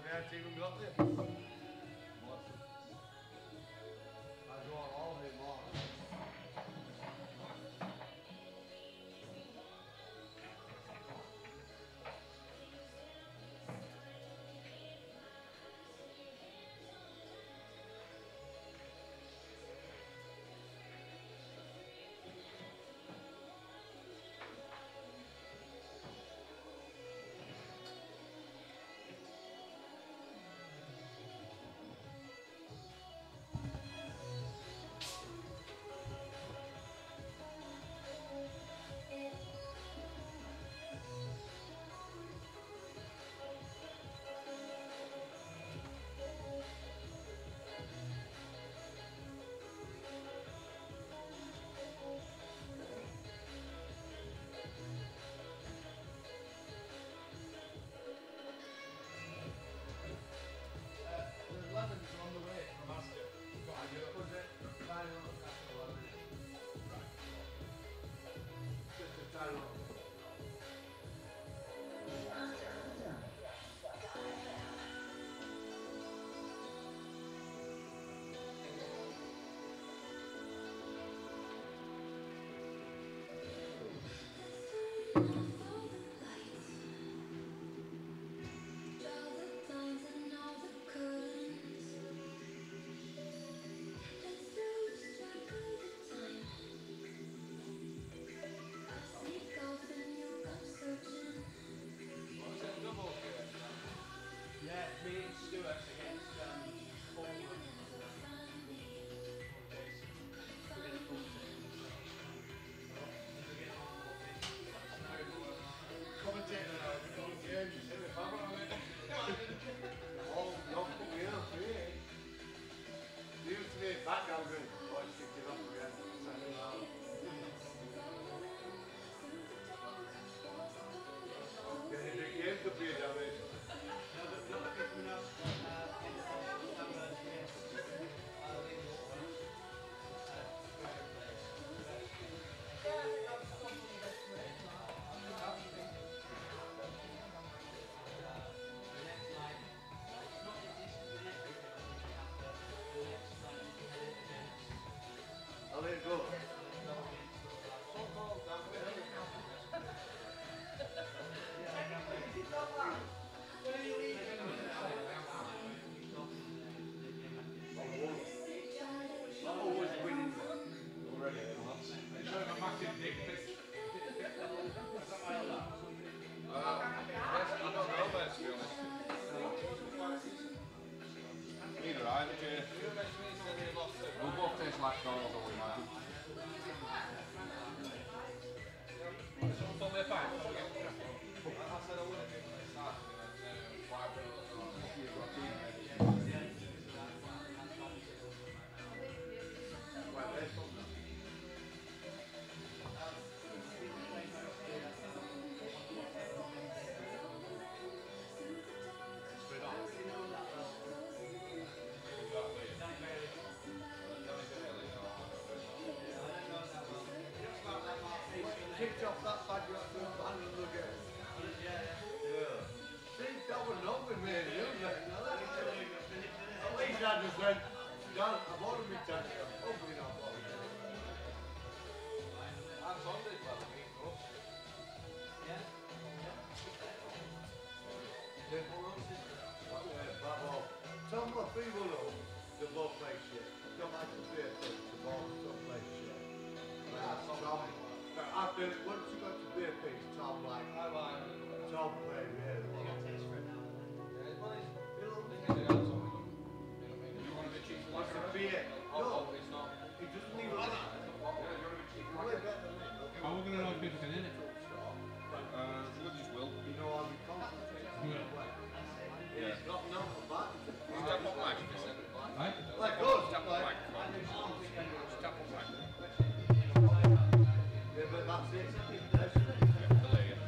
we hadn't even got there. I go all day long. Yeah, me and Stuart against Hopkinson Commentator now, we don't game, you see the camera on it. Oh, not put me up here. You used to be background going, oh, it's kicked it up again. Yeah, the big game could be down there. I'll let it go. Where are you leaving? I'm always winning already. Showing a massive dick pic. I don't know, mate, to be honest. Either either, Jay. We'll both taste like dogs, or we might. Someone told me a pint. I said I wouldn't give them a start. Well, there's something. Straight on. Kicked off that bad you have to abandon again. Yeah. See, that was not with me and you, mate. At least I just went, Dan, I've ordered me tank. Hopefully not what we did. I'm Sunday, but I mean, bro. Yeah. Tom got 3-1 up, they both play shit. Tom had to play things, they both don't play shit. After, once you got to beer piece, Tom like, Tom played really well. You got taste for it now. What's the beer? No, it's not. he doesn't even like that. Way better than me. How are we going to know if people can in it? We just will. You know how we concentrate. Yeah, it's not known for that. Step on mic, you said. Right? Like us. Step on mic. Step on mic. Yeah, but that's it. Delay it.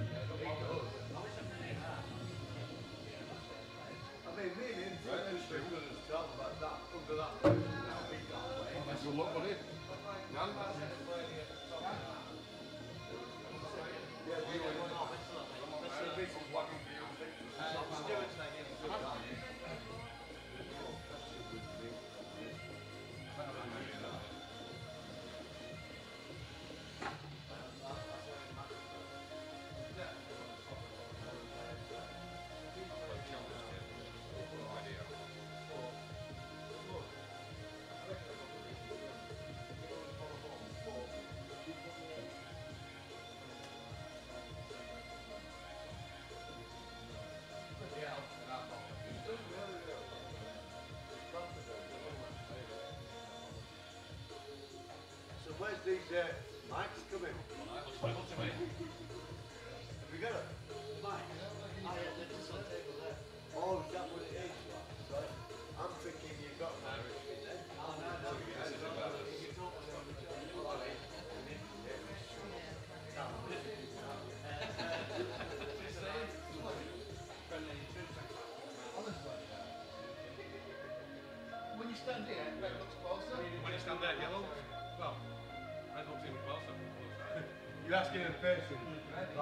I mean, me and him, we're going to talk about that under that person now. We can't wait. That's good luck, buddy. Yeah, we were. Let's see. This is what you do. Stuart's not getting good. see Mike's coming. Have you got it? Mike? Oh, yeah, they're just on the table there. Oh, is that what it is? Right. I'm thinking you've got an Irishman then. Oh, no. When you stand here, red looks closer. When you stand there, yellow. Well, red looks even closer. You're asking a person. Very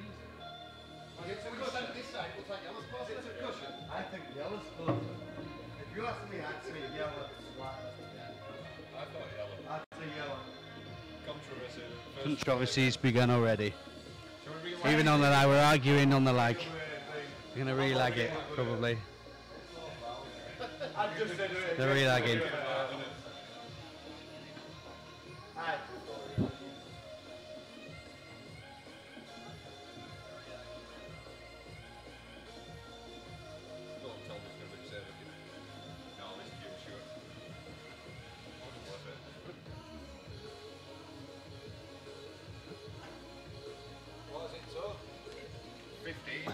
easy. When you stand this side, looks like yellow's closer. It's a cushion. I think yellow's closer. If you ask me, I'd say yellow. I thought yellow. I'd say yellow. Controversy. Controversies begun already. Even on the lag, we're arguing on the lag. We're going to re-lag it, probably. I've just said it. They're re-lagging. What is it, so? 15.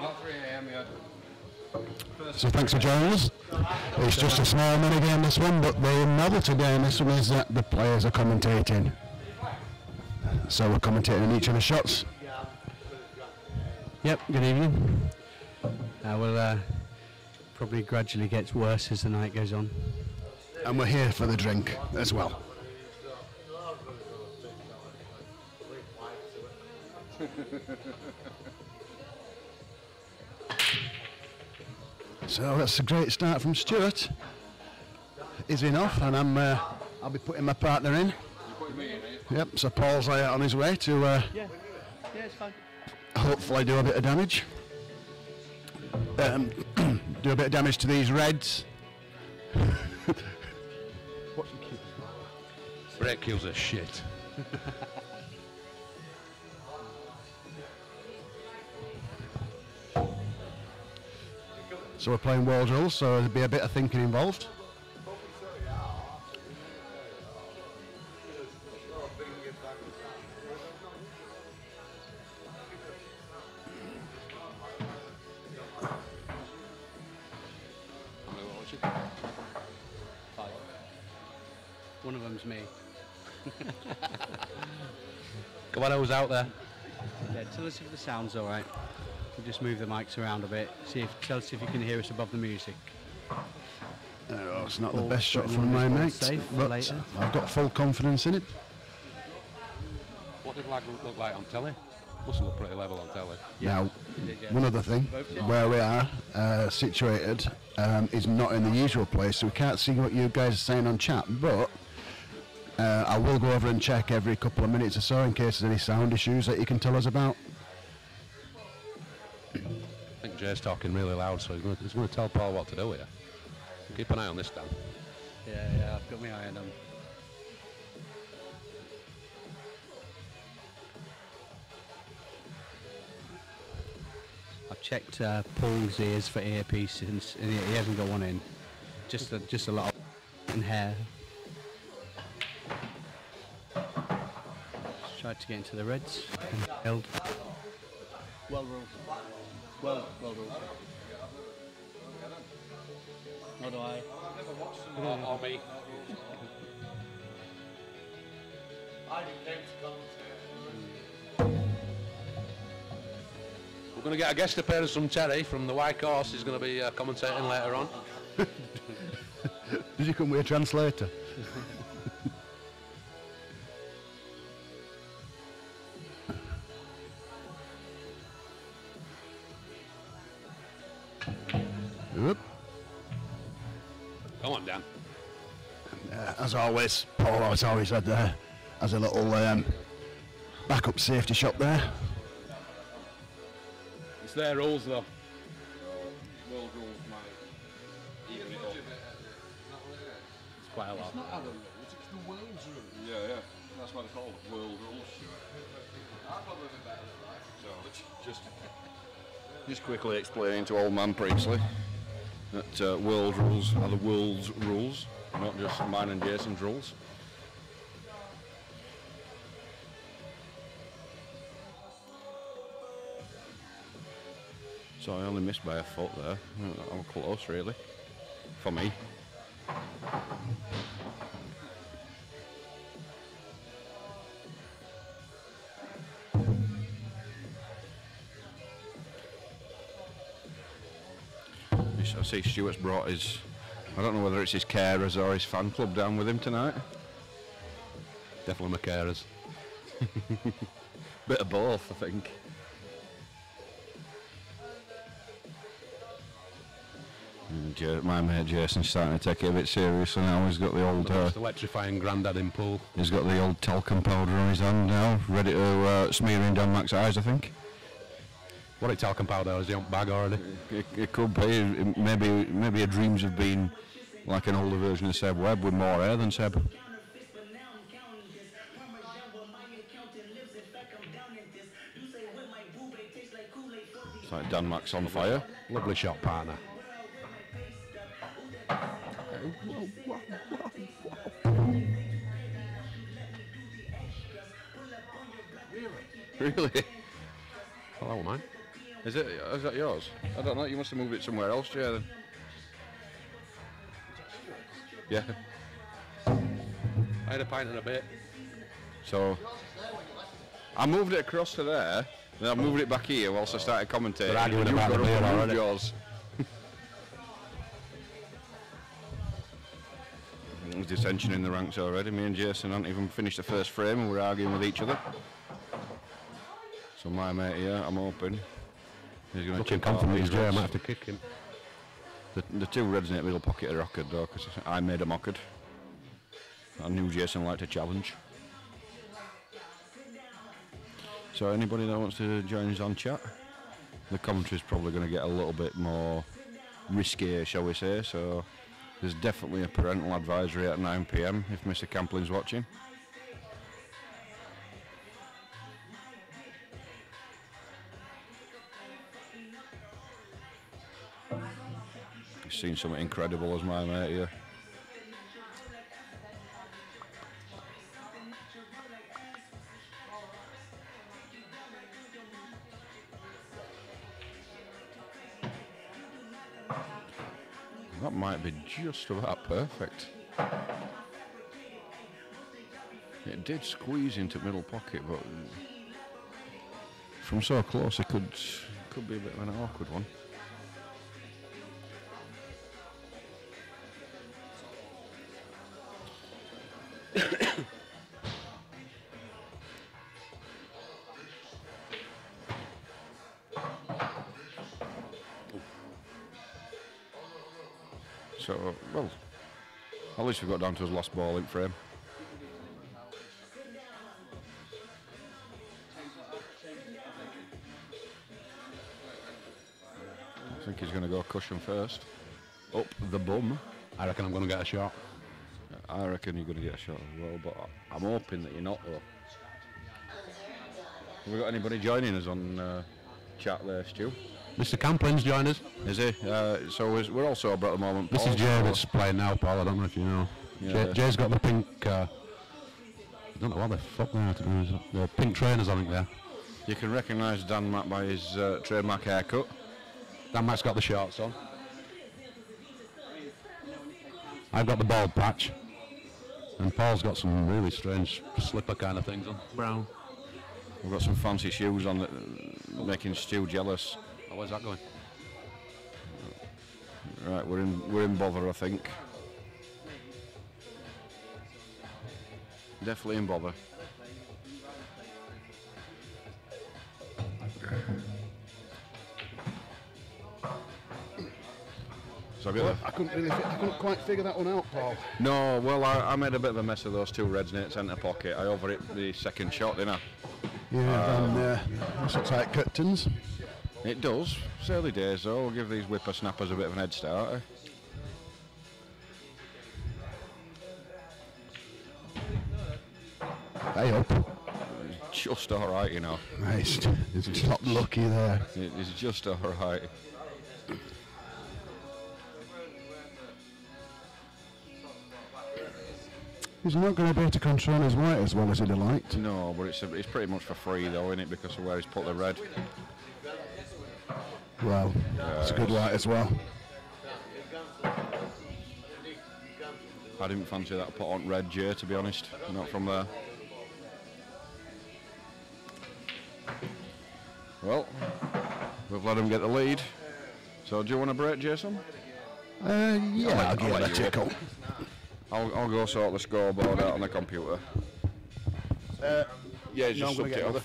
Not 3 AM yet. So thanks for joining us. It's just a small mini game, this one, but the novelty game this one is that the players are commentating. So we're commentating on each of the shots. Yep, good evening. Will probably gradually gets worse as the night goes on. And we're here for the drink as well. So that's a great start from Stuart. He's in off, and I'll be putting my partner in. You put me in, eh? Yep, so Paul's on his way to Yeah, it's fine. hopefully do a bit of damage. Do a bit of damage to these reds. Brake kills are shit. So we're playing world rules, so there'll be a bit of thinking involved. One of them's me. Come on, who's out there? Yeah, tell us if the sound's all right. We'll just move the mics around a bit. Tell us if you can hear us above the music. It's not the Paul's best shot putting from one of my his balls mate, safe for but later. I've got full confidence in it. What did lag look like on telly? Mustn't look pretty level on telly. Now, Yeah. one other thing, where we are situated is not in the usual place, so we can't see what you guys are saying on chat, but I will go over and check every couple of minutes or so in case there's any sound issues that you can tell us about. I think Jay's talking really loud, so he's going to tell Paul what to do here. Keep an eye on this, Dan. Yeah, I've got my eye on them. I've checked Paul's ears for earpieces, and he hasn't got one in. Just a lot of hair. Tried to get into the reds. Held. Well ruled. Well ruled. Nor do I. Or me. We're going to get a guest appearance from Terry from the White Horse. He's going to be commentating later on. Did you come with a translator? Oop. Come on, Dan. As always, Paul has always had has a little backup safety shot there. It's their rules, though. World rules might even it up. It's quite a lot. It's not our rules, it's the world's rules. Yeah. That's what they call it, world rules. I'd probably be better than that. So, just quickly explaining to old man Priestley. that world rules are the world's rules, not just mine and Jason's rules. So I only missed by a foot there. I'm close, really, for me. I see Stuart's brought his, I don't know whether it's his carers or his fan club down with him tonight. Definitely my carers. Bit of both, I think. And my mate Jason's starting to take it a bit seriously now. He's got the old electrifying granddad in pool. He's got the old talcum powder on his hand now, ready to smear in Dan Mac's eyes, I think. What it talcum powder is he on bag already? It could be. Maybe a dreams of being like an older version of Seb Webb with more hair than Seb. It's like Dan Mac's on fire. Lovely shot, partner. Really? Oh, that was mine. Is that yours? I don't know. You must have moved it somewhere else, Jay. Then. Yeah. I had a pint and a bit. So I moved it across to there. Then I moved it back here whilst I started commentating. They're arguing about the beer already. Yours. There's dissension in the ranks already. Me and Jason haven't even finished the first frame and we're arguing with each other. So my mate here, I'm hoping he's going to looking confident he's Jay, I might have to kick him. The two reds in that middle pocket are rocket though, because I made a mocked. I knew Jason liked a challenge. So anybody that wants to join us on chat? The commentary's probably going to get a little bit more risky, shall we say, so there's definitely a parental advisory at 9 PM if Mr. Camplin's watching. He's seen something incredible as my mate here. That might be just about perfect. It did squeeze into middle pocket, but from so close it could be a bit of an awkward one. So, well, at least we got down to his last ball in frame. I think he's going to go cushion first. Up the bum. I reckon I'm going to get a shot. I reckon you're going to get a shot as well, but I'm hoping that you're not, though. Have we got anybody joining us on chat there, Stu? Mr. Camplin's joined us. Is he? So we're all sober at the moment. This is Jay that's playing now, Paul. I don't know if you know. Yeah. Jay's got the pink. I don't know what the fuck they're doing. The pink trainers on it there. You can recognise Dan Mac by his trademark haircut. Dan Mac's got the shorts on. I've got the bald patch. And Paul's got some really strange slipper kind of things on. Brown. We've got some fancy shoes on that making Stu jealous. Oh, where's that going? Right, we're in bother, I think. Definitely in bother. So I couldn't quite figure that one out, Paul. No, well, I made a bit of a mess of those two reds near the centre pocket. I over hit the second shot, didn't I? Yeah, this looks like curtains. It does. It's early days, though. We'll give these whippersnappers a bit of an head start. Hey up. Just all right, you know. Nice. It's not lucky there. It's just all right. He's not going to be able to control his white as well as he'd have liked. No, but it's pretty much for free though, isn't it? Because of where he's put the red. Well, it's a good white as well. I didn't fancy that put on red J, to be honest. Not from there. Well, we've let him get the lead. So do you want a break, Jason? Yeah, I'll give it a tickle. I'll go sort the scoreboard out on the computer. Yeah, he's just sucked it over.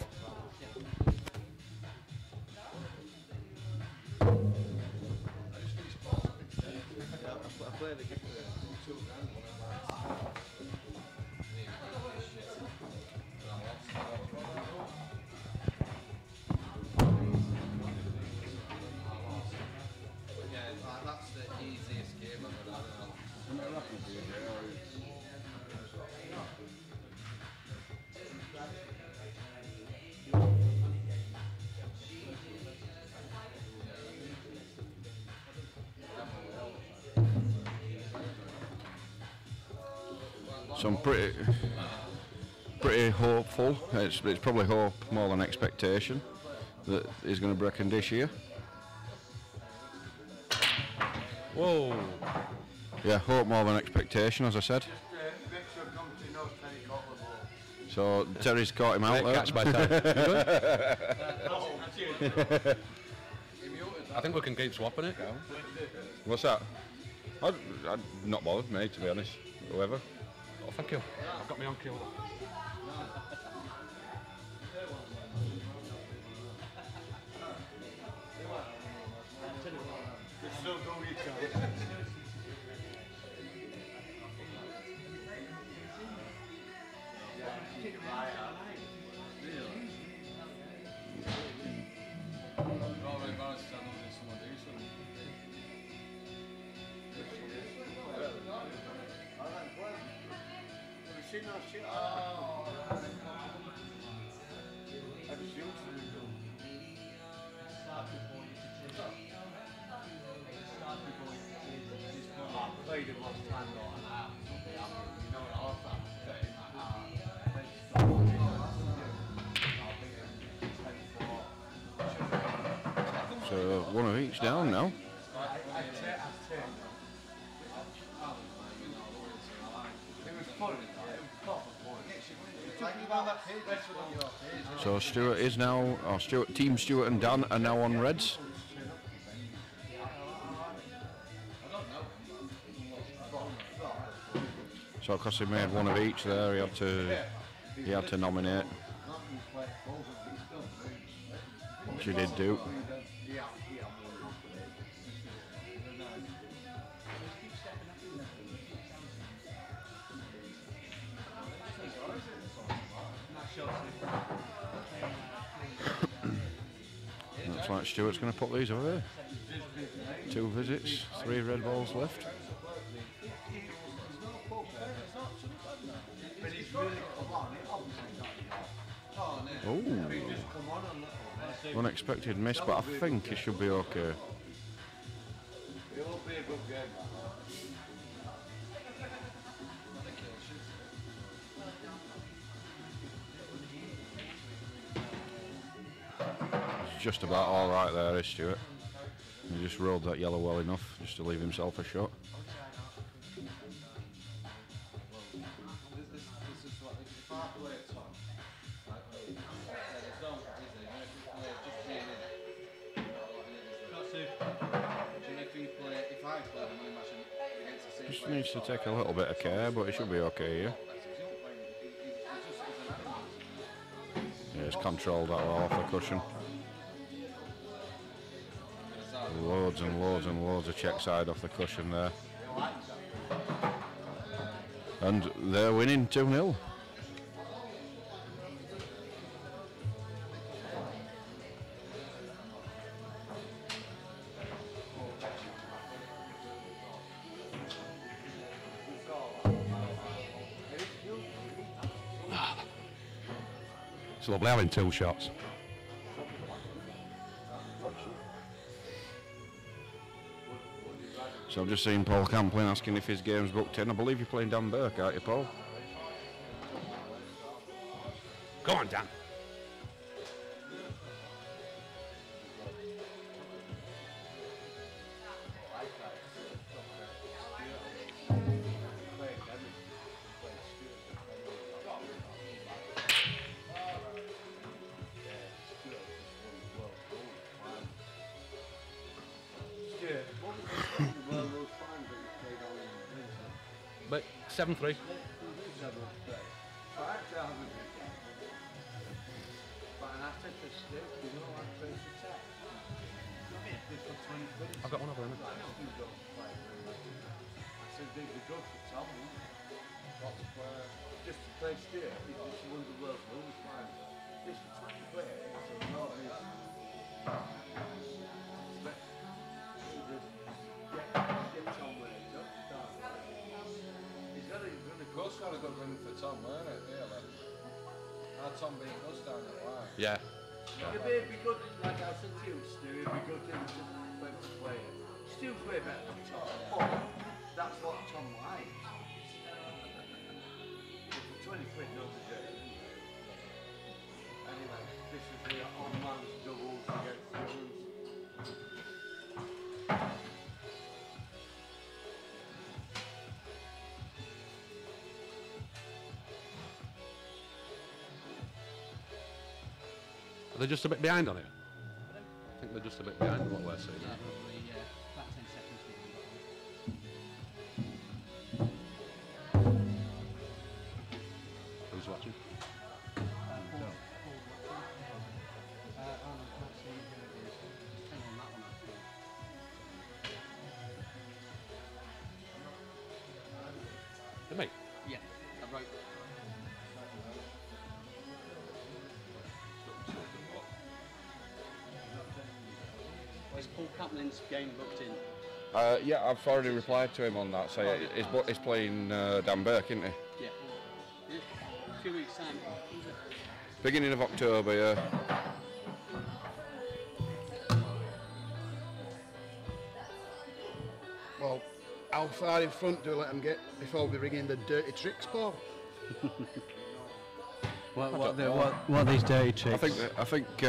That's the easiest game I've ever done. So I'm pretty hopeful. It's probably hope more than expectation that he's going to break and dish here. Whoa. Yeah, hope more than expectation, as I said. So Terry's caught him out there. Catch by Terry. I think we can keep swapping it. What's that? I'd not bothered me, to be honest. Whoever. Oh, thank you. I've got me on kill. So one of each down now. So Stuart is now, Team Stuart and Dan are now on reds. So because he made one of each there, he had to nominate, which he did do. Looks like Stuart's going to put these away. 2 visits, 3 red balls left. Oh, unexpected miss, but I think it should be okay. It's just about all right there, is Stuart. He just rolled that yellow well enough just to leave himself a shot. Just needs to take a little bit of care, but it should be okay here. Yeah, it's controlled that well off the cushion. Loads and loads and loads of check side off the cushion there. And they're winning 2-0. It's lovely having 2 shots. So I've just seen Paul Camplin asking if his game's booked in. I believe you're playing Dan Burke, aren't you, Paul? Go on, Dan. But 7-3. I've got one over there. Just to play still, it's one of the world's rules, man. Just for 20 players, it's not Coach got a good run for Tom, weren't it, really? Our Tom beat us down the line. Yeah. It'd be good, like I said to you, Stu, it'd be good to play it. Stu's way better than Tom, but that's what Tom likes. 20 quid, no good. Anyway, this is the on-man's doubles against doubles. Are they just a bit behind on it? I think they're just a bit behind on what we're seeing. Yeah, probably, about 10 seconds behind. Who's watching? To me? Yeah, I wrote. Is Paul Caplin's game booked in? Yeah, I've already replied to him on that. So he's playing Dan Burke, isn't he? Yeah. A few weeks time. Beginning of October, yeah. Well, how far in front do we let them get before we bring in the dirty tricks, Paul? What are these dirty tricks? I think.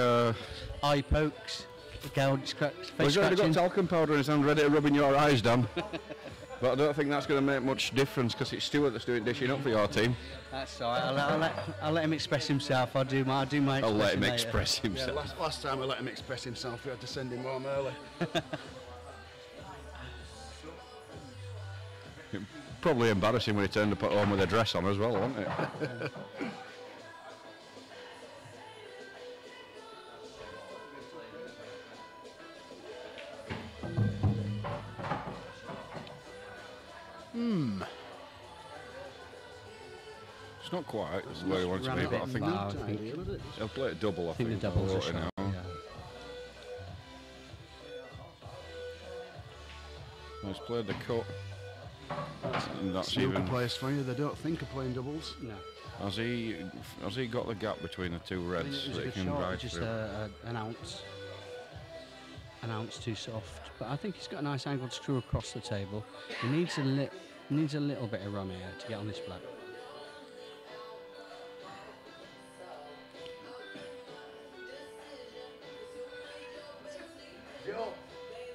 Eye pokes, gouge scratch, face He's already got scratching. talcum powder in his hand, ready to rub in your eyes, Dan. But I don't think that's going to make much difference because it's Stuart that's doing dishing up for your team. That's all right. I'll let him express himself. I'll do my. I'll let him later. express Yeah, himself. last time we let him express himself, we had to send him home early. Probably embarrassing when he turned up at home with a dress on as well, wasn't it? It's not quite where he wants to be, but I think he'll play it double. I think the doubles are short short. now. He's played the cut. And that's Snooker even. players for you, they don't think of playing doubles. No. Has he got the gap between the two I mean, reds it was that a he good can shot, ride just through? an ounce too soft. But I think he's got a nice angled screw across the table. He needs a little bit of run here to get on this black.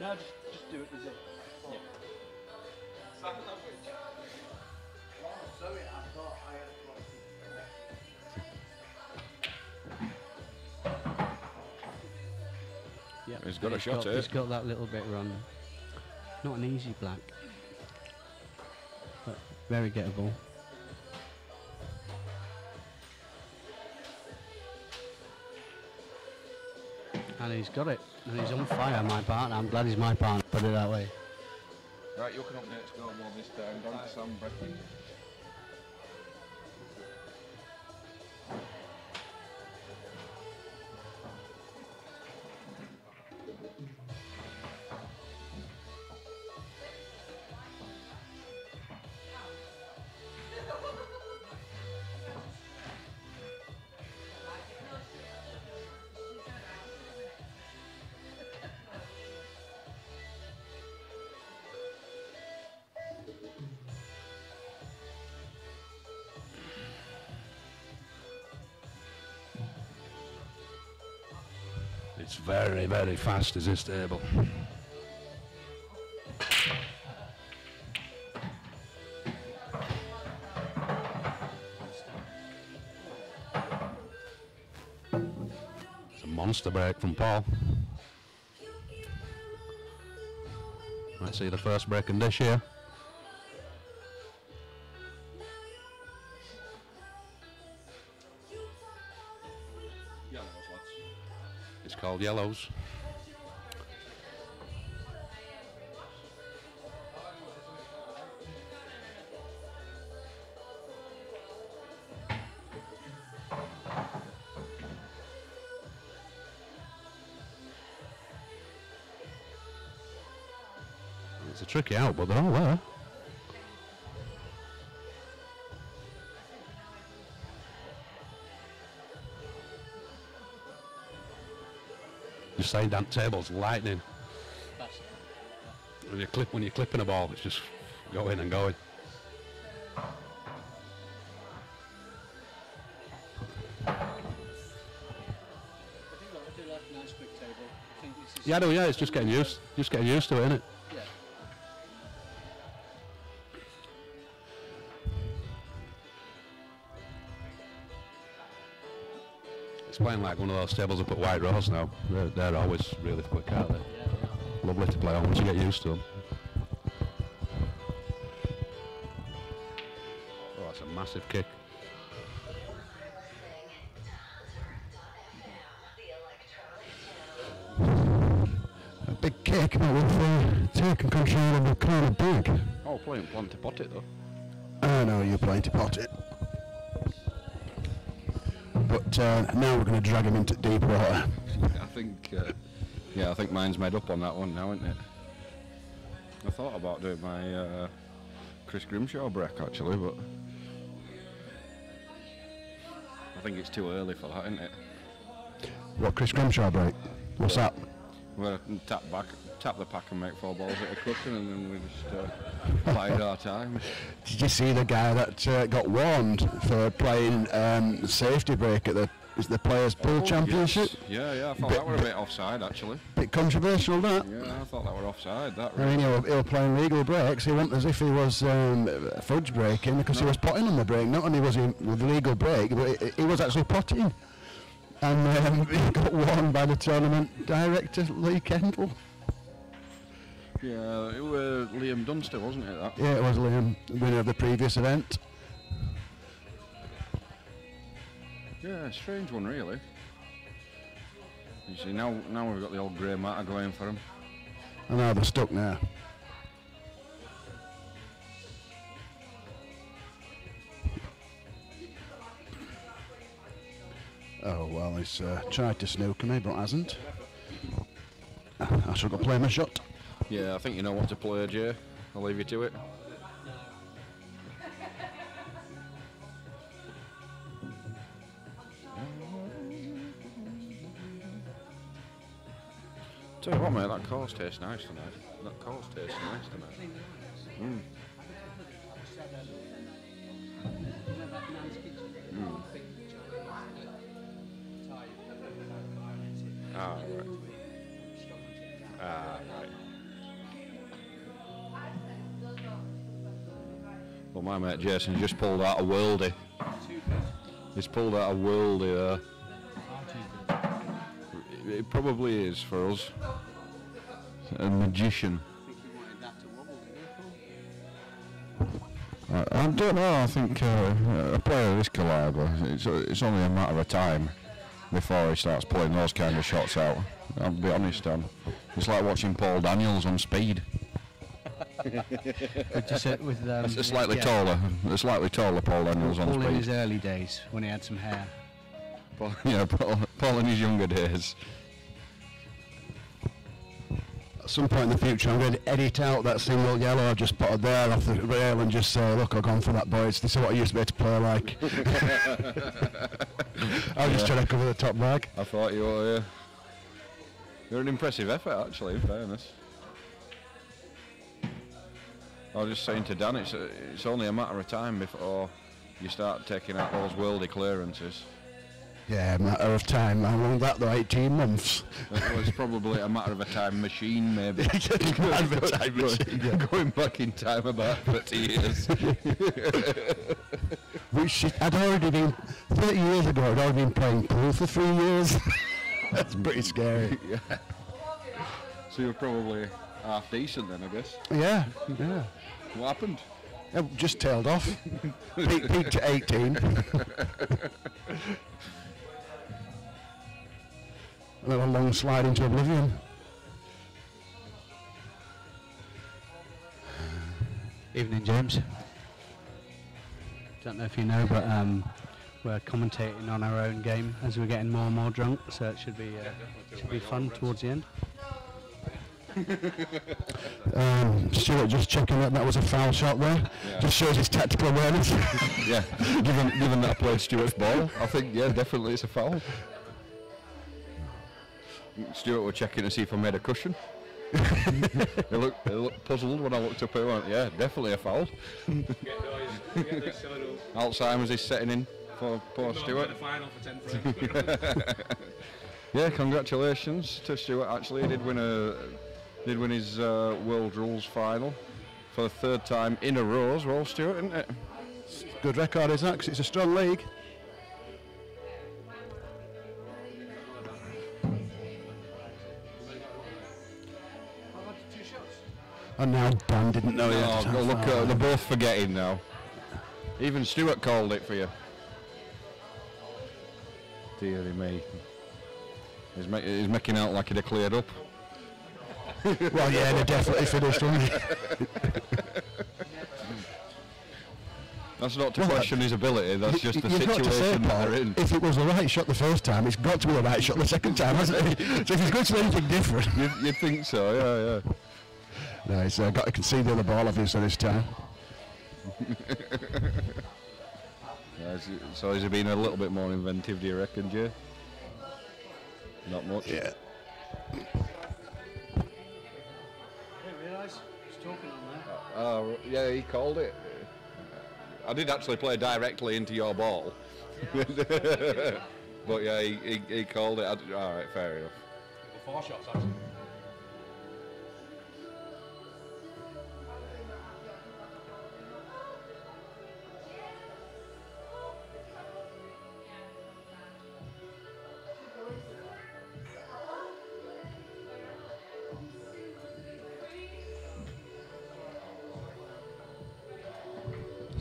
No, just do it. Is it? Yeah. Sorry, I thought I had Yeah. He's got a shot here. He's got that little bit run. Not an easy black, but very gettable. And he's got it. And he's on fire, my partner. I'm glad he's my partner, put it that way. Right, you can update score more this time. Down to Sam Brecken. It's very, very fast, is this table. It's a monster break from Paul. Might see the first breaking dish here. It's called Yellows. It's a tricky out, but they're all there. Just saying that table's lightning. When you're clipping a ball, it's just going and going. Yeah, I know. Yeah, it's just getting used to it, isn't it? Yeah. It's playing like one of those tables up at White Rose now. They're always really quick, aren't they? Yeah. Lovely to play on once you get used to them. Oh, that's a massive kick. A big kick, but with taking control of the corner big. Oh, playing to pot it though. I know you're playing to pot it. But now we're going to drag him into deep water. I think mine's made up on that one now, isn't it? I thought about doing my Chris Grimshaw break actually, but I think it's too early for that, isn't it? What, Chris Grimshaw break? What's that? Well, tap the pack and make 4 balls at a cushion, and then we just bide our time. Did you see the guy that got warned for playing safety break at the Players' Pool Championship? Yes. Yeah, I thought that were a bit offside actually. Bit controversial, that. Yeah, I thought that were offside. That. I mean, he was playing legal breaks. He went as if he was fudge breaking because he was potting on the break. Not only was he with legal break, but he was actually potting. And he got warned by the tournament director, Lee Kendall. Yeah, it was Liam Dunster, wasn't it? That? Yeah, it was Liam, winner of the previous event. Yeah, strange one really. You see, now we've got the old grey matter going for him. And now they're stuck now. Oh, well, he's tried to snooker me, but hasn't. I shall go play my shot. Yeah, I think you know what to play, Jay. I'll leave you to it. Tell you what, mate, that course tastes nice tonight. Mm. Ah, right. Right. Well, my mate Jason just pulled out a worldie. He's pulled out a worldie there. It probably is for us. A magician. I don't know. I think a player of this calibre, it's only a matter of time before he starts pulling those kind of shots out. I'll be honest, it's like watching Paul Daniels on speed. With a slightly taller Paul Daniels on Paul speed. in his early days when he had some hair. Paul in his younger days. At some point in the future, I'm going to edit out that single yellow I've just put there off the rail and just say, look, I've gone for that, boys. This is what I used to be able to play like. I was just trying to cover the top bag. I thought you were. You're an impressive effort, actually, in fairness. I was just saying to Dan, it's only a matter of time before you start taking out those worldie clearances. Yeah, a matter of time. How long that though? 18 months. That was probably a matter of a time machine, maybe. Matter of a time machine, yeah. Going back in time about 30 years. Which I'd already been, 30 years ago, I'd already been playing pool for 3 years. That's pretty scary. Yeah. So you're probably half decent then, I guess. Yeah, yeah. What happened? Just tailed off. Peaked at 18. And then a long slide into oblivion. Evening, James. Don't know if you know, but we're commentating on our own game as we're getting more and more drunk, so it should be fun towards the end. Stuart just checking that was a foul shot there. Yeah. Just shows his tactical awareness. Yeah, given that I played Stuart's ball, I think, yeah, definitely it's a foul. Stuart were checking to see if I made a cushion. They looked puzzled when I looked up and went, yeah, definitely a foul. Alzheimer's is setting in for poor Stuart. The final for 10 frames. Yeah, congratulations to Stuart. Actually, he did win his World Rules final for the 3rd time in a row as well, Stuart, isn't it? Good record, isn't it? 'Cause it's a strong league. And now Dan didn't know yet. Oh, look, they're both forgetting now. Even Stuart called it for you. Deary me. He's making out like he'd have cleared up. Well, yeah, they definitely finished, wouldn't they? That's not to question his ability, that's just the You've got to say, situation that Paul, they're in. if it was the right shot the first time, it's got to be the right shot the second time, hasn't it? So if he's going to do anything different. You'd think so, yeah. No, he's got to concede the other ball, obviously, this time. So has he been a little bit more inventive, do you reckon, Jay? Not much? Yeah. I didn't realise he's talking on there. Yeah, he called it. I did actually play directly into your ball. But yeah, he called it. Alright, fair enough. 4 shots, actually.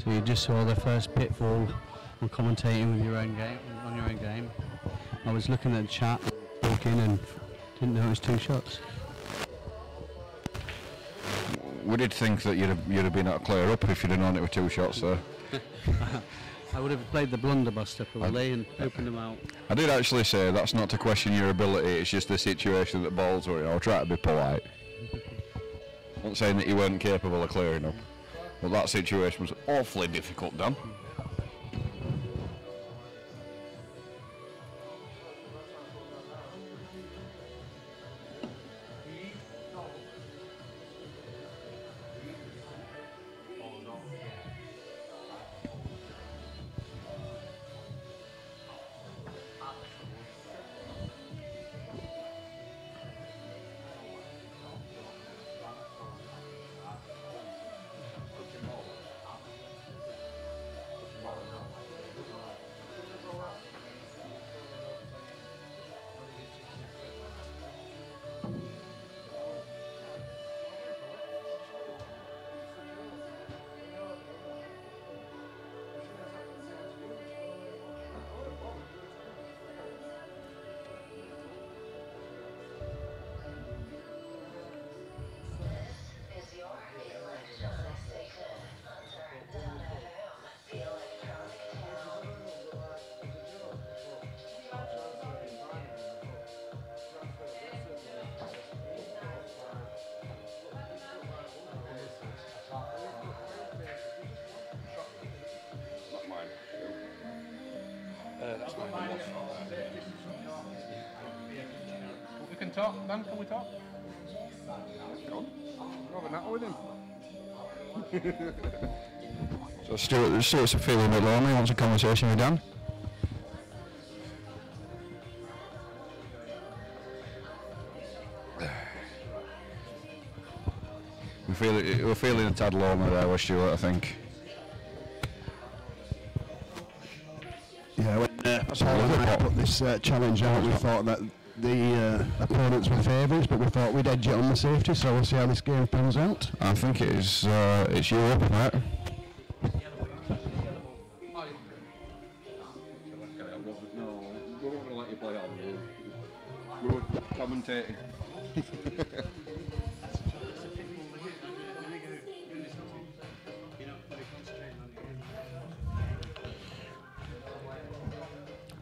So you just saw the first pitfall on commentating with your own game, on your own game. I was looking at the chat, walking, and didn't know it was 2 shots. We did think that you'd have been able to clear up if you'd have known it were 2 shots there. I would have played the blunderbuster probably and opened them out. I did actually say that's not to question your ability, it's just the situation that balls were in. I'll try to be polite. I'm not saying that you weren't capable of clearing up. But that situation was awfully difficult, Dan. We can talk, Dan, can we talk? Have a natter with him. So Stuart's feeling a bit lonely, wants a conversation with Dan. were feeling a tad lonely there, was Stuart, I think. Yeah, when Paul and I put this challenge out, we thought that the opponents were favourites, but we thought we'd edge it on the safety, so we'll see how this game pans out. I think it's you up, mate. No, we weren't going to let you play on. We were commentating.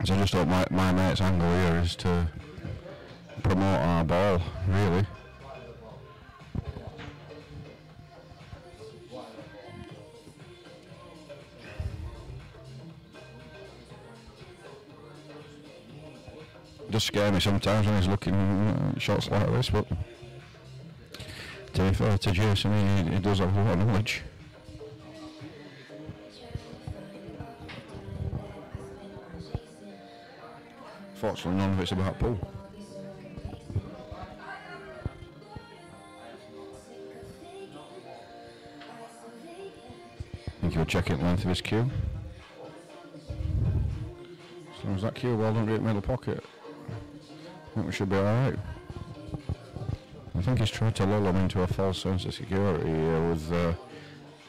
So I just thought my mate's angle here is to promote our ball, really. Does scare me sometimes when he's looking at shots like this, but to be fair to Jason, he does have a lot of knowledge. Fortunately, none of it's about pull. I think he'll check it length of his cue. As long as that cue ball don't hit middle pocket, I think we should be alright. I think he's tried to lull him into a false sense of security with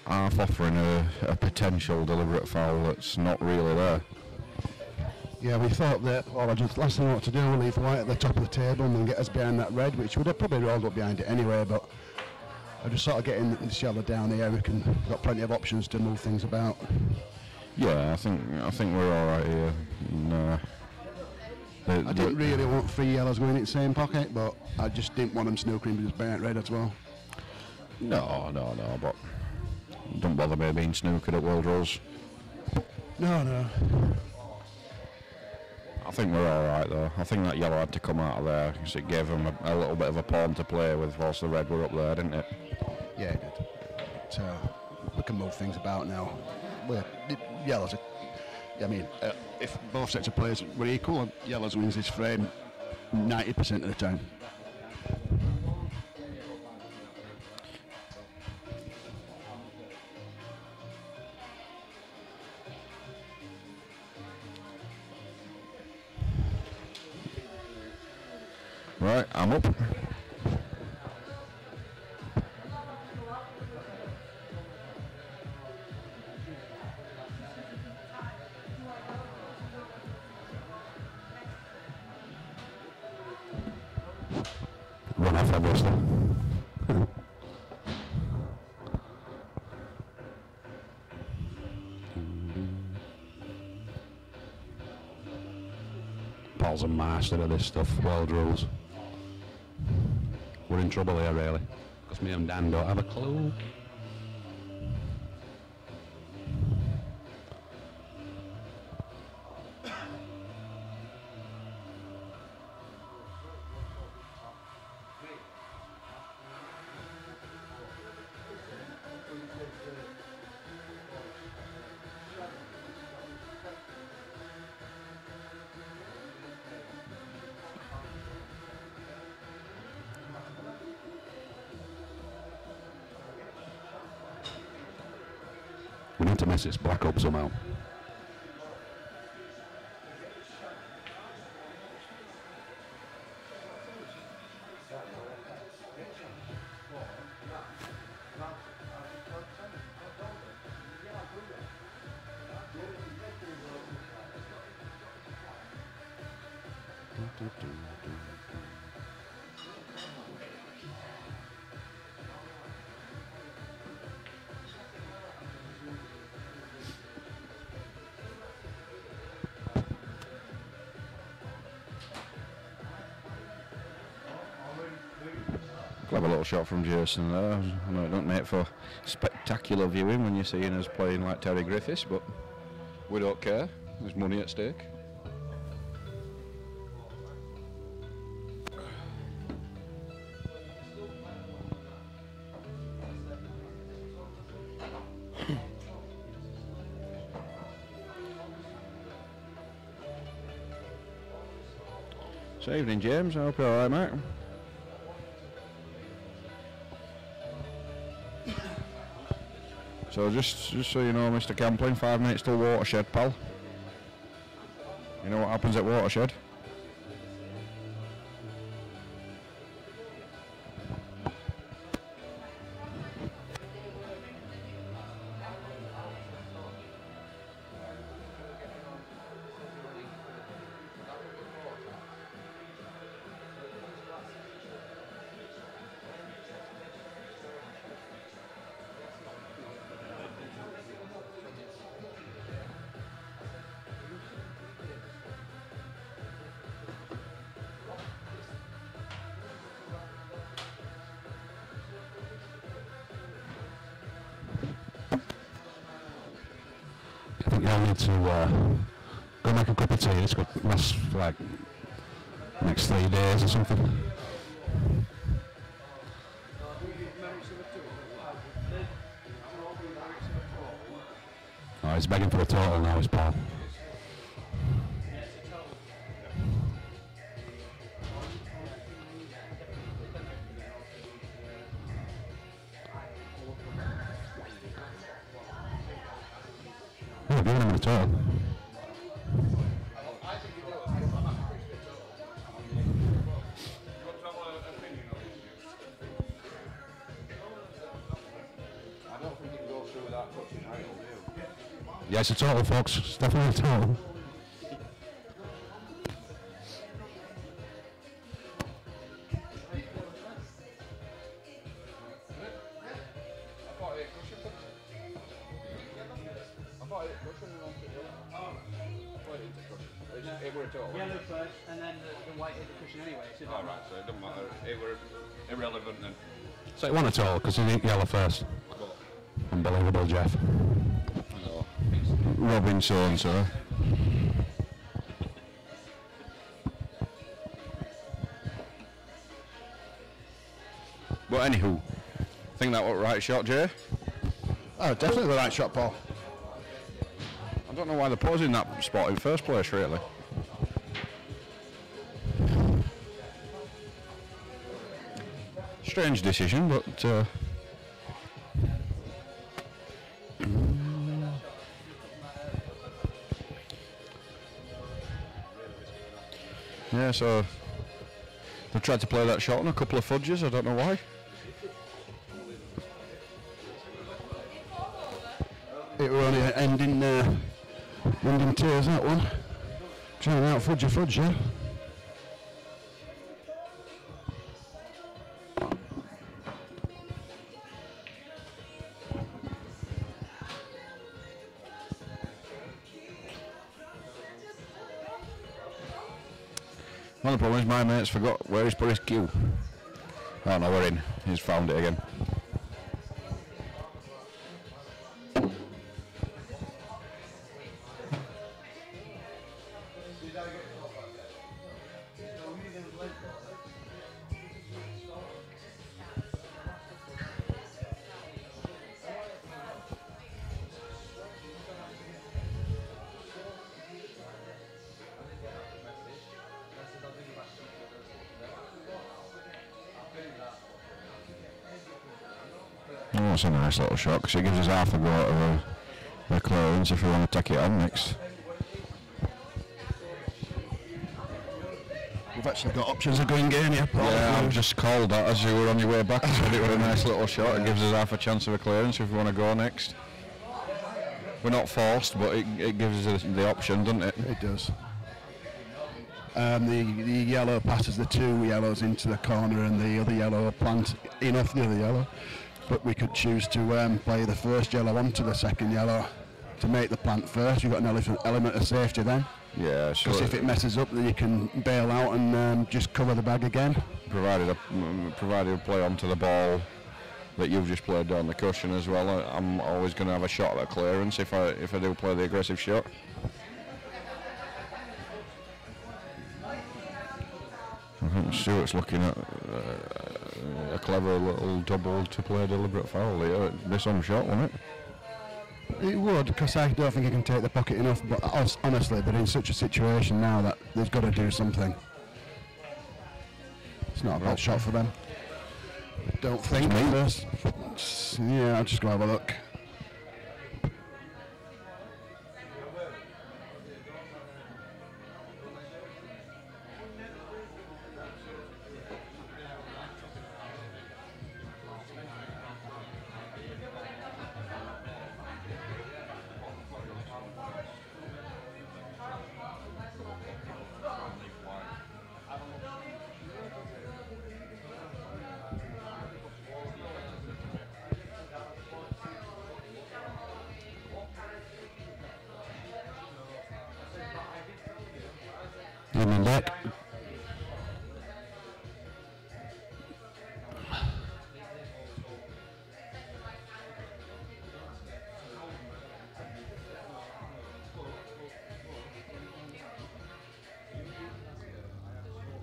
half offering a potential deliberate foul that's not really there. Yeah, we thought that, well, just last thing we want to do, we'll leave white at the top of the table and then get us behind that red, which would have probably rolled up behind it anyway, but I just sort of getting this yellow down here, we've got plenty of options to move things about. Yeah, I think we're alright here. No. I didn't really want 3 yellows going in the same pocket, but I just didn't want them snookering with his burnt red as well. No, but don't bother me being snookered at World Rules. No. I think we're alright though. I think that yellow had to come out of there because it gave him a little bit of a pawn to play with whilst the red were up there, didn't it? Yeah, it did. So we can move things about now. Yellows are, I mean, if both sets of players were equal, yellows wins this frame 90% of the time. Right, I'm up. Run off, obviously. Paul's a master of this stuff, World Rules. We're in trouble here, really, because me and Dan don't have a clue. We need to mess this black up somehow. Clever little shot from Jason there. I know it don't make for spectacular viewing when you're seeing us playing like Terry Griffiths, but we don't care. There's money at stake. So evening, James. I hope you're alright, mate. So just so you know, Mr. Camplin, 5 minutes till Watershed, pal. You know what happens at Watershed? I think I'll need to go make a cup of tea. It's got last for like next 3 days or something. Oh, he's begging for a total now, his pal. Oh, giving him a total. Yeah, it's a total, folks. It's definitely a total. Yellow first, and then the white hit the cushion anyway. So All right, so it doesn't matter. It were irrelevant then. So it won a total because he didn't yellow first. Unbelievable, Jeff. Robin so-and-so. But anywho, think that was right shot, Jay? Oh, definitely the right shot, Paul. I don't know why they put us in that spot in first place, really. Strange decision, but yeah, so they tried to play that shot on a couple of fudges, I don't know why. It were only ending tears, that one. Trying out fudge, yeah. One of the problems is my mate's forgot where he's put his cue. Oh no, we're in. He's found it again. Oh, it's a nice little shot because it gives us half a go at the clearance if we want to take it on next. We've actually got options of going game here, Paul. Yeah, I've just called that as you were on your way back. I said it was a nice little shot. It gives us half a chance of a clearance if we want to go next. We're not forced, but it gives us the option, doesn't it? It does. The yellow passes the two yellows into the corner and the other yellow plant in off the other yellow. But we could choose to play the first yellow onto the second yellow to make the plant first. You've got an element of safety then. Yeah, sure. Because if it messes up, then you can bail out and just cover the bag again. Provided a play onto the ball that you've just played down the cushion as well. I'm always going to have a shot at clearance if I do play the aggressive shot. I think Stuart's looking at a clever little double to play a deliberate foul here. It'd be some shot, wouldn't it? It would, because I don't think he can take the pocket enough, but honestly, they're in such a situation now that they've got to do something. It's not a bad shot for them. Don't think. Yeah, I'll just go have a look. Evening deck.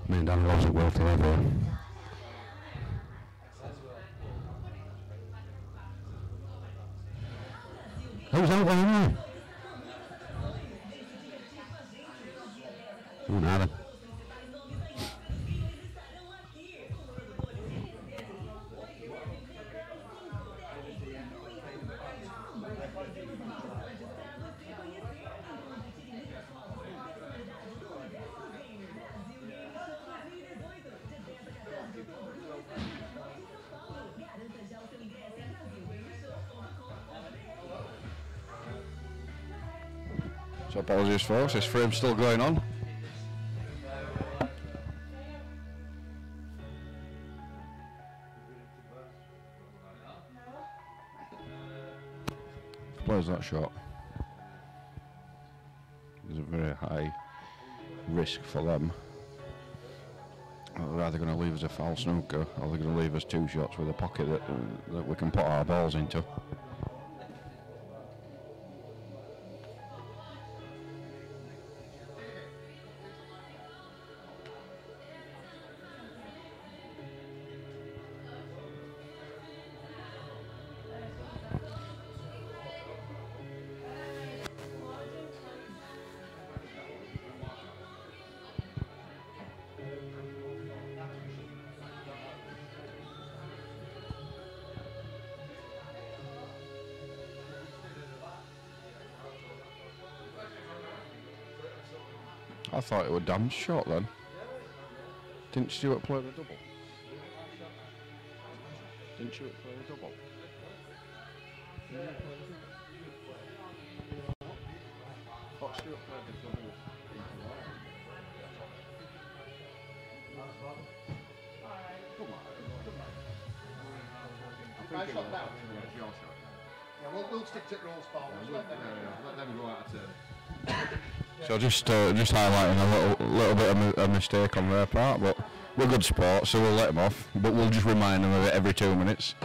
Me and Dan wasn't well to have here. Who's that one there? Oh, now then. So apologies folks, this frame's still going on. Plays that shot. There's a very high risk for them. They're either going to leave us a foul snooker or they're going to leave us two shots with a pocket that we can put our balls into. I thought it was Dan's shot then. Didn't Stuart play the double? Didn't Stuart play the double? I thought Stuart played the double. I shot down. Yeah, we'll stick to rules, Paul. Let them go out of turn. So just highlighting a little bit of a mistake on their part, but we're good sports, so we'll let them off. But we'll just remind them of it every 2 minutes,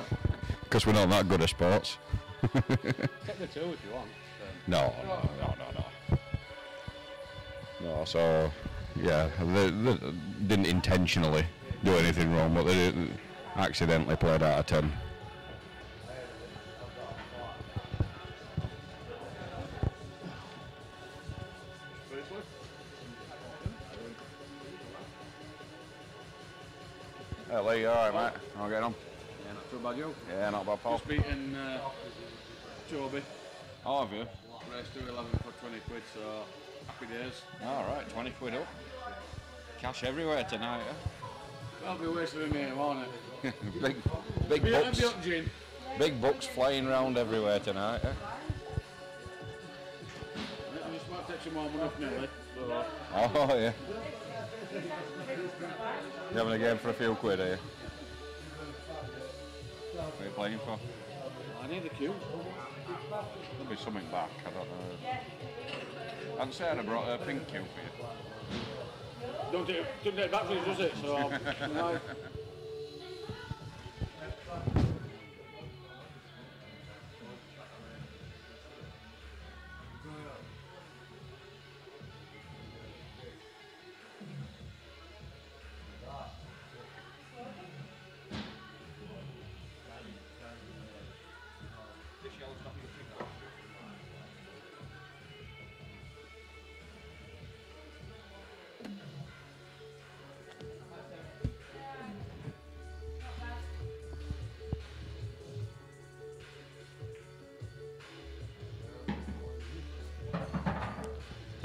because we're not that good at sports. Take the two if you want. No. No, so yeah, they didn't intentionally do anything wrong, but they accidentally played out of 10. Hey Lee, you alright mate? How are you getting on? Yeah, not too bad, you. Yeah, not bad pal. Just beating Joby. Oh, have you? Race to 11 for 20 quid, so happy days. Alright, 20 quid up. Cash everywhere tonight, I'll be wasting a name, won't it? big bucks. Be up, Gene. Big bucks flying around everywhere tonight, I just might take some more money off Nelly. Oh yeah. You having a game for a few quid, are you? What are you playing for? I need a cue. There'll be something back, I don't know. And Sarah brought her pink cue for you. Don't take it back for you, does it? So, no.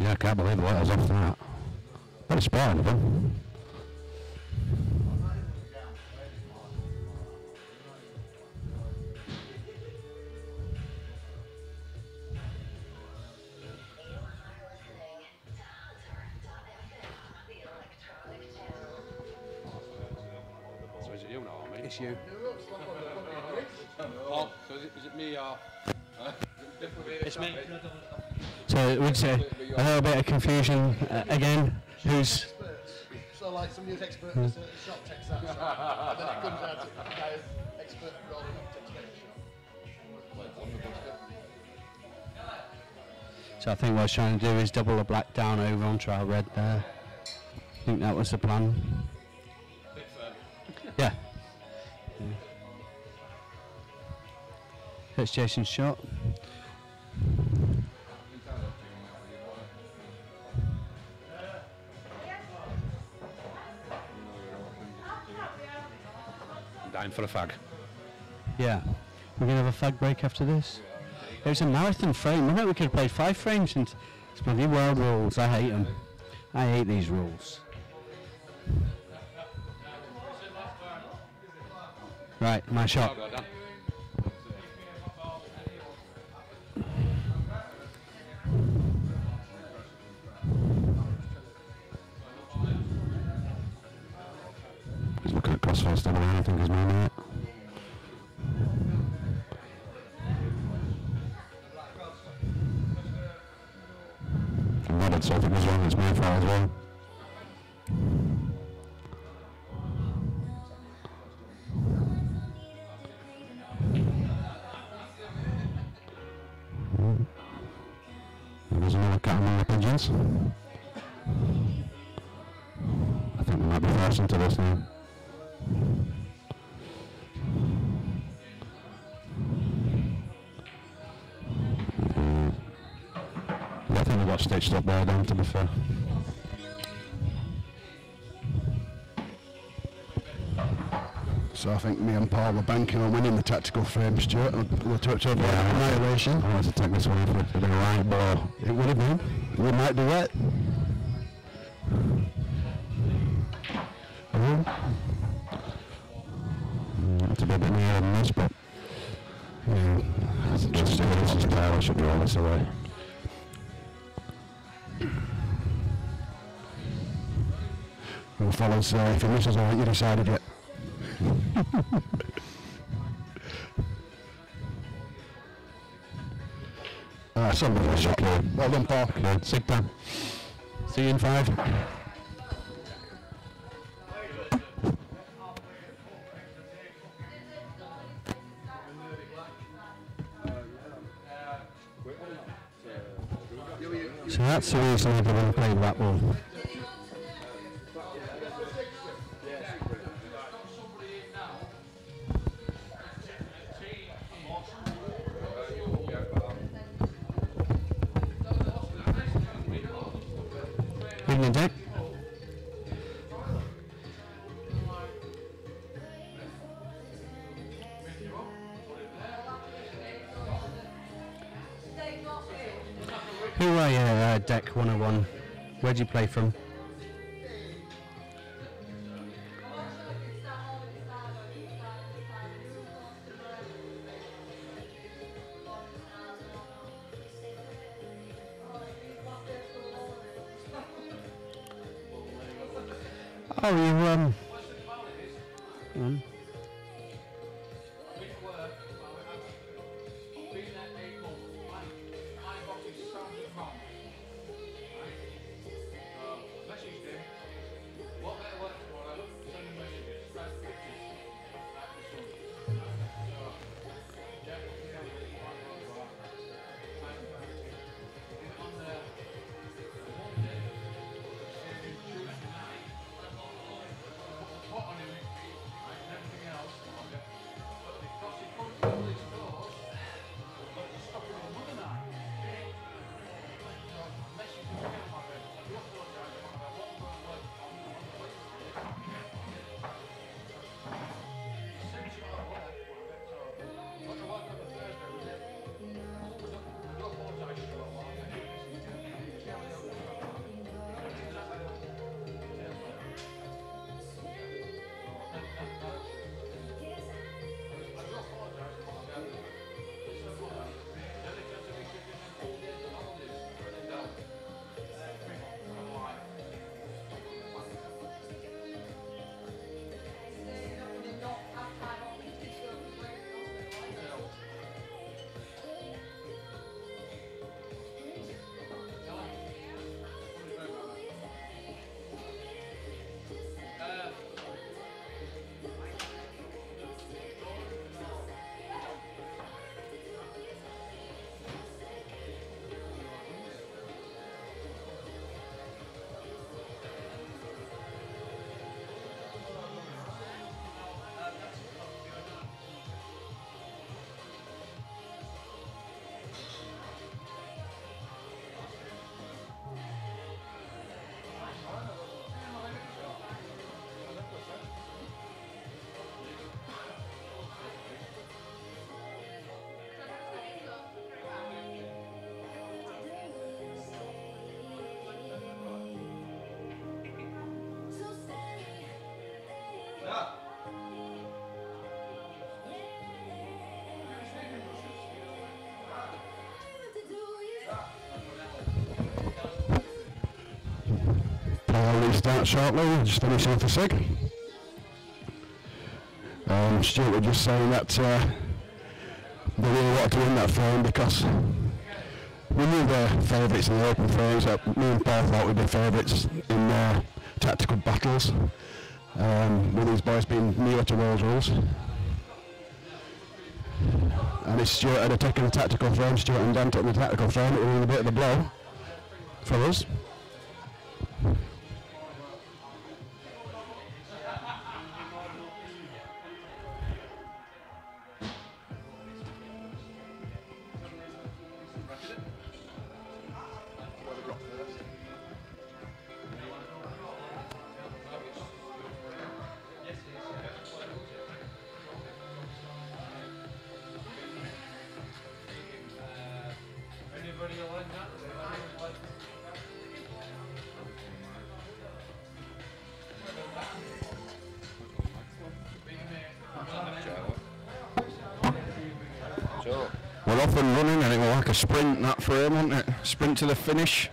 Yeah, I can't believe the letters off that. Very spotted of them. So is it you now, mate? It's you. Oh, so is it me or It's me. So we'd say a little bit of confusion again. Who's? So like somebody who's expert in a certain shot takes that shot, and then it comes out to the guy who's expert at rolling up takes that shot. So I think what I was trying to do is double the black down over onto our red there. I think that was the plan. Yeah. That's Jason's shot. Dying for a fag. Yeah. We're going to have a fag break after this. It was a marathon frame. I know we could have played 5 frames and it's bloody world rules. I hate them. I hate these rules. Right, my shot. He's looking at crossface down the line, I think he's moving it. I'm nodded, so if it goes wrong, it's my fault as well. There's another cat among the pigeons. I think we might be forced into this now. Yeah, I think we got stitched up there, Dan, to be fair. So I think me and Paul were banking on winning the tactical frame, Stuart. We'll touch over annihilation. I want to take this one for a bit of right ball. It would have been. We might do it. It's a bit nearer than this, but yeah, just this is fair. I should roll this away. Well, fellas, if you miss us, I think you decided it. Somebody shot. Okay. Well done, Paul. Okay, sit down. See you in 5. So that's the reason everyone played that ball. Evening, Dick. Who are you, Deck 101? Where'd you play from? Oh, you, hang on. Restart shortly, just finishing off the sig. Stuart was just saying that they really wanted to win that frame because we knew they're favourites in the open frames. Me and Paul thought we'd be favourites in tactical battles, with these boys being newer to those rules. And if Stuart had taken the tactical frame, Stuart and Dan took the tactical frame, it would have been a bit of a blow for us. We're off and running, and it was like a sprint, that frame, wasn't it? Sprint to the finish.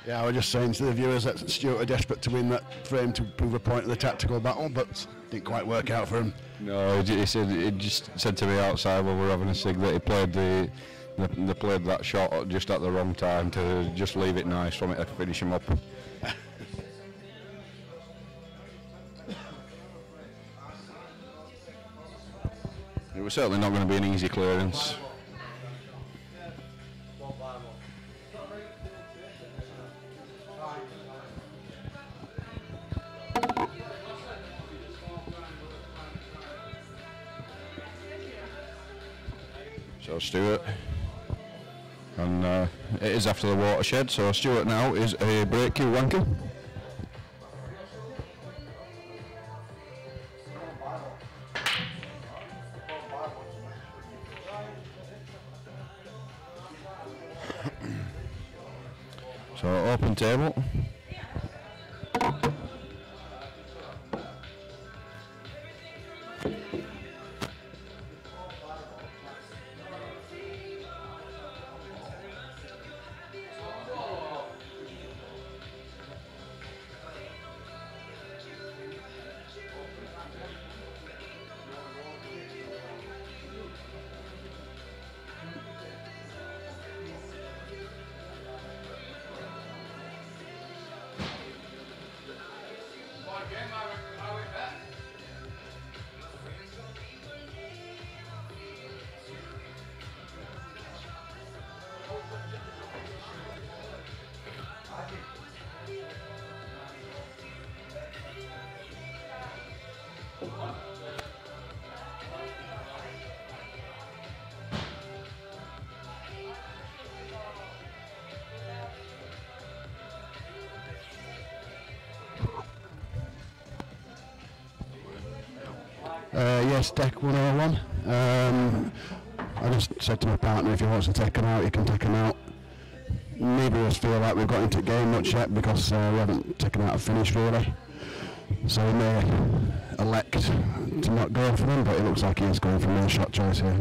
Yeah, I was just saying to the viewers that Stuart were desperate to win that frame to prove a point in the tactical battle, but didn't quite work out for him. No, he just said to me outside while we were having a cig that he played they played that shot just at the wrong time to just leave it nice from it to finish him up. It was certainly not going to be an easy clearance. So Stuart, and it is after the watershed, so Stuart now is a break cue wanker. So open table. Yes, deck 101. I just said to my partner if he wants to take him out, he can take him out. Neither of us feel like we've got into the game much yet because we haven't taken out a finish really. So we may elect to not go for them, but it looks like he is going for no shot choice here.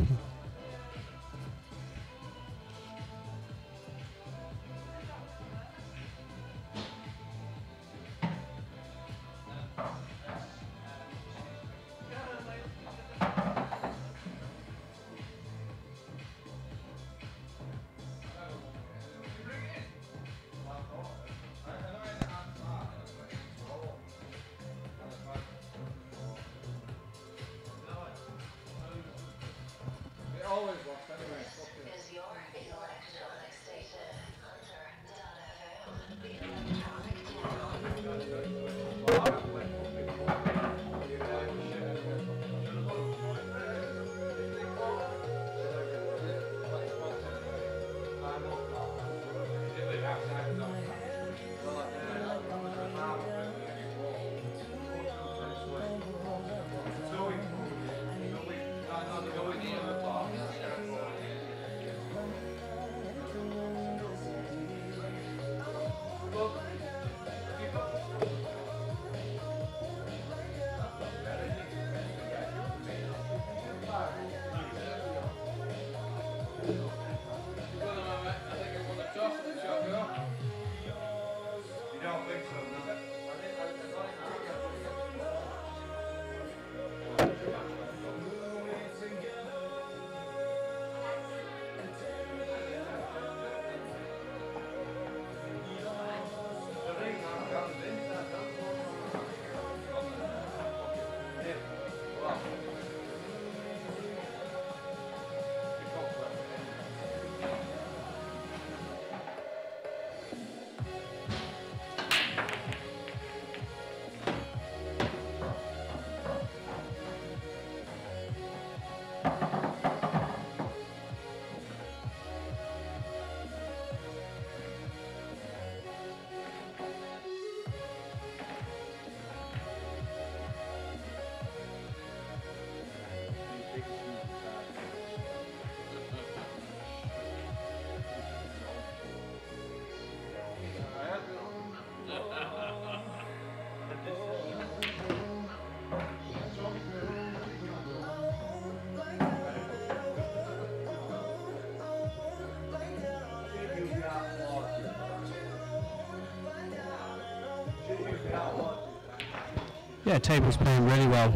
Yeah, table's playing really well.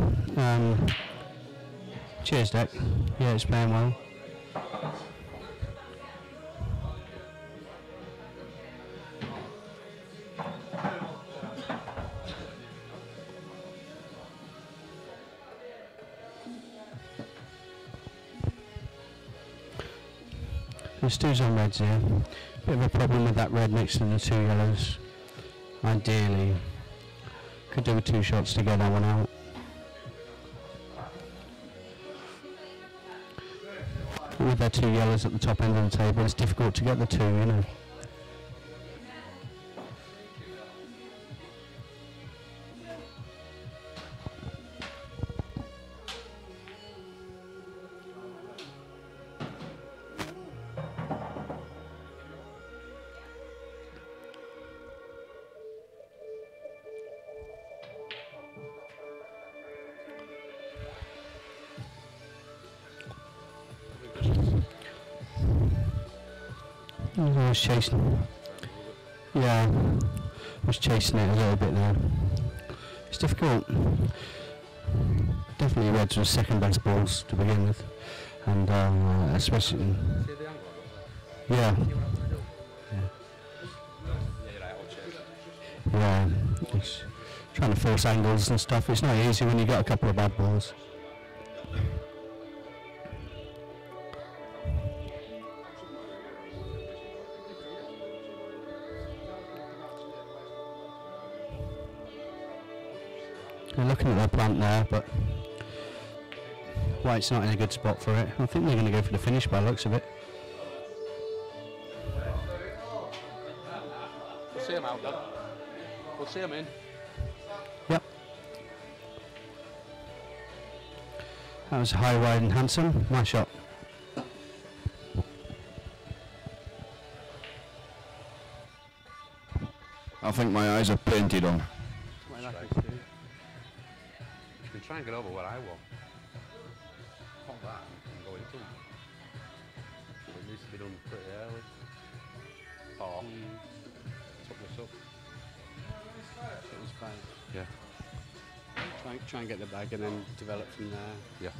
Cheers, Deck. Yeah, it's playing well. There's twos on reds here. Bit of a problem with that red next to the two yellows. Ideally, could do with 2 shots to get that one out. With their 2 yellows at the top end of the table, it's difficult to get the 2, you know. I was chasing. Yeah, I was chasing it a little bit there. It's difficult. Definitely reds were second best balls to begin with, and especially. Yeah. Yeah. It's trying to force angles and stuff. It's not easy when you got a couple of bad balls. They're looking at their plant there, but White's not in a good spot for it. I think they're going to go for the finish by the looks of it. We'll see him out, Dan. We'll see him in. Yep. That was high, wide and handsome. My shot. I think my eyes are painted on. You can try and get over what I want. Pop that and go into them. So it needs to be done pretty early. Or tuck this up. It was fine. Yeah. Try and get the bag and then develop from there. Yeah.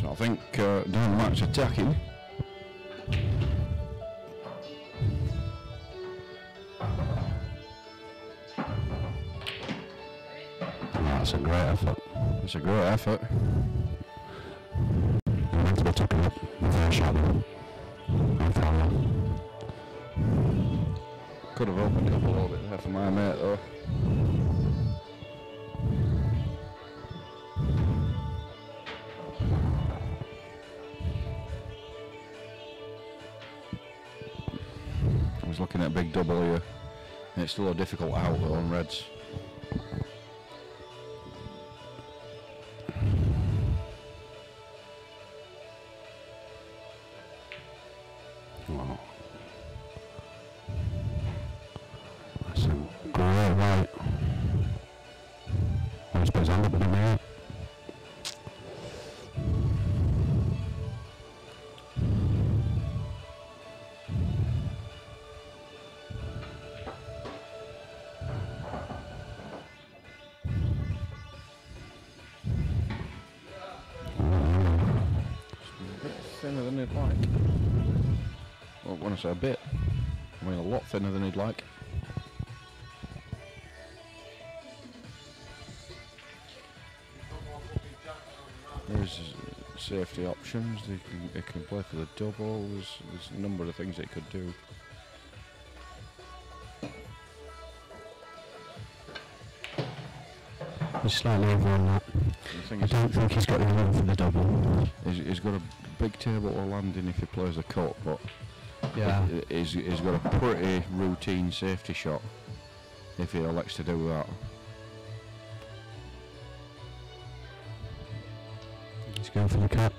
So I think Dan Mac's attacking. That's a great effort. It's a great effort. You're meant to be tucking up the first shot though. Could have opened it up a little bit there for my mate though. I was looking at a big double here. And it's still a difficult out though on reds. Wow. That's a great right. I suppose I'm up in a minute. Thinner than he'd like. Well, when I say a bit, I mean a lot thinner than he'd like. There's safety options. It can play for the double. There's a number of things it could do. He's slightly over on that. The thing I is, don't think he's got the room for the double. he's got a big table to land in if he plays the cut, but Yeah. he's got a pretty routine safety shot if he elects to do that. He's going for the cut.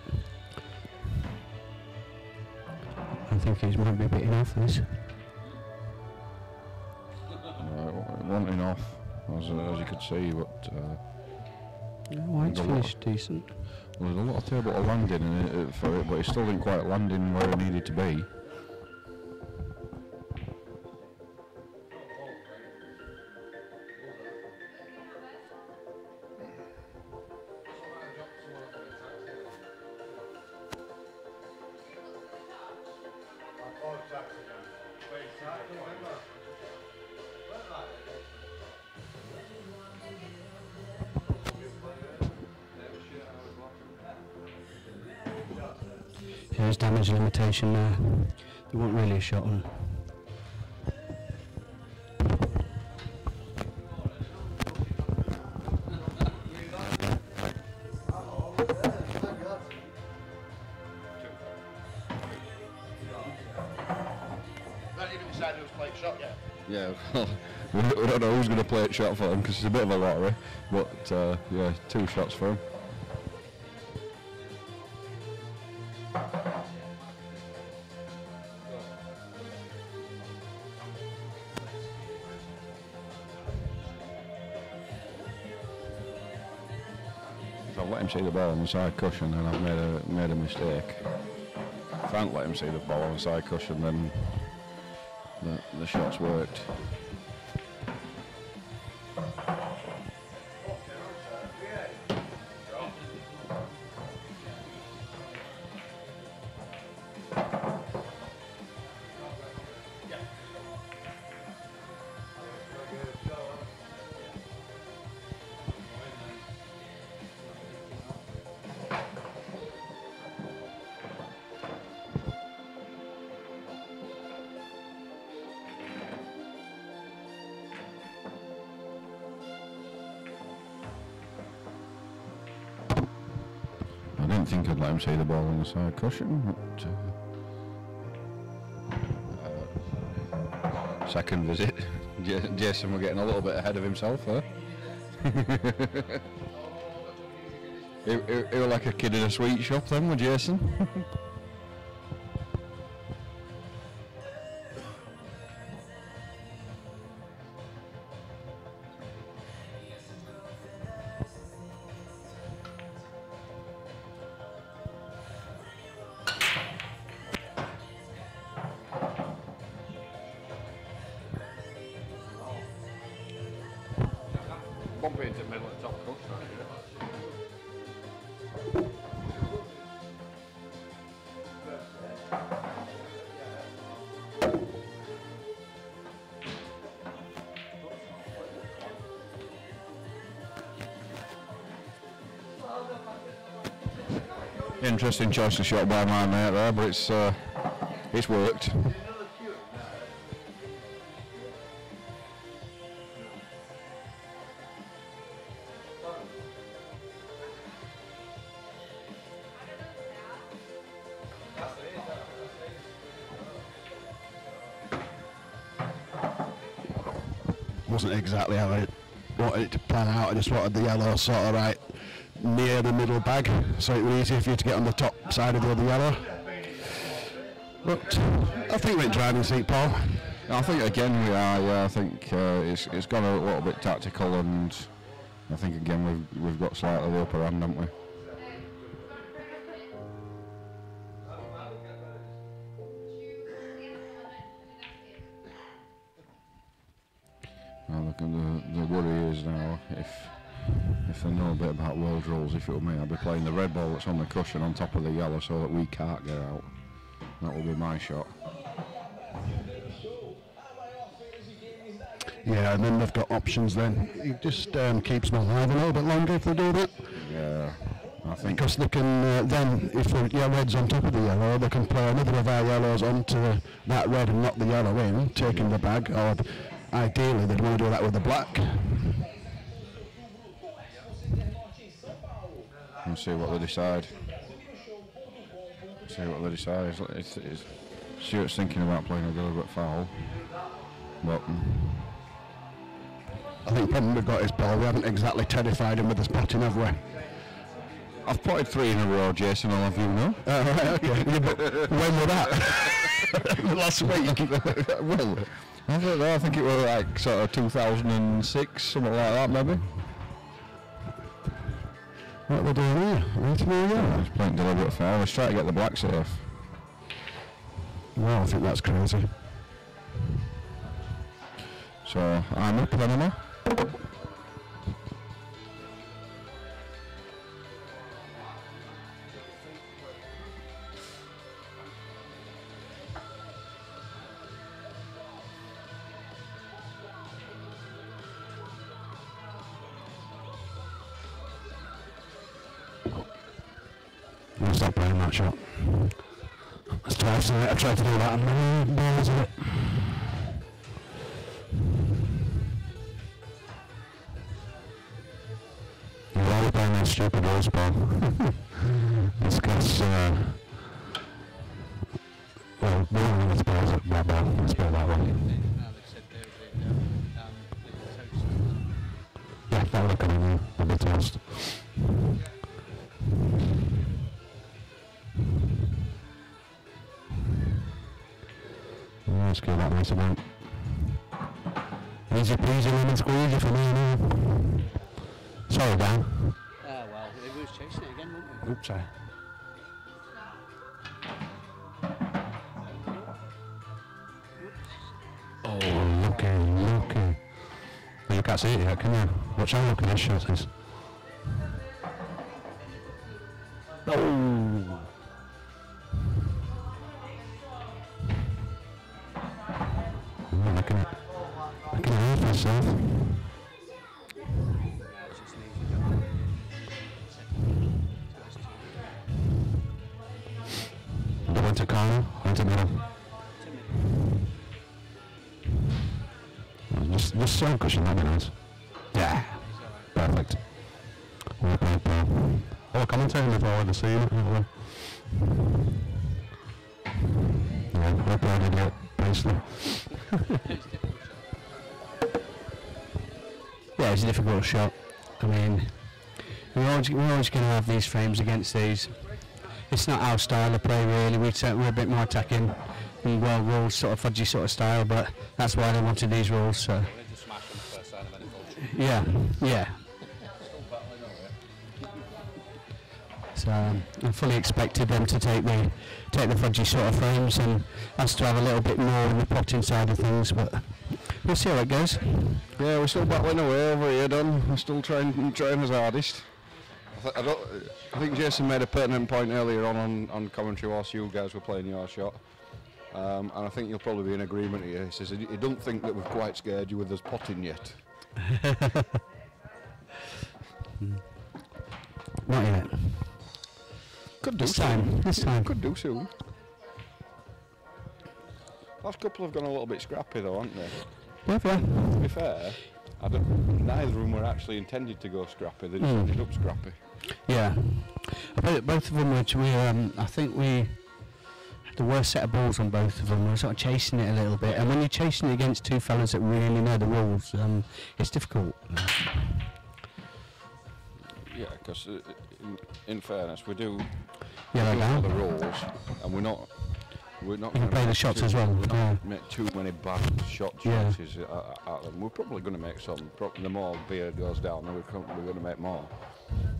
think he's might be beating off this. Wanting off, as you could see, but White's finished decent. well, there's a lot of table to landing in it for it, but he still didn't quite land in where he needed to be. There's damage limitation there. There wasn't really a shot on. Yeah, well, we don't know who's going to play it shot for him because it's a bit of a lottery, but yeah, 2 shots for him. If I've let him see the ball on the side cushion, then I've made a mistake. If I haven't let him see the ball on the side cushion, then the shot's worked. I didn't think I'd let him see the ball on the side cushion, but second visit, Jason were getting a little bit ahead of himself there. he was like a kid in a sweet shop then with Jason. Bump it into the middle of the top coach, Interesting choice of shot by my mate there, but it's worked. Wasn't exactly how I wanted it to pan out. I just wanted the yellow sort of right near the middle bag, so it was easier for you to get on the top side of the other yellow. But I think we're in driving seat, Paul. I think again we are. Yeah, I think it's gone a little bit tactical, and I think again we've got slightly the upper hand, haven't we? The worry is now, if they know a bit about world rules, if it were me, I'd be playing the red ball that's on the cushion on top of the yellow so that we can't get out. That will be my shot. Yeah, and then they've got options then. It just keeps them alive a little bit longer if they do that. Yeah, I think. Because they can then, if the red's on top of the yellow, they can play another of our yellows onto that red and knock the yellow in, taking the bag, or ideally they'd want to do that with the black. And see what they decide. Stuart's thinking about playing a deliberate foul, but I think the problem we've got is, Paul, we haven't exactly terrified him with the spotting, have we? I've potted 3 in a row, Jason, I'll have you know. Right, okay. Yeah, but when was that? last week. Well, I don't know. I think it was like sort of 2006, something like that, maybe. What are they doing here? He's playing deliberate foul. He's trying to get the black safe. Well, I think that's crazy. So I'm up then, am I? I'll stop playing that shot. That's twice tonight. I've tried to do that and balls of it. You're always playing those stupid balls, Paul. It's because, well, we don't have the balls at my ball. Let's put it that way. Yeah, that would have come in a bit toast. Let's get that nice about. Easy peasy lemon squeezy for me now. Sorry, Dan. Well, we was chasing it again, weren't we? Oops, sorry. Oh, looky. Well, you can't see it yet, can you? Watch how looking this shot is. Oh! I can help myself. I went to corner, went to middle. Just so cushion, that'd be nice. Yeah, perfect. Well played, Paul. Oh, commentating before I would have seen it. Yeah, well played, idiot, Priestley. Yeah, it's a difficult shot. I mean, we're always going to have these frames against these. It's not our style of play really. We're a bit more attacking and well rules sort of fudgy sort of style, but that's why they wanted these rules. So yeah. So I fully expected them to take the fudgy sort of frames and us to have a little bit more in the potting side of things, but we'll see how it goes. Yeah, we're still battling away over here, Don. We're still trying his hardest. I think Jason made a pertinent point earlier on commentary whilst you guys were playing your shot. And I think you'll probably be in agreement here. He says he don't think that we've quite scared you with us potting yet. Not yet. Could do This time. Could do soon. Last couple have gone a little bit scrappy though, haven't they? Yeah. To be fair, neither of them were actually intended to go scrappy. They just ended up scrappy. Yeah. Both of them I think we had the worst set of balls on both of them. We were sort of chasing it a little bit, and when you're chasing it against two fellas that really know the rules, it's difficult. Yeah, because in fairness, we do know the rules, and we're not going to play the shots as well. Make too many bad shot choices at them. We're probably going to make some. The more beer goes down, then we're going to make more.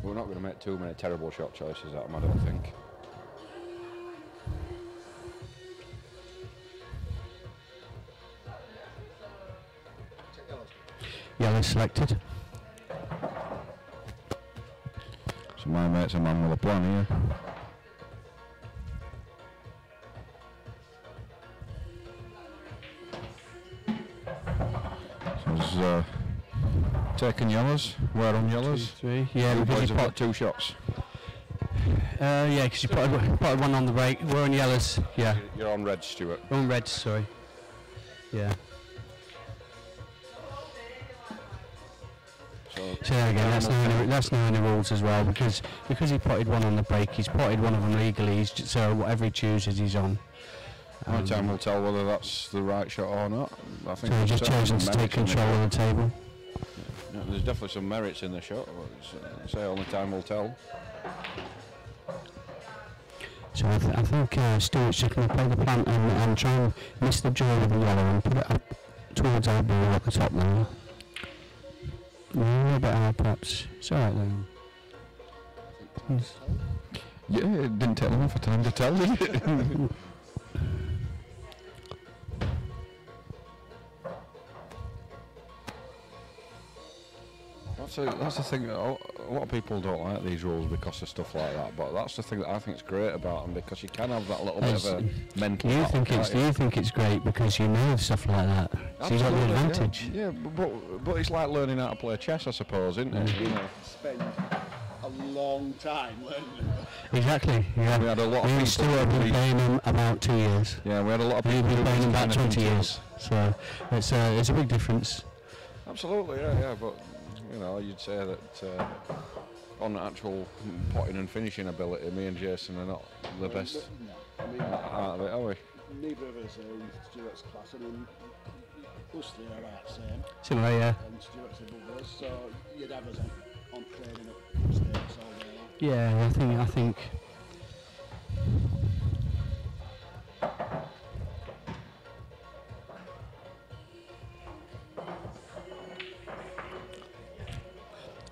We're not going to make too many terrible shot choices at them, I don't think. Yellow selected. So my mate's a man with a plan here. So he's taking yellows. We're on yellows. 2, 3. Yeah, because you got 2 shots. Yeah, because you potted one on the break. We're on yellows. Yeah. You're on reds, Stuart. We're on reds, sorry. Yeah. So there again, that's knowing the rules as well, because he potted one on the break, he's potted one of them legally, so whatever he chooses he's on. Only time will tell whether that's the right shot or not. I think so he's just chosen to take control of the table. Yeah, there's definitely some merits in the shot, but say only time will tell. So I think Stuart's just going to play the plant and try and miss the jaw with the yellow and put it up towards our ball at the top now. A little bit high perhaps. It's alright though. Yes. Yeah, it didn't take long for time to tell, did it? That's the thing. A lot of people don't like these rules because of stuff like that. But that's the thing that I think is great about them, because you can have that little bit of a mental. You think it's great because you know stuff like that. So you got the advantage. Yeah, but it's like learning how to play chess, I suppose, isn't it? You know. Spend a long time learning. Exactly. Yeah. We had a lot of people. Stuart have been playing them about 2 years. Yeah, we had a lot of people. You've been playing them about 20 years. So it's a big difference. Absolutely, yeah, but. You know, you'd say that on actual potting and finishing ability, me and Jason are not the best out of it, are we? Neither of us are in Stuart's class. I mean, us three are about the same. Similar, yeah. And Stuart's above us, so you'd have us on training up stakes all day long. Yeah, I think.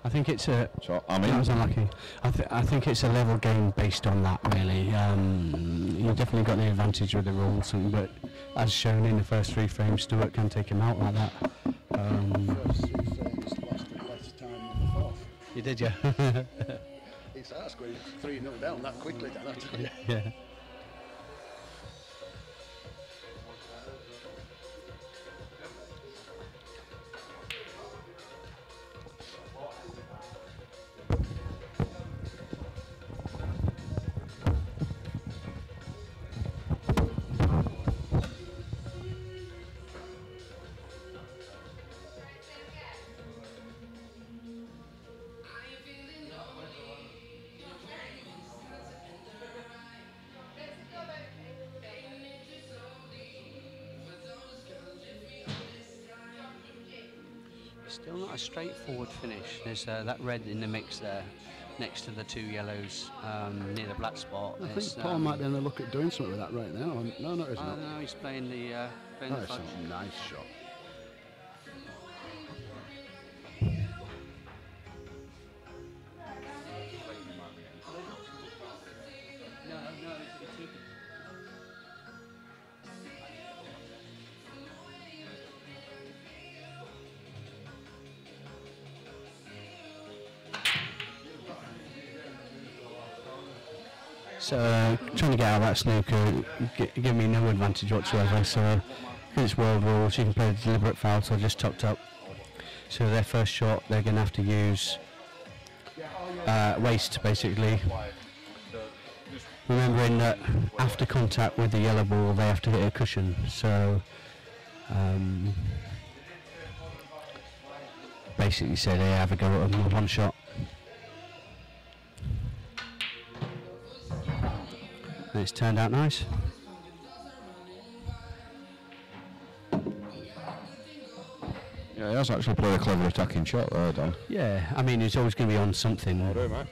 I think it's a. So I mean, that was unlucky. I think it's a level game based on that. Really, you've definitely got the advantage with the rules, but as shown in the first 3 frames, Stuart can take him out like that. First 3 frames lost in less time than the fourth. You did, yeah. It's hard going 3-0 down that quickly, Dan, I tell you. Yeah. Still not a straightforward finish. There's that red in the mix there, next to the 2 yellows near the black spot. I think Paul might be on the look at doing something with that right now. No, he's not. No, he's playing the. That's a nice shot. So trying to get out of that snooker give me no advantage whatsoever. So it's world rules, you can play the deliberate foul, so I just tucked up. So their first shot, they're going to have to use waste basically. Remembering that after contact with the yellow ball, they have to hit a cushion. So basically, say they have a go at them with 1 shot. And it's turned out nice. Yeah, he has actually played a clever attacking shot there, Dan. Yeah, I mean, he's always going to be on something. I do, mate.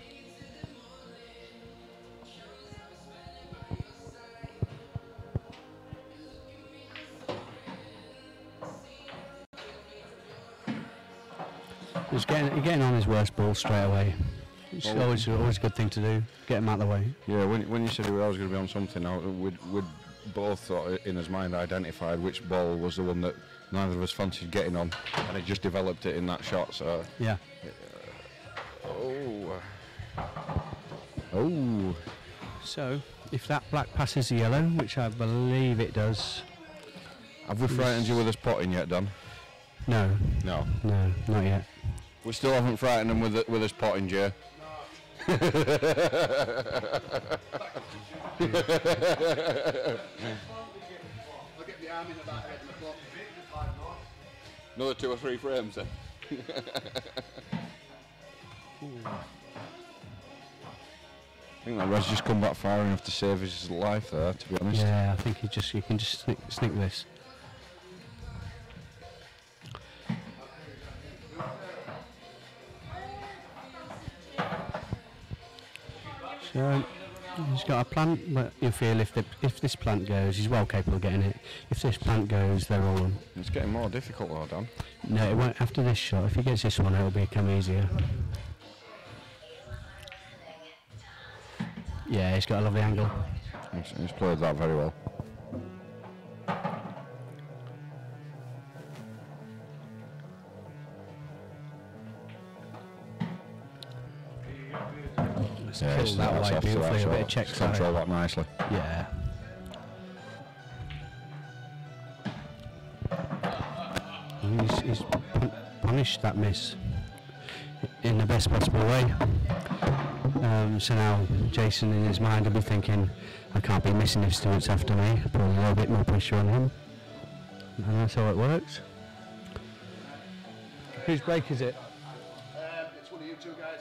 He's getting on his worst ball straight away. It's always a good thing to do. Get him out of the way. Yeah, when you said he was always going to be on something, we'd both thought in his mind identified which ball was the one that neither of us fancied getting on, and he just developed it in that shot. So yeah. Oh. So if that black passes the yellow, which I believe it does. Have we frightened you with us potting yet, Dan? No. No. No, not yet. We still haven't frightened them with us potting, Jay. I'll get the arm in about 8 o'clock. Another 2 or 3 frames then. I think that Red's just come back far enough to save his life there, to be honest. Yeah, I think you can just sneak this. So He's got a plant, but you feel if this plant goes, he's well capable of getting it. If this plant goes, they're all on. It's getting more difficult though, Dan. No, it won't. After this shot, if he gets this one, it'll become easier. Yeah, he's got a lovely angle. He's played that very well. Yeah, it's that way beautifully, a bit of check side. Control that nicely. Yeah. He's punished that miss in the best possible way. So now Jason in his mind will be thinking, I can't be missing if Stuart's after me. Put a little bit more pressure on him. And that's how it works. Whose break is it? It's one of you two guys.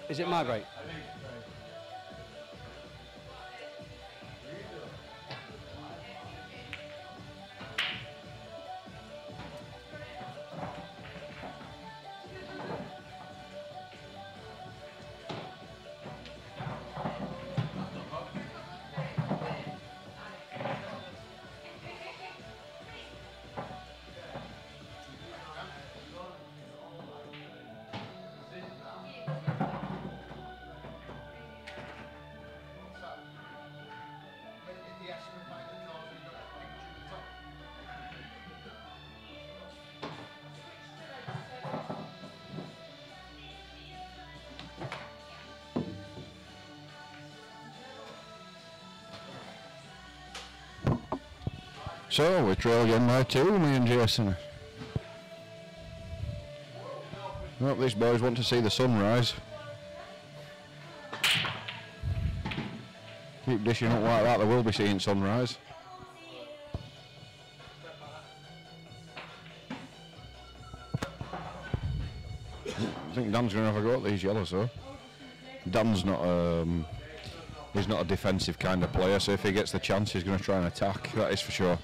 Is it my break? So we trail again by 2, me and Jason. Well, these boys want to see the sunrise. Keep dishing up like that, they will be seeing sunrise. I think Dan's going to have a go at these yellows though. Dan's not he's not a defensive kind of player, so if he gets the chance he's going to try and attack, that is for sure.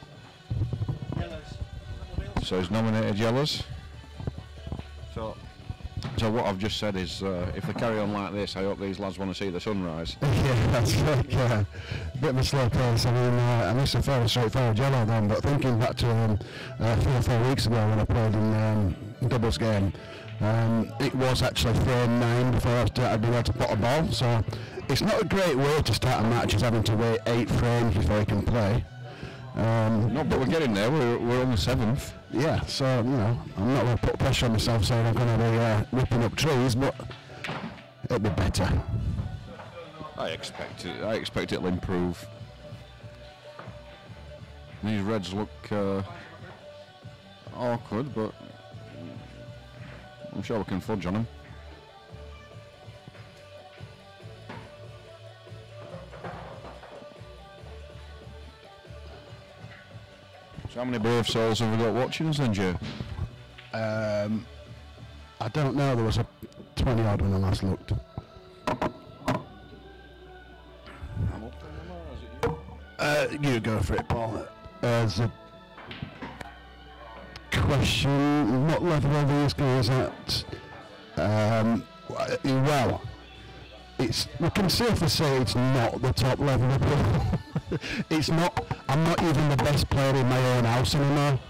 So he's nominated yellows. So what I've just said is, if they carry on like this, I hope these lads want to see the sunrise. Yeah, that's like a bit of a slow pace. I mean, I missed a fairly straightforward yellow then, but thinking back to 3 or 4 weeks ago when I played in doubles game, it was actually frame 9 before I'd been able to pot a ball, so it's not a great way to start a match, is having to wait 8 frames before you can play. No, but we're getting there, we're on the 7th. Yeah, so, you know, I'm not going to put pressure on myself saying I'm going to be ripping up trees, but it'll be better. I expect it'll improve. These reds look awkward, but I'm sure we can fudge on them. So how many brave souls have we got watching us then, Joe? I don't know, there was a 20 odd when I last looked. You go for it, Paul. There's a question, what level are these guys at? Well, we can safely say it's not the top level of the it's not, I'm not even the best player in my own house anymore.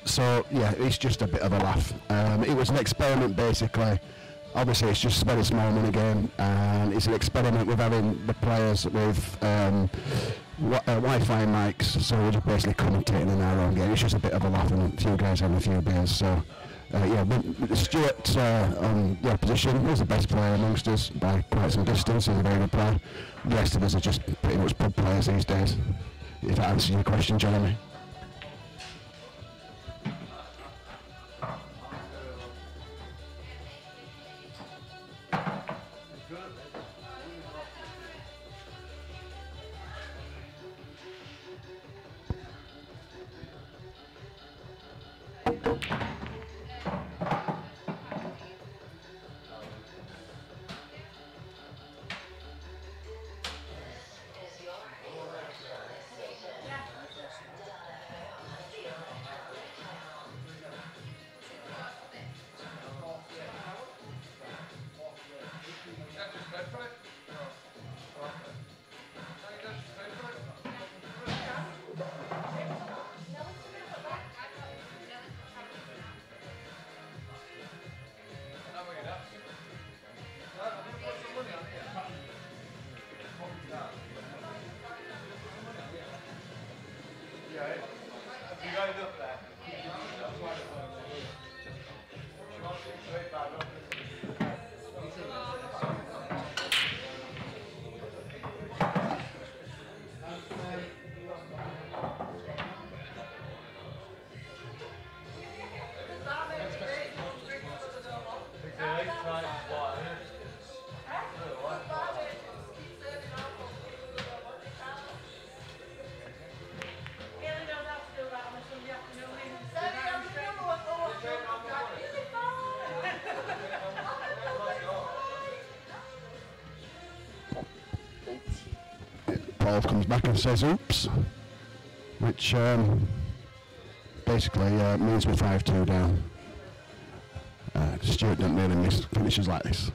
So yeah, it's just a bit of a laugh. It was an experiment basically. Obviously it's just a very small mini game, and it's an experiment with having the players with Wi-Fi mics, so we're just basically commentating in our own game. It's just a bit of a laugh and a few guys having a few beers. So yeah, Stuart on the opposition was the best player amongst us by quite some distance. He's a very good player. The rest of us are just pretty much pub players these days. If that answers your question, Jeremy. Paul comes back and says oops, which basically means we're 5-2 down. Stuart don't really miss finishes like this.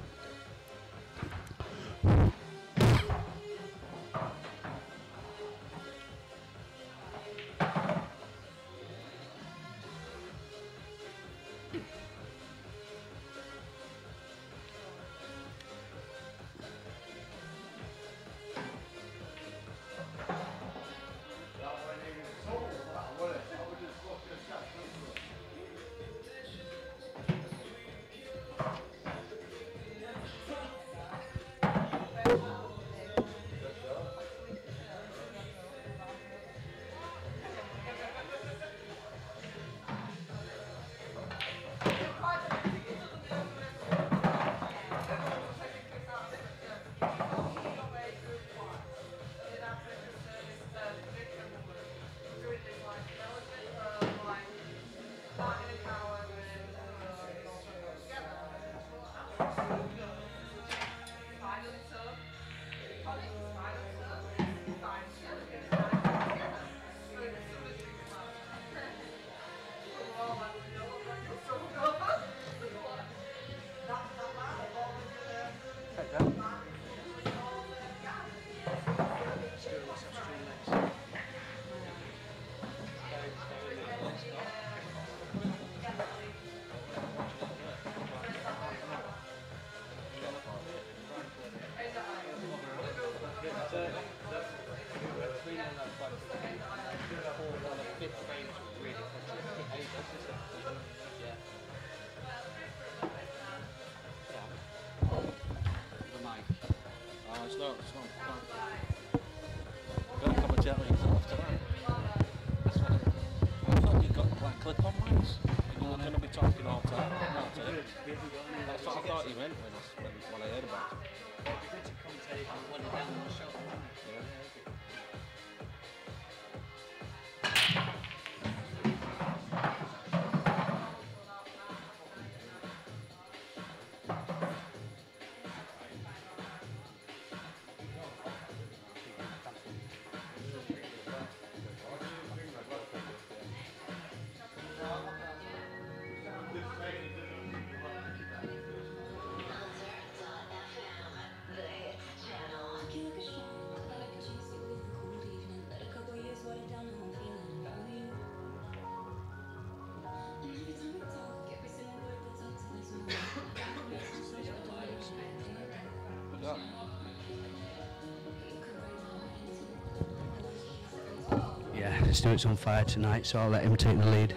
Yeah, Stuart's on fire tonight, so I'll let him take the lead.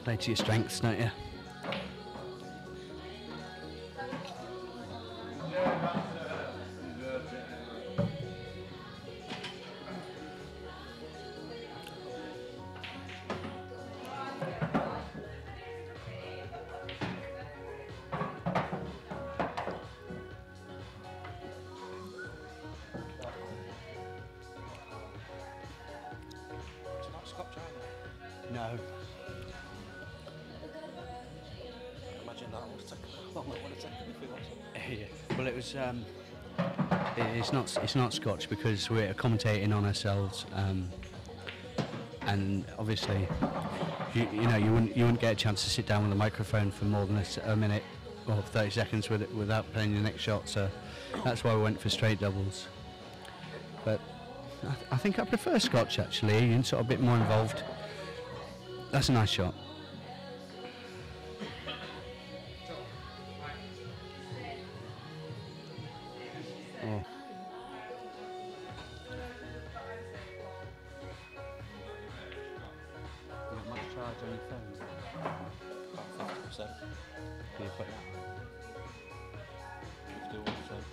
Play to your strengths, don't you? No. Imagine that would take a long one to take if it was. Yeah. Well, it was. It's not Scotch because we're commentating on ourselves, and obviously, you wouldn't get a chance to sit down with a microphone for more than a minute or 30 seconds without playing the next shot. So that's why we went for straight doubles. But I think I prefer Scotch actually. You're sort of a bit more involved. That's a nice shot. Oh. You got much charge on your phone? About 50%. Can you put that? 51%.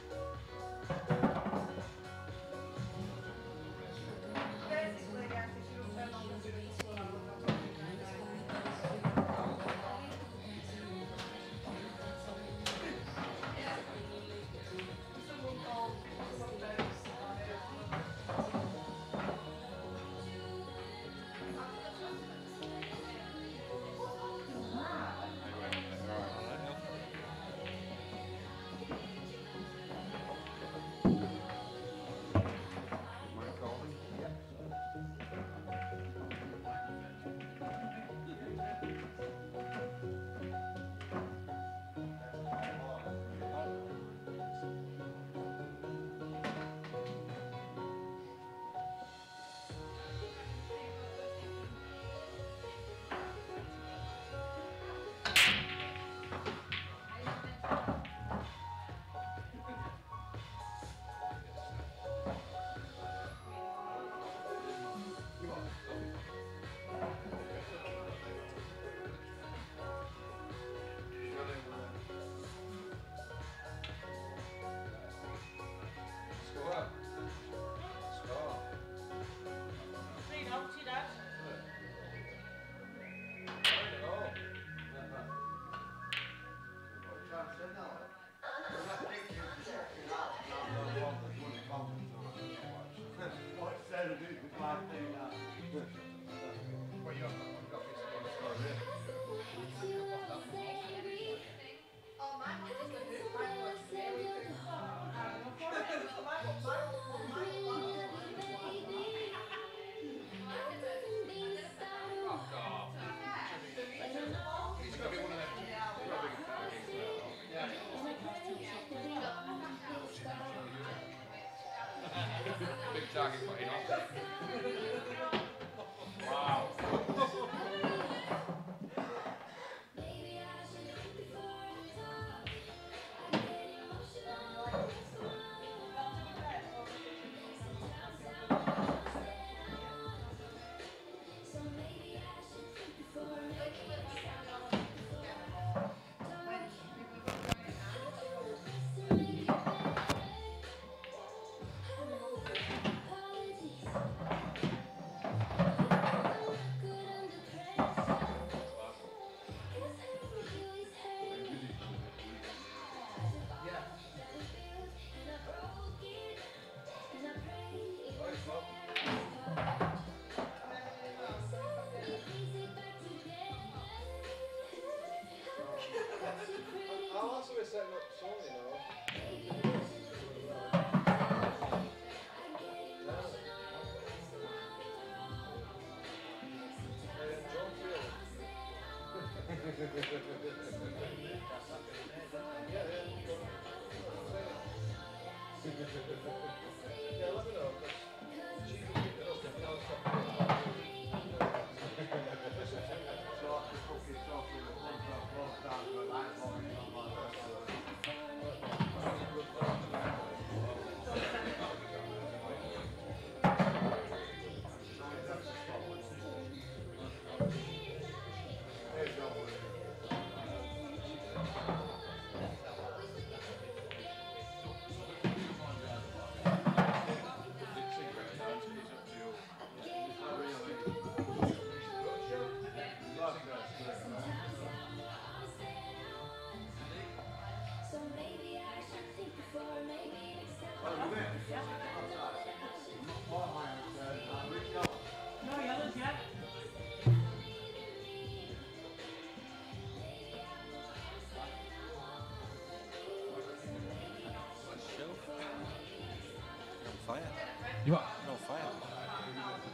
You are? No fire.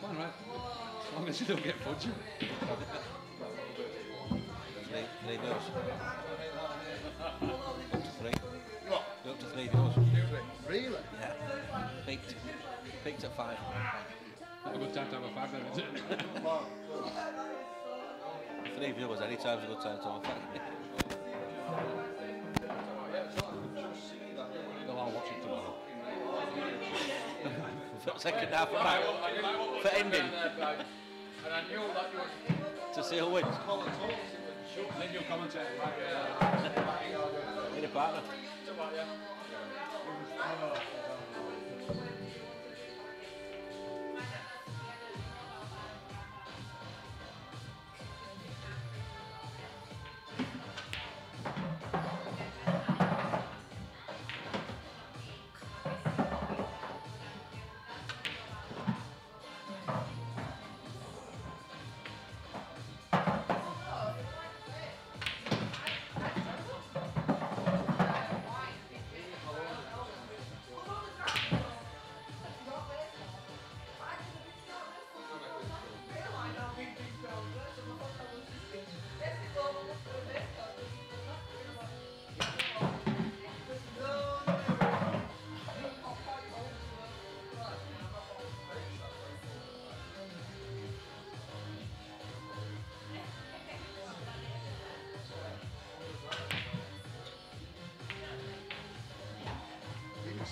Fine, right? As long as you don't get fudgy. Three dose. Up to three. What? Up to 3 dose. Really? Yeah. Peaked at 5. Not a good time to have a fag then, is it? 3 viewers any time's a good time to have a fag. They'll all watch it tomorrow. Second half of match. For ending. And I knew that you would. To see who wins. Then you'll commentate. In a partner.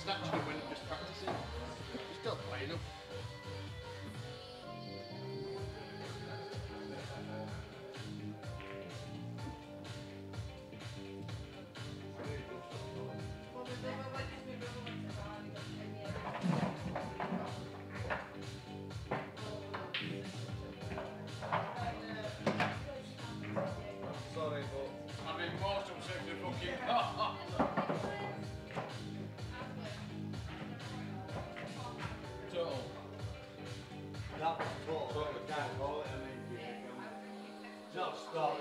Snatching them when you're just practicing. You're still playing them. Sorry, but I'm immortal since the fucking. Total. That's total. You can't call it. I mean, just stop.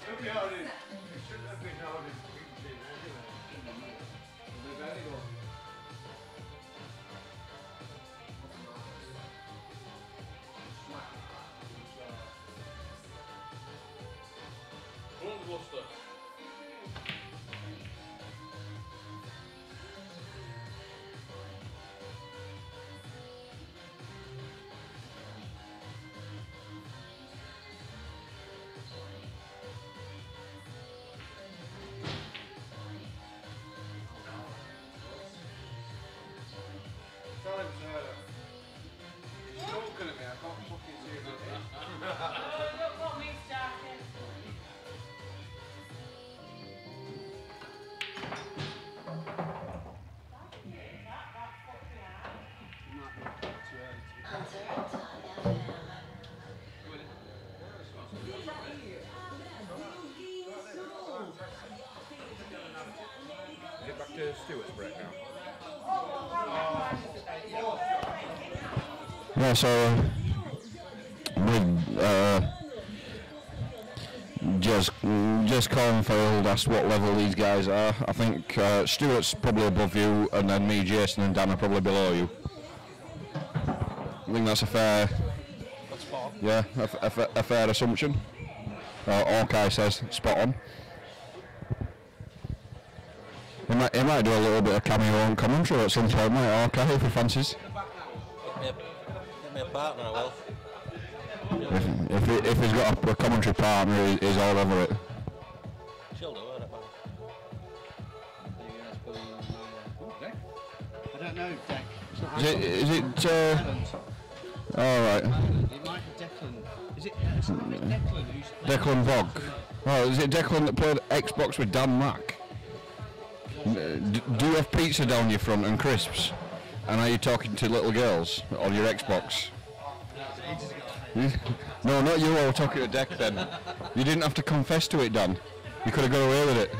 Should be out in. It shouldn't have been out in. Anyway. They're very good. Grundwurster. Stuart's break now? Yeah, so just Cornfield asked what level these guys are. I think Stuart's probably above you, and then me, Jason, and Dan are probably below you. I think that's a fair, yeah, a fair assumption. Hawkeye says spot on. He might do a little bit of cameo on commentary at some point, might Hawkeye, if he fancies. Get me a partner, I will. If he's got a commentary partner, he's all over it. She'll do it, man. I don't know, Deck. Is it all right. It might be Declan. Is it Declan who's... Declan Vog. Oh, is it Declan that played Xbox with Dan Mac? Do you have pizza down your front and crisps? And are you talking to little girls on your Xbox? No, not you. I was talking to Deck then. You didn't have to confess to it, Dan. You could have got away with it.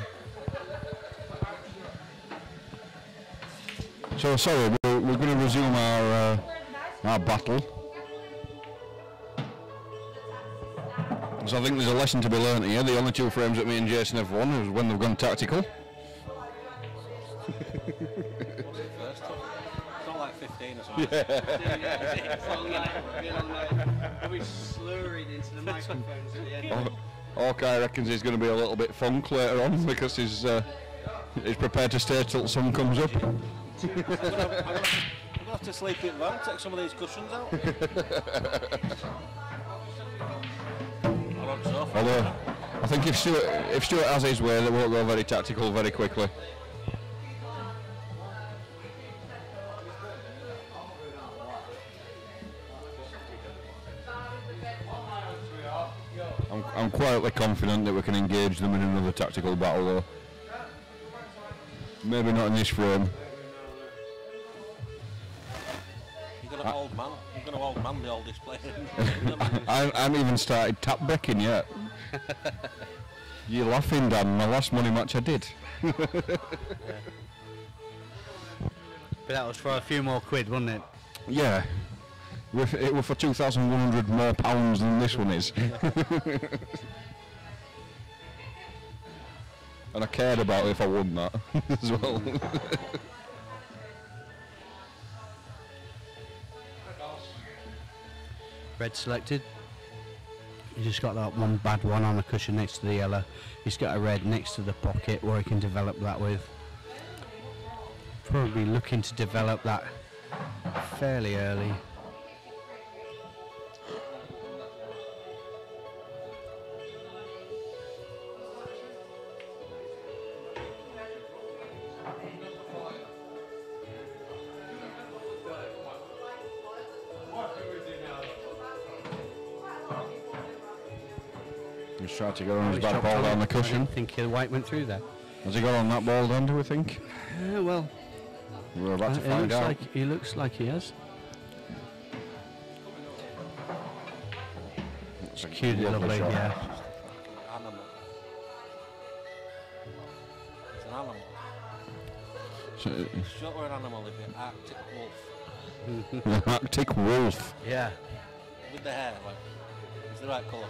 So sorry, we're going to resume our battle. So I think there's a lesson to be learnt here. The only two frames that me and Jason have won is when they've gone tactical. It's not like 15 or something. Probably slurring into the microphones at the end. Hawkeye reckons he's going to be a little bit funk later on because he's prepared to stay till the sun comes up. I'm gonna have to sleep in van, take some of these cushions out. Although, I think if Stuart has his way, they won't go very tactical very quickly. I'm quietly confident that we can engage them in another tactical battle, though. Maybe not in this frame. You're gonna old man the old display. I haven't even started tap decking yet. You're laughing, Dan. My last money match I did. But that was for a few more quid, wasn't it? Yeah. It was for 2,100 more pounds than this one is. And I cared about it if I won that as well. Red selected. He's just got that one bad one on the cushion next to the yellow. He's got a red next to the pocket where he can develop that with. Probably looking to develop that fairly early. He's tried to get on his bad ball down the cushion. I didn't think the white went through there. Has he got on that ball then, do we think? Well, We're about to find out. He looks like he has. It's a Cute little lovely blade, shot. yeah. Animal. It's an animal. Short or an animal, if you're Arctic wolf. Arctic wolf. Yeah. With the hair, like, it's the right colour.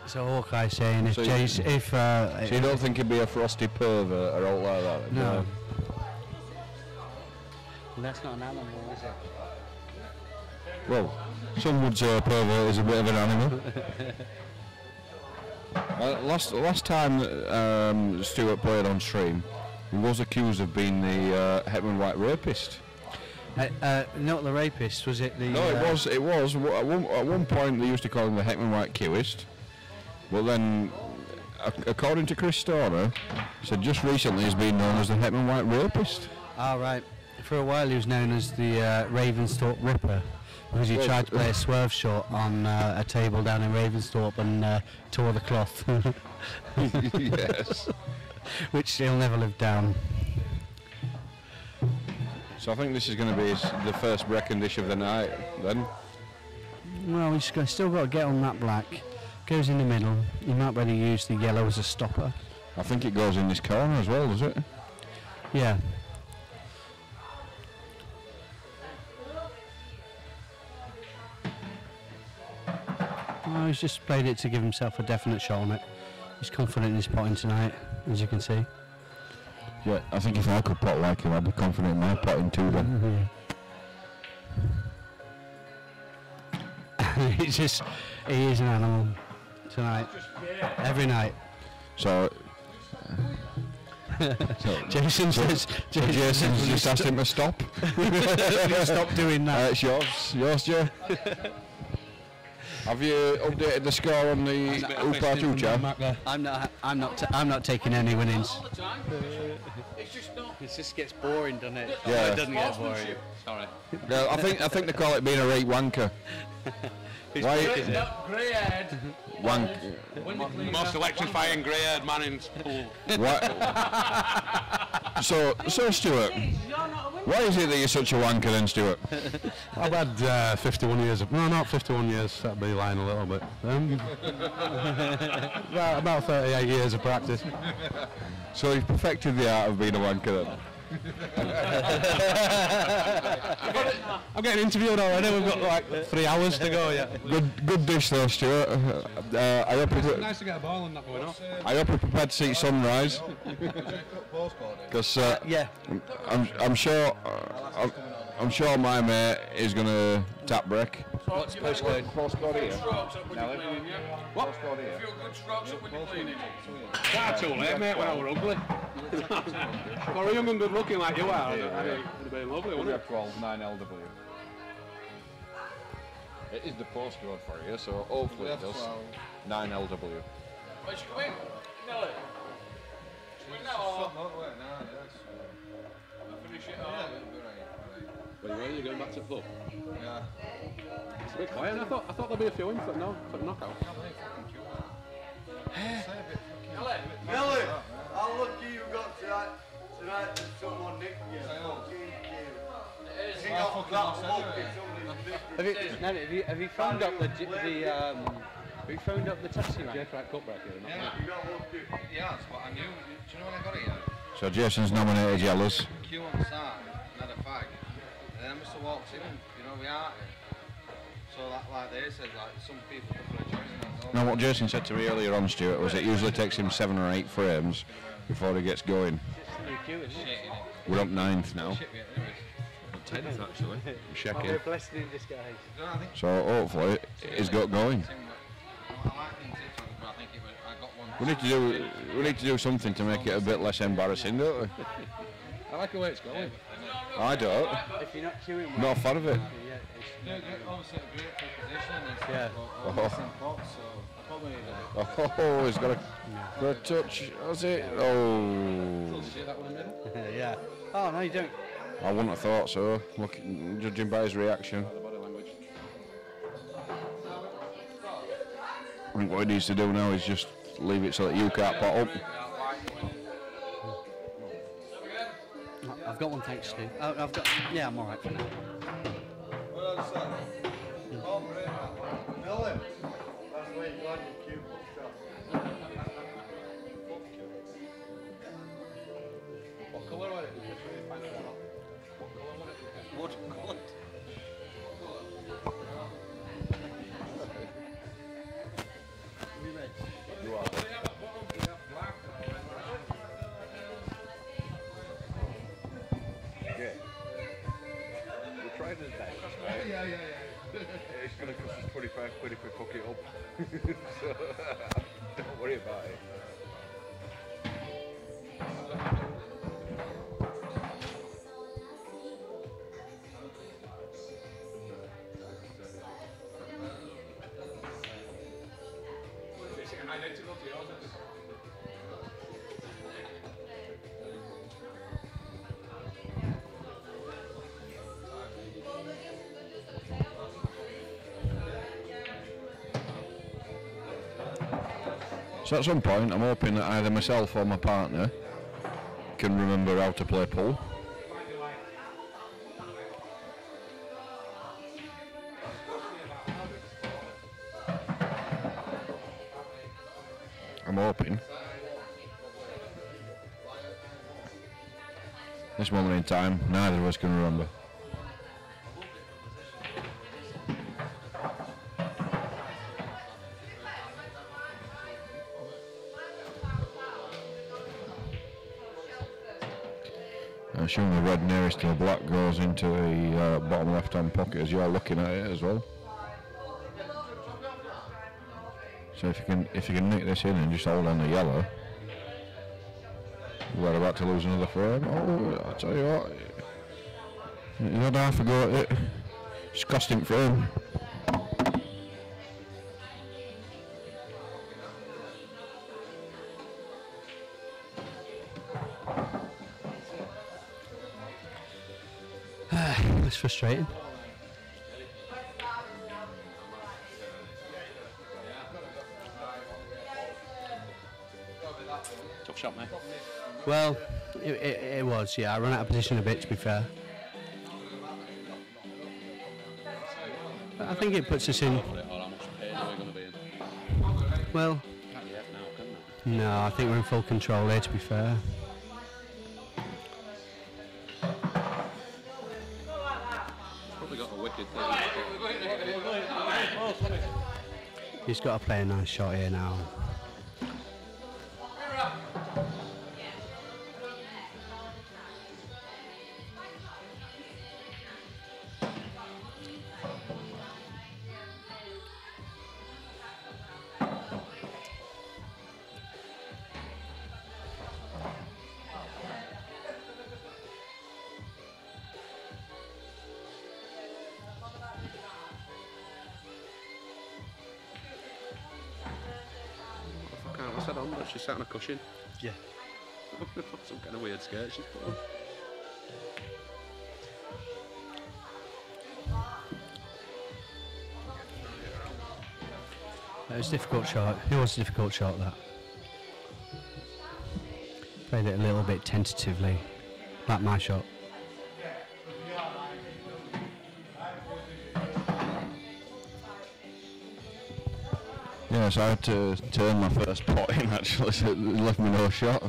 So Hawkeye saying if So Jace, So you don't think he'd be a frosty pervert or all like that? no. That's not an animal, is it? Well, some would say a pervert is a bit of an animal. Last time that Stuart played on stream, he was accused of being the Hetman White rapist. Not the rapist, was it? No, it was. At one point, they used to call him the Hetman White Qist. But then, according to Chris Stoner, he said just recently he's been known as the Hetman White Rapist. Ah, right. For a while he was known as the Ravensthorpe Ripper because he tried to play a swerve shot on a table down in Ravensthorpe and tore the cloth. Yes. Which he'll never live down. So I think this is going to be the first Brecon dish of the night then. Well, he's still got to get on that black. Goes in the middle. You might better use the yellow as a stopper. I think it goes in this corner as well, does it? Yeah. Oh, he's just played it to give himself a definite shot on it. He's confident in his potting tonight, as you can see. Yeah, I think if I could pot like him, I'd be confident in my potting too then. He is an animal tonight, every night. So Jason's just asked him to stop. Stop doing that. It's yours, Joe. Have you updated the score on the Upa Chucha? I'm not taking any winnings. It just gets boring, doesn't it? Yeah. No, it doesn't get boring. Sorry. No, I think they call it being a right wanker. Why? Grey-haired. Wank. Most electrifying grey-haired man in pool. What? So Stuart, why is it that you're such a wanker then, Stuart? I've had 51 years of, no, not 51 years, that'd be lying a little bit. About 38 years of practice. So you've perfected the art of being a wanker then? I'm getting interviewed already, we've got like 3 hours to go yet. Good dish though, Stuart. I hope Nice to get a ball and not going off. I hope you're prepared to see sunrise. Because Yeah. I'm sure my mate is going to tap break. What's postcode? Postcode here. What? Far too late, mate, when I were ugly. For a young and good looking like you are, it would have been lovely, wouldn't it? 12 9LW. It is the postcode for you, so hopefully it does. 9LW. Where'd you come in? Nelly? Where are you going back to the pub? Yeah. It's a bit quiet. I thought there'd be a few in for the knockout. Nelly, how lucky you got tonight that someone nicked you. He got that lucky Have you phoned up the taxi man? Jeff Wright Cup back here. Yeah, you got lucky. Yeah, but I knew. Do you know when I got here? So Jason's nominated Yellows. Queue on the side and had a fag. And then I must have walked in, we are here. So like they said, like some people prefer joining us. Now what Jason said to me earlier on, Stuart, was it usually takes him 7 or 8 frames before he gets going. We're up 9th now. 10th actually. Checking. We're blessed in disguise. So hopefully he's got going. We need to do something to make it a bit less embarrassing, don't we? I like the way it's going. I don't. If you're not queuing, Not a fan of it. Obviously a great position. Yeah. Oh, he's got a touch. Has it? Oh. Yeah. Oh no, you don't. I wouldn't have thought so. Look, judging by his reaction. I think what he needs to do now is just leave it so that you can't pot up. I've got one, thanks, Stu. Yeah, I'm alright for now. Nelly, that's why you glad you cute shot. What colour was it? What colour? It's going to cost us 25 quid if we cook it up. So, don't worry about it. So at some point, I'm hoping that either myself or my partner can remember how to play pool. I'm hoping. This moment in time, neither of us can remember. I assume the red nearest to the black goes into the bottom left-hand pocket as you're looking at it as well. So if you can nick this in and just hold on the yellow, we're about to lose another frame. Oh, I tell you what, you had half a go at it. It's costing frame. That's frustrating. Tough shot, mate. Well, it was, yeah. I ran out of position a bit, to be fair. But I think it puts us in. Or how much pain are we going to be in? Well, Can't yet now, can they? no, I think we're in full control here, to be fair. Probably got a wicked thing. He's got to play a nice shot here now. What's that on? She sat on a cushion. Yeah. Some kind of weird skirt she's put on. It was a difficult shot. It was a difficult shot, that. Played it a little bit tentatively, like my shot. Yeah, so I had to turn my first pot in actually, so it left me no shot.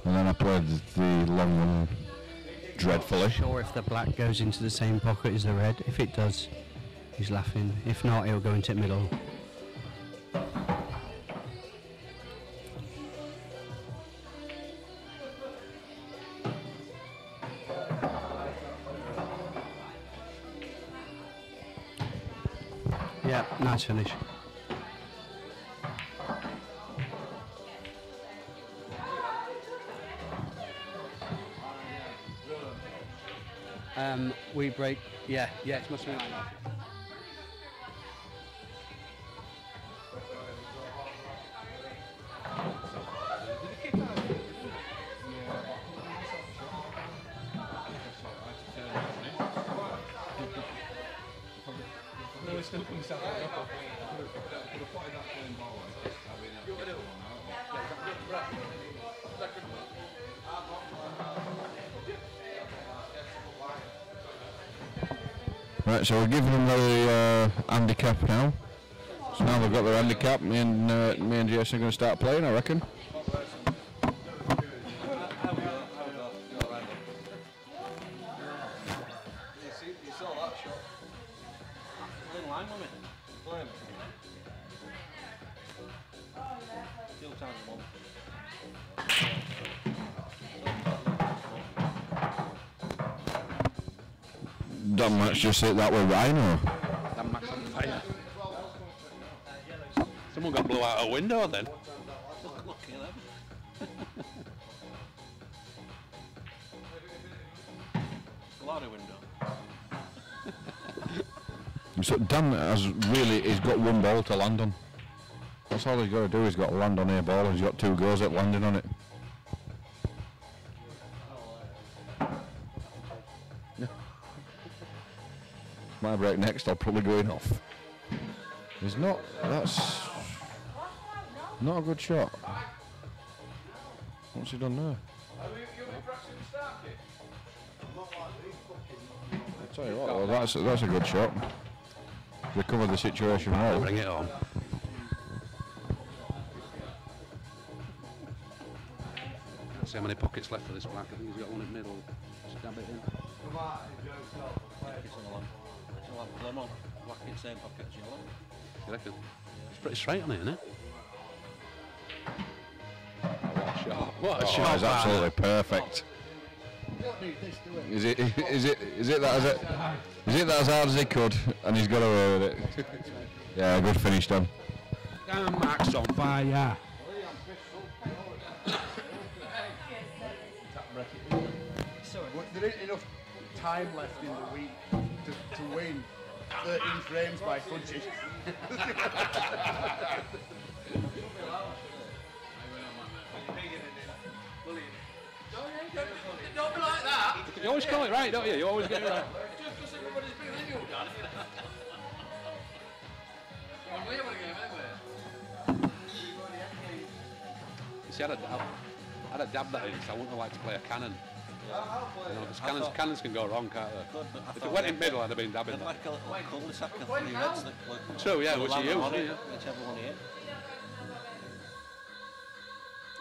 And then I played the long one dreadfully. I'm sure if the black goes into the same pocket as the red. If it does, he's laughing. If not, he'll go into the middle. Yeah, nice finish. We break. Yeah, it must be like that. Right, so we're giving them the handicap now. So now they've got their handicap, me and Jason are going to start playing, I reckon. You saw that shot. In line with me. Playing. Still time one. Dan Mac's just hit that with Rhino. Dan Mac's on fire. Someone got blew out a window then. Lucky them. Glory window. So Dan he's got one ball to land on. That's all he's got to do, he's got to land on a ball and he's got 2 goes at landing on it. My break next, I'll probably go in off. That's not a good shot. What's he done there? I'll tell you what, well, that's a good shot. Recovered the situation well. Bring it on. See how many pockets left for this black. I think he's got one in the middle. Just dab it in. Lemon, black in the same pocket as yellow. You reckon? It's pretty straight on it, isn't it? What a shot! That is absolutely perfect. Is it that as hard as he could, and he's got away with it? Yeah, good finish, Dan. Dan Mac's on fire. There ain't enough time left in the week to win 13 frames by Fudgy. Don't be like that. You always call it right, don't you? You always get it right. Just because everybody's bringing you down. Well, we haven't game anyway. You see, I'd have dabbed that in, so I wouldn't have liked to play a cannon. You know, 'cause cannons can go wrong, can't they? If it went in middle, I'd have been dabbing that. Like a little cul-de-sac of 3 reds that look. True, yeah, which you use, on it, yeah. whichever one you hit.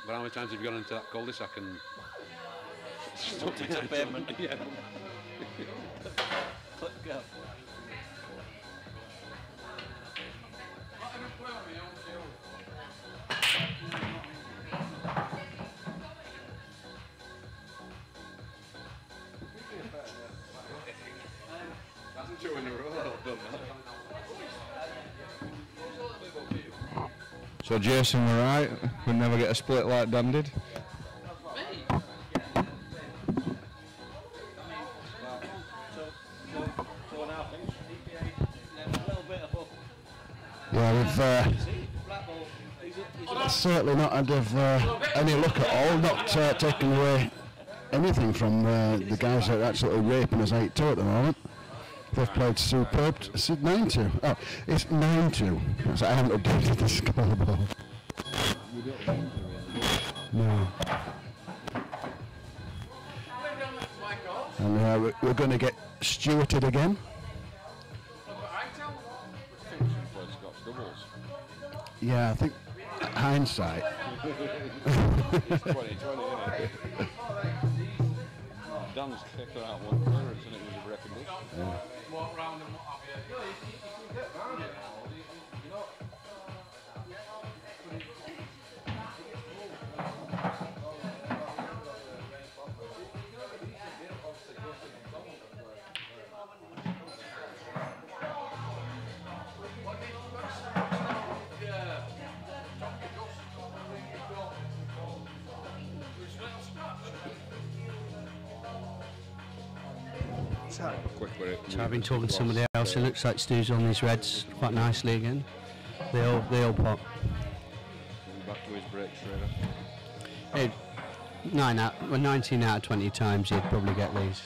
But how many times have you gone into that cul-de-sac and Stuck into the pavement. Yeah. Click go. So Jason, we're right. We'd never get a split like Dan did. Yeah, we've certainly not had any luck at all, not taking away anything from the guys that are absolutely raping us 8-2 at the moment. They've played superb. It's 9-2. Oh, it's 9-2. So I haven't updated the scoreboard. No. And we're going to get Stuarted again. Yeah, I think hindsight. 2020, Dan's kicked her out one clearance and it was a recognition. Yeah. Walk round and what have you. Yeah, you can get round it all. You know. So I've been talking to somebody else. It looks like Stu's on these reds quite nicely again. They all pop. Back to his break straight up. 19 out of 20 times you'd probably get these.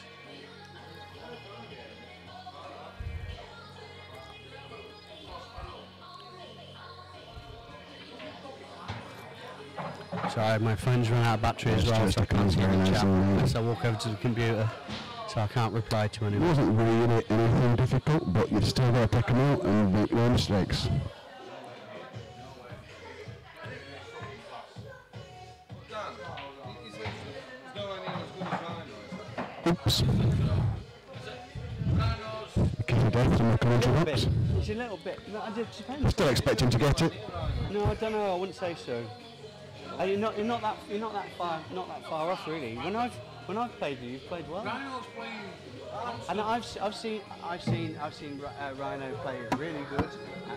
Sorry, my phone's run out of battery as well, so I can't see the chat unless I walk over to the computer. So I can't reply to anyone. It wasn't really anything difficult, but you've still got to pick them out and make your own mistakes. Oops. Give it Dave from the commentary box. It's a little bit. No, I depends. Still expect him to get it. No, I don't know. I wouldn't say so. You're not that far off really. When I've played you, you've played well. Rhino's playing. And I've seen Rhino play really good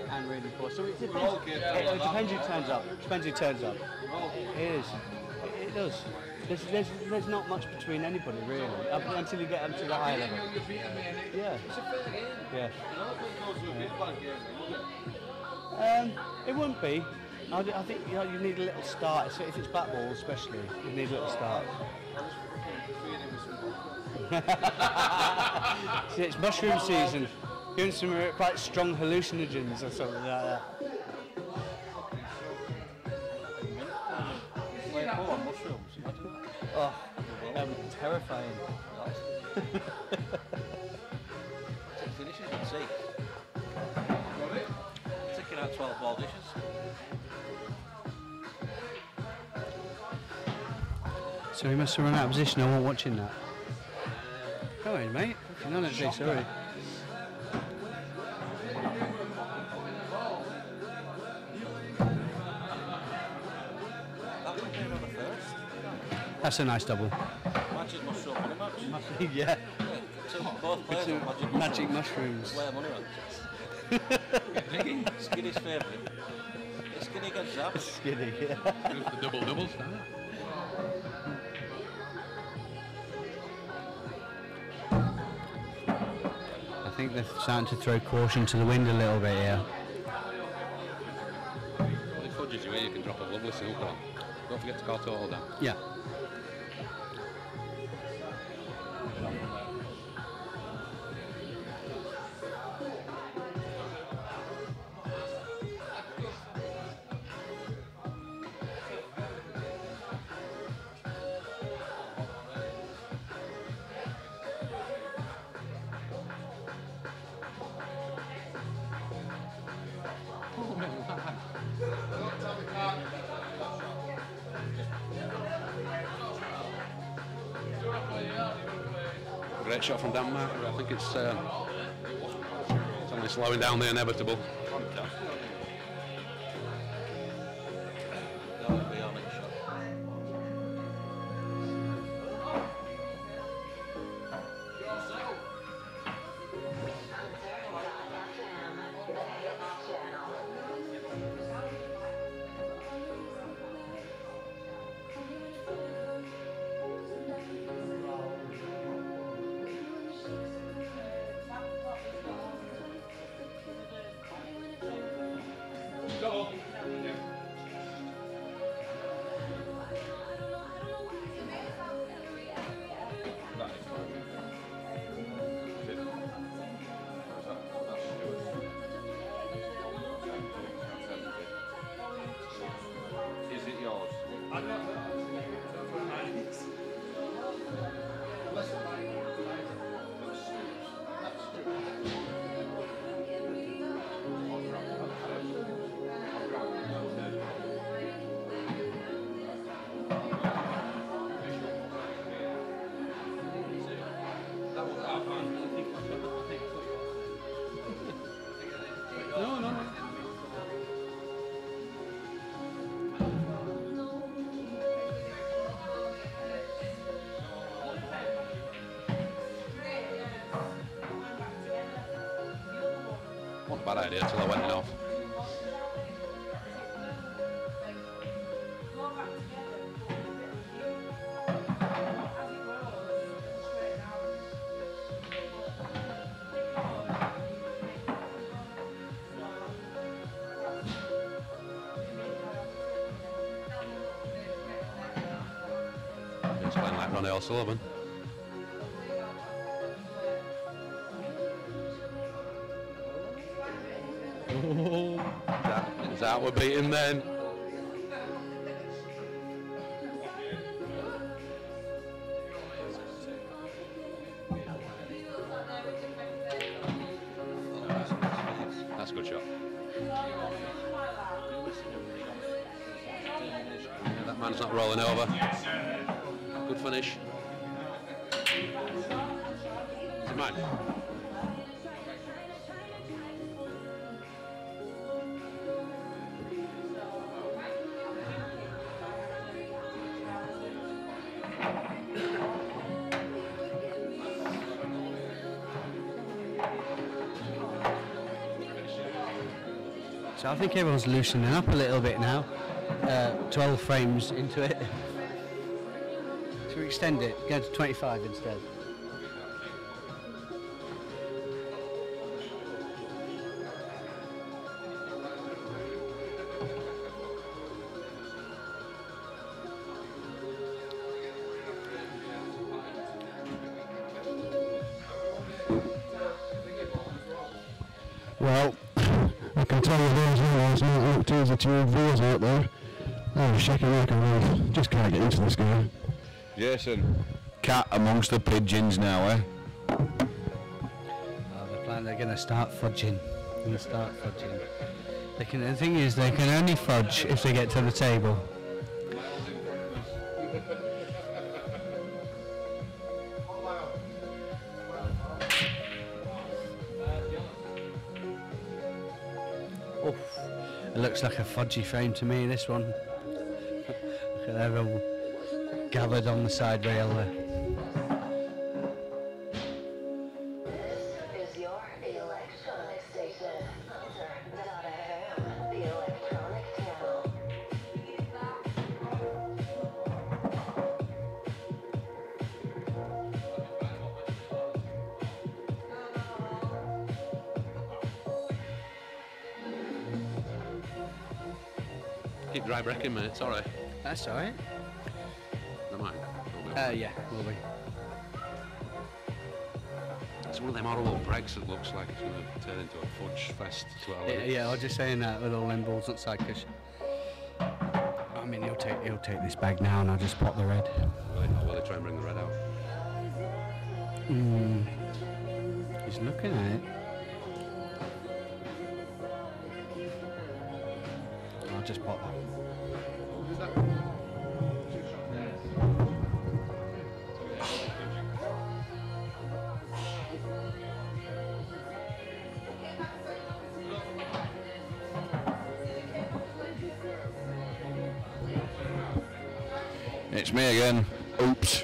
and really poor. So it depends. It depends who turns up. Depends who turns up. It is. It does. There's not much between anybody really until you get up to the higher level. Yeah. Yeah. It wouldn't be. I think you need a little start. So if it's black ball especially, you need a little start. See, it's mushroom season. Doing some quite strong hallucinogens or something like that. Oh, terrifying. Finishes and see. Taking out 12 ball dishes. So he must have run out of position. I wasn't watching that. Go on, mate. No, don't say sorry. That's a nice double. Magic mushroom money match. Yeah. So both players on Magic mushrooms. Play money match. Skinny's favourite. Skinny against Zab. Skinny, yeah. The double start. I think they're starting to throw caution to the wind a little bit here. Well, it fudges you here, you can drop a lovely silver on. Don't forget to call total down. Yeah. Great shot from Dan Mac. I think it's only slowing down the inevitable. That would be our next shot. Is it yours? What a bad idea till I went it off. It's playing like Ronnie O'Sullivan. Is that we're beating then? That's a good shot. Yeah, that man's not rolling over. Good finish. Is it mine? So I think everyone's loosening up a little bit now. 12 frames into it. Should we extend it? Go to 25 instead. Well, I can tell you those numbers not looked easy to your viewers out there. Oh, shaking like a leaf. Just can't get into this guy. Jason, cat amongst the pigeons now, eh? Oh, they're going to start fudging. The thing is, they can only fudge if they get to the table. looks like a fudgy frame to me, this one. Look at they're all gathered on the side rail there. This is your electronic station. Hunter.fm, the electronic channel. Keep dry brecking, mate. It's alright. That's alright. Never mind. Yeah, will be. It's one of them horrible breaks that looks like it's going to turn into a fudge fest. Yeah, I was just saying that with all them balls outside, because I mean he'll take this bag now, and I'll just pop the red. Will they try and bring the red out? He's looking at it. I'll just pop that. It's me again. Oops.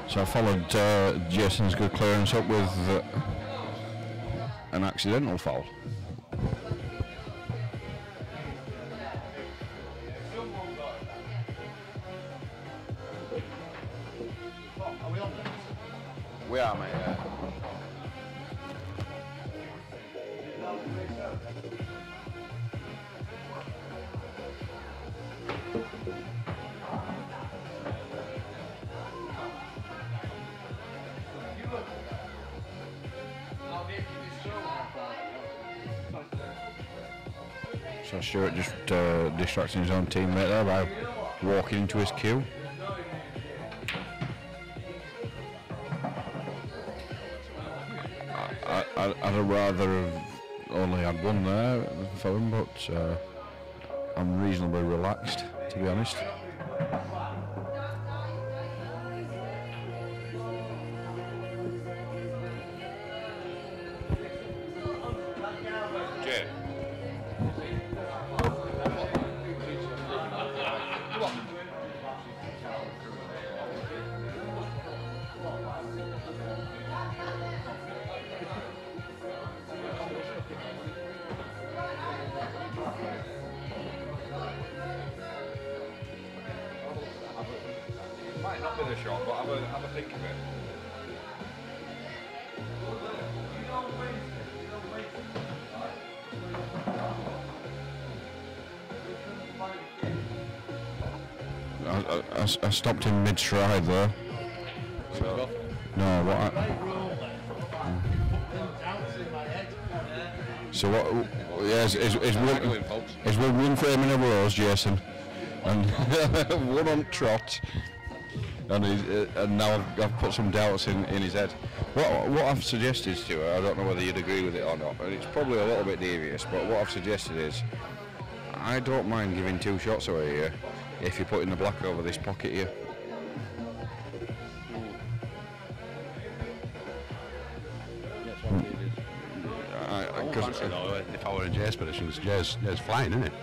So I followed Jason's good clearance up with an accidental foul. We are, mate. Yeah. So Stuart just distracting his own teammate there by walking into his queue. I'd rather have only had one there for him, but I'm reasonably relaxed, to be honest. Might not be the shot, but have a think of it. I stopped him mid-stride there. So, no, what? So what? Yes, is one frame in a rose, Jason, and one on trot, and now I've put some doubts in his head. What I've suggested, Stuart, I don't know whether you'd agree with it or not, and it's probably a little bit devious, but what I've suggested is, I don't mind giving 2 shots away here if you're putting the black over this pocket here. If I were in Jay's position, Jay's flying, isn't it?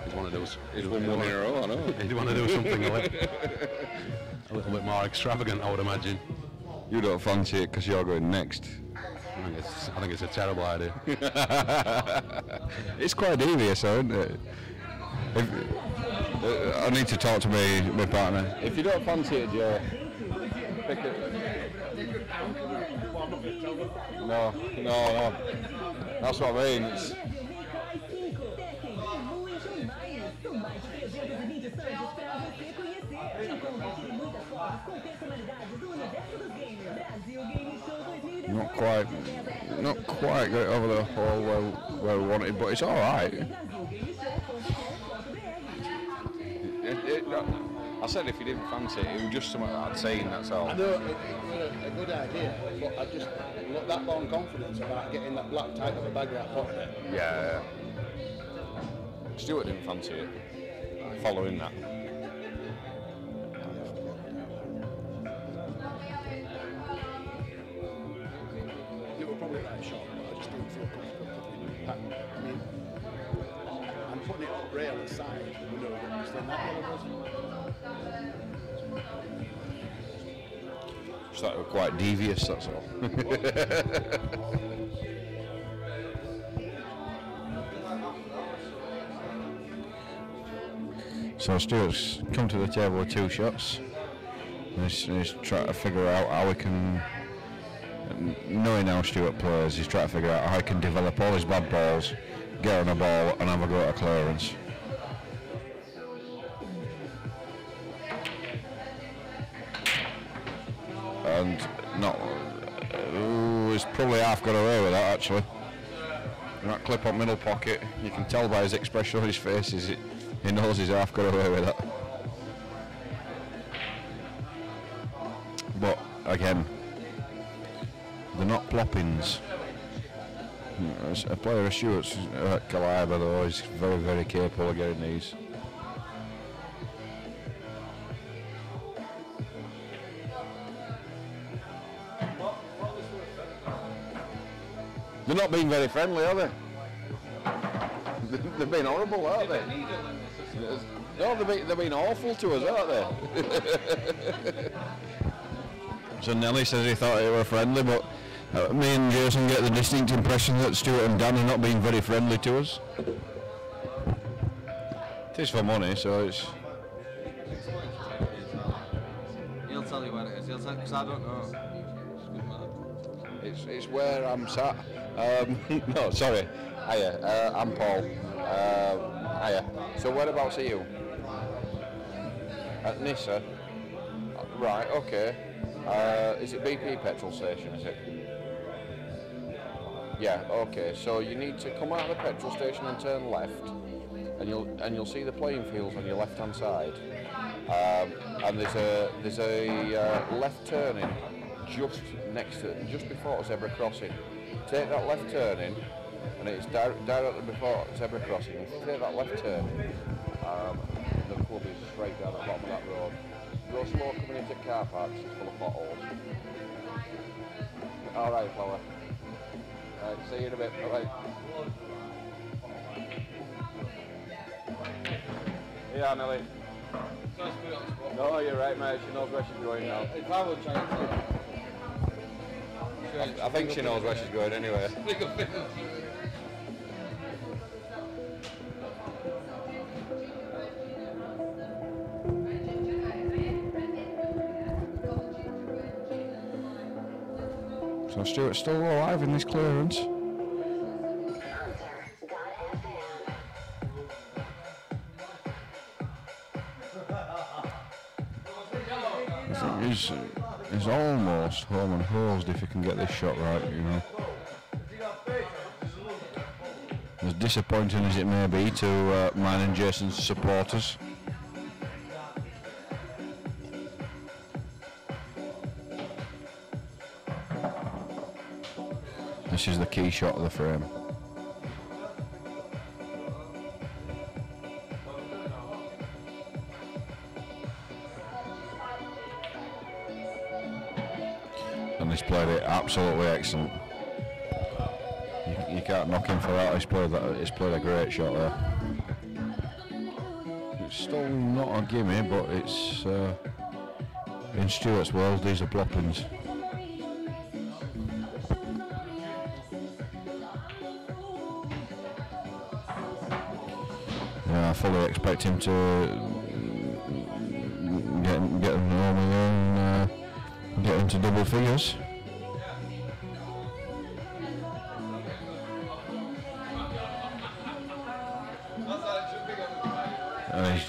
He's one of those. He's won one in a row, I know. He'd want to do something a little bit more extravagant, I would imagine. You don't fancy it because you're going next. I think it's a terrible idea. It's quite devious, though, isn't it? I need to talk to my partner. If you don't fancy it, Joe, pick it. No. That's what I mean. Not quite got it over the hole where we wanted, but it's all right. I said if you didn't fancy it, it was just something I'd seen, that's all. I know it's a good idea, but I just not that long confidence about getting that black type of a bag right foot in it. Yeah. Stuart didn't fancy it. Following that. It was probably that shot, but I just didn't feel comfortable putting it back. I mean, I'm putting it up rail aside, you know, because then that yellow was. Just thought it was quite devious, that's all. So Stuart's come to the table with 2 shots. He's trying to figure out how he can, knowing how Stuart plays, he's trying to figure out how he can develop all his bad balls, get on a ball and have a go at a clearance. And he's probably half got away with that actually. That clip on middle pocket, you can tell by his expression on his face, he knows he's half got away with that. But again, they're not ploppings. A player of Stuart's calibre though is very, very capable of getting these. They're not being very friendly, are they? They've been horrible, aren't they? No, they've been awful to us, aren't they? So Nelly says he thought they were friendly, but me and Jason get the distinct impression that Stuart and Dan are not being very friendly to us. It is for money, so it's... He'll tell you where it is, because I don't know. It's where I'm sat. No, sorry. Hiya, I'm Paul. Hiya. So whereabouts are you? At Nissa? Right, okay. Is it BP petrol station, is it? Yeah, okay. So you need to come out of the petrol station and turn left, and you'll see the playing fields on your left-hand side. And there's a left turning just next to, just before zebra crossing. Take that left turning, and it's directly before zebra crossing. If you take that left turn, the club is straight down at the bottom of that road. Go slow coming into car parks, it's full of potholes. All right, fella. Right, see you in a bit. All right. Yeah, Nelly. No, you're right, mate. She knows where she's going now. I think she knows where she's going anyway. So Stuart's still alive in this clearance. I think he's almost home and hosed if he can get this shot right, you know. As disappointing as it may be to mine and Jason's supporters. This is the key shot of the frame. And he's played it absolutely excellent. You can't knock him for that. He's played a great shot there. It's still not a gimme, but it's in Stuart's world these are ploppings. I fully expect him to get him home again and get into double figures. And he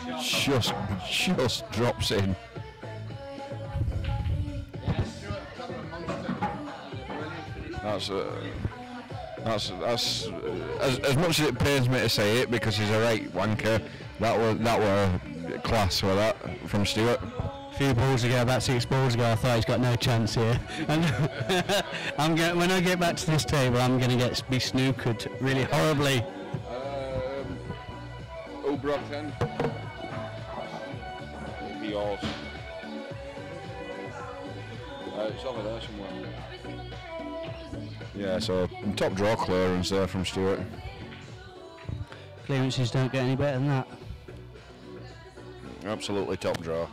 just drops in. That's as much as it pains me to say it because he's a right wanker. That were class with that from Stuart. A few balls ago, about 6 balls ago, I thought he's got no chance here. And when I get back to this table, I'm going to be snookered really horribly. Brockton. Maybe yours. It's over there somewhere. Yeah, so top draw clearance there from Stuart. Clearances don't get any better than that. Absolutely top draw.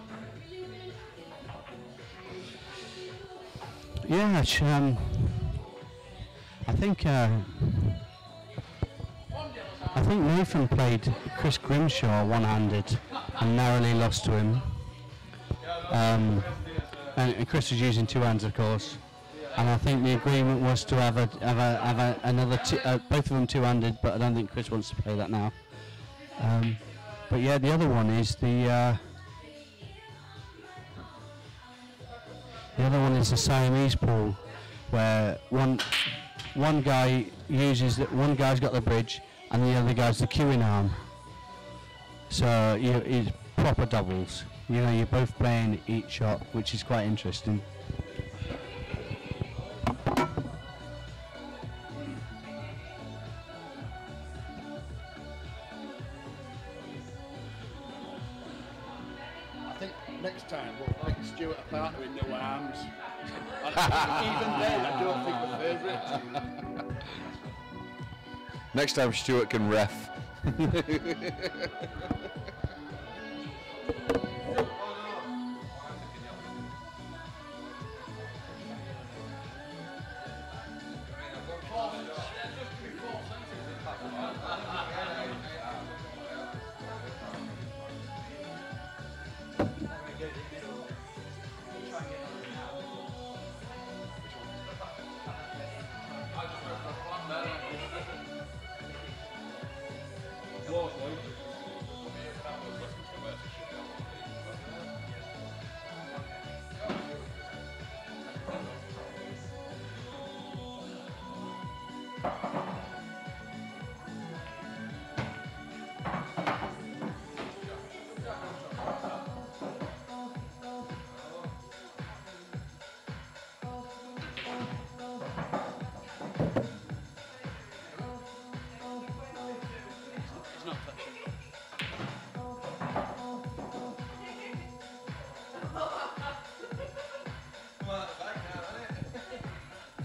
Yeah, I think Nathan played Chris Grimshaw one-handed and narrowly lost to him. And Chris was using 2 hands, of course. And I think the agreement was to have another both of them 2-handed, but I don't think Chris wants to play that now. But yeah, the other one is the other one is the Siamese pool, where one guy uses that, one guy's got the bridge and the other guy's the queuing arm. So it's proper doubles. You know, you're both playing each shot, which is quite interesting. I think next time we'll pick Stuart apart with no arms. And even then, I don't think the favourite. Next time Stuart can ref.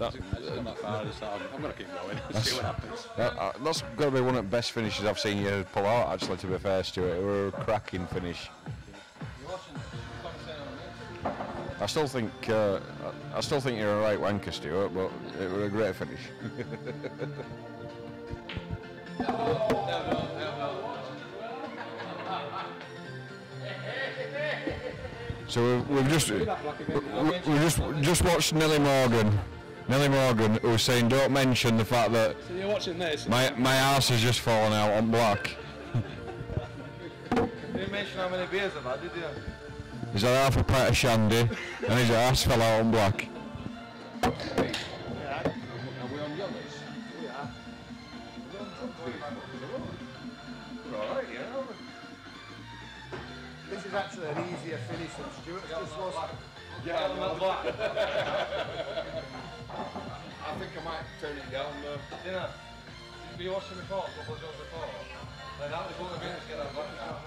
I'm going to keep going and see what happens. That's got to be one of the best finishes I've seen you pull out, actually, to be fair, Stuart. It were a cracking finish. I still think you're a right wanker, Stuart, but it was a great finish. So we've just watched Nellie Morgan, who's saying don't mention the fact that So you're watching this? my arse has just fallen out on black. You didn't mention how many beers I've had, did you? He's had half a pint of shandy and his arse fell out on black. Are we on your list? We are. Alright, yeah. This is actually an easier finish than Stuart's just was. Yeah, I think I might turn it down though. Yeah. Did you watch him before? What was yours before? Like that was one of the minutes to get that back now.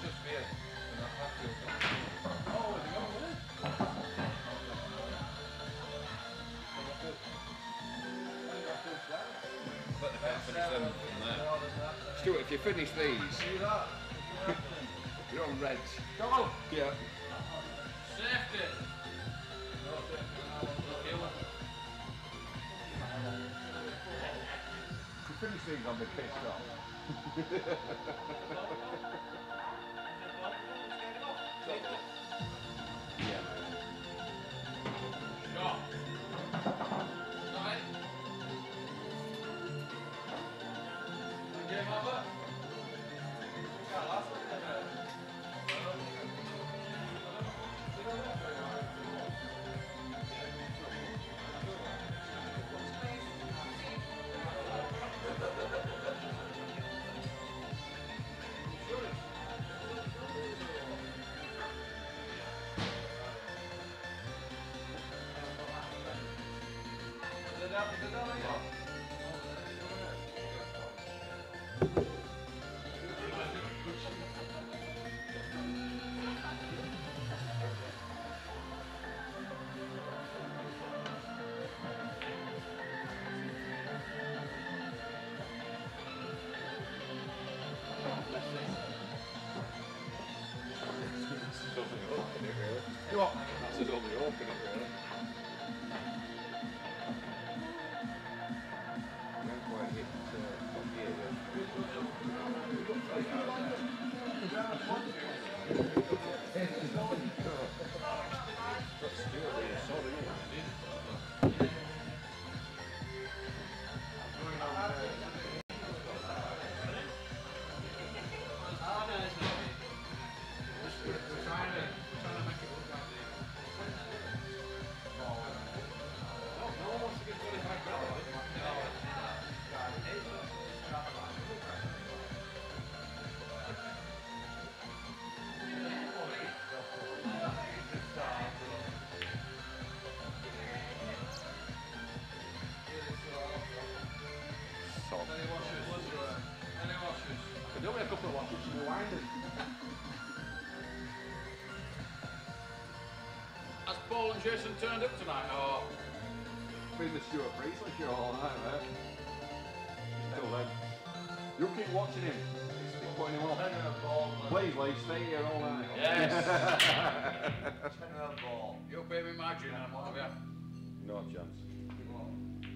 Just beer. Oh, is it going with it? But they can't finish them from there. Stuart, if you finish these, you're on reds. Go on! Yeah. Safety! If you finish these, I'll be pissed off. Yeah. Shot! Game over? what? That's his only hope, isn't it, really? We haven't quite hit top gear yet. That's Stuart being sorry, isn't it? Could do me a couple of washes and winding. Has Paul and Jason turned up tonight? Oh. Been the Stuart Priestley show all night, mate. Still then. You keep watching him. Keep putting him on. Please, Lee, stay here all night. Yes. You pay me my gin and I'm on the way. No chance.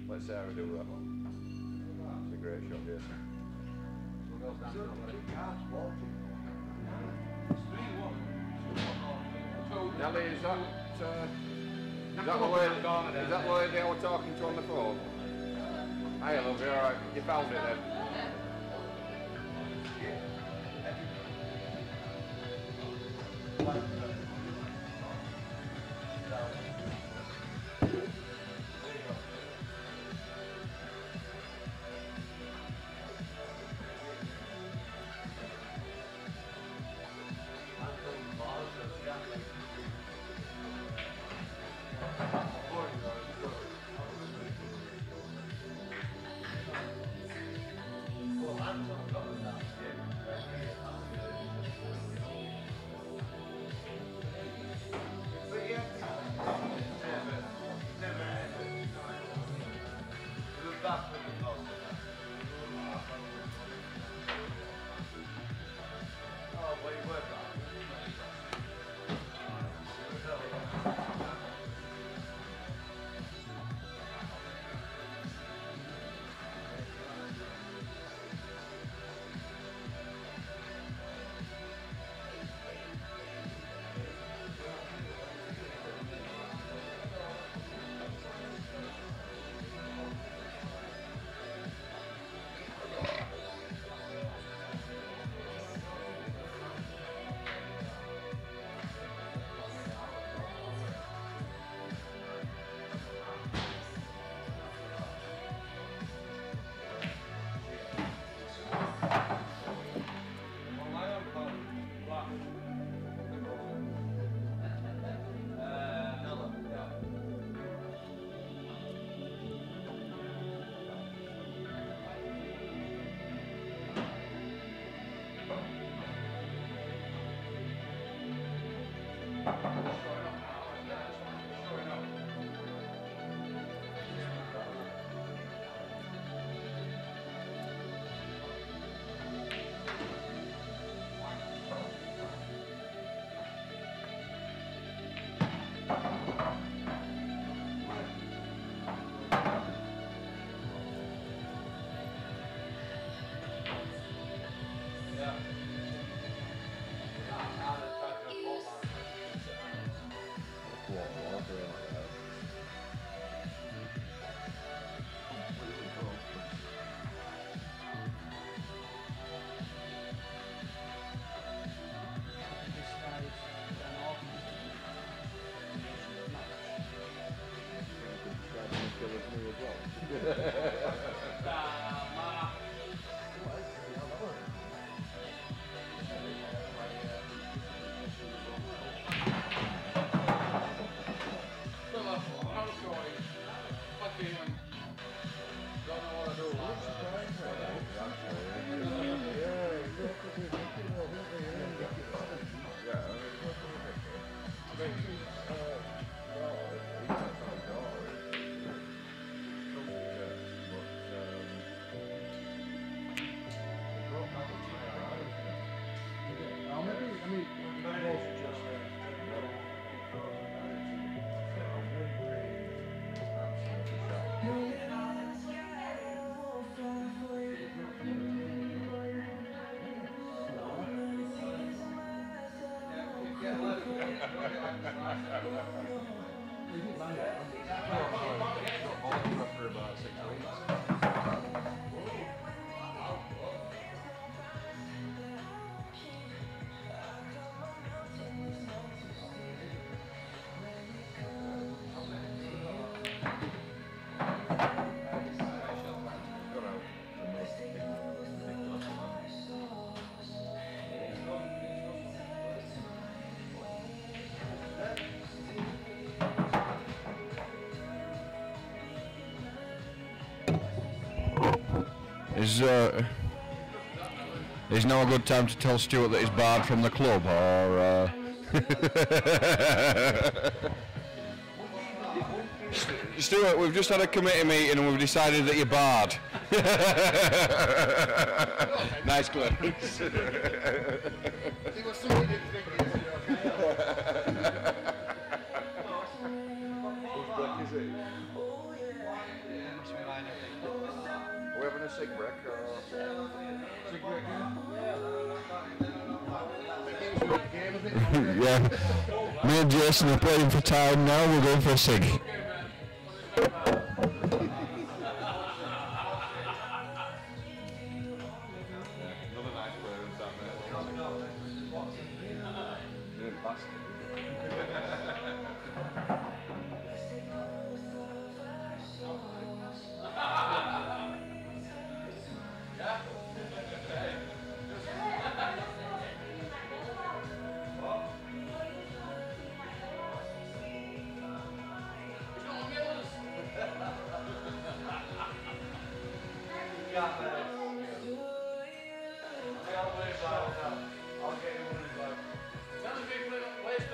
Let Sarah do that. It's a great shot, Jason. Nelly, is that the lady I was talking to on the phone? Hi, love you, alright. You found it then? Is now a good time to tell Stuart that he's barred from the club, or? Stuart, we've just had a committee meeting and we've decided that you're barred. Nice clearance. Are we having a cig break or? Cig break, Yeah. Me and Jason are playing for time now, we're going for a cig. Tell the people in the place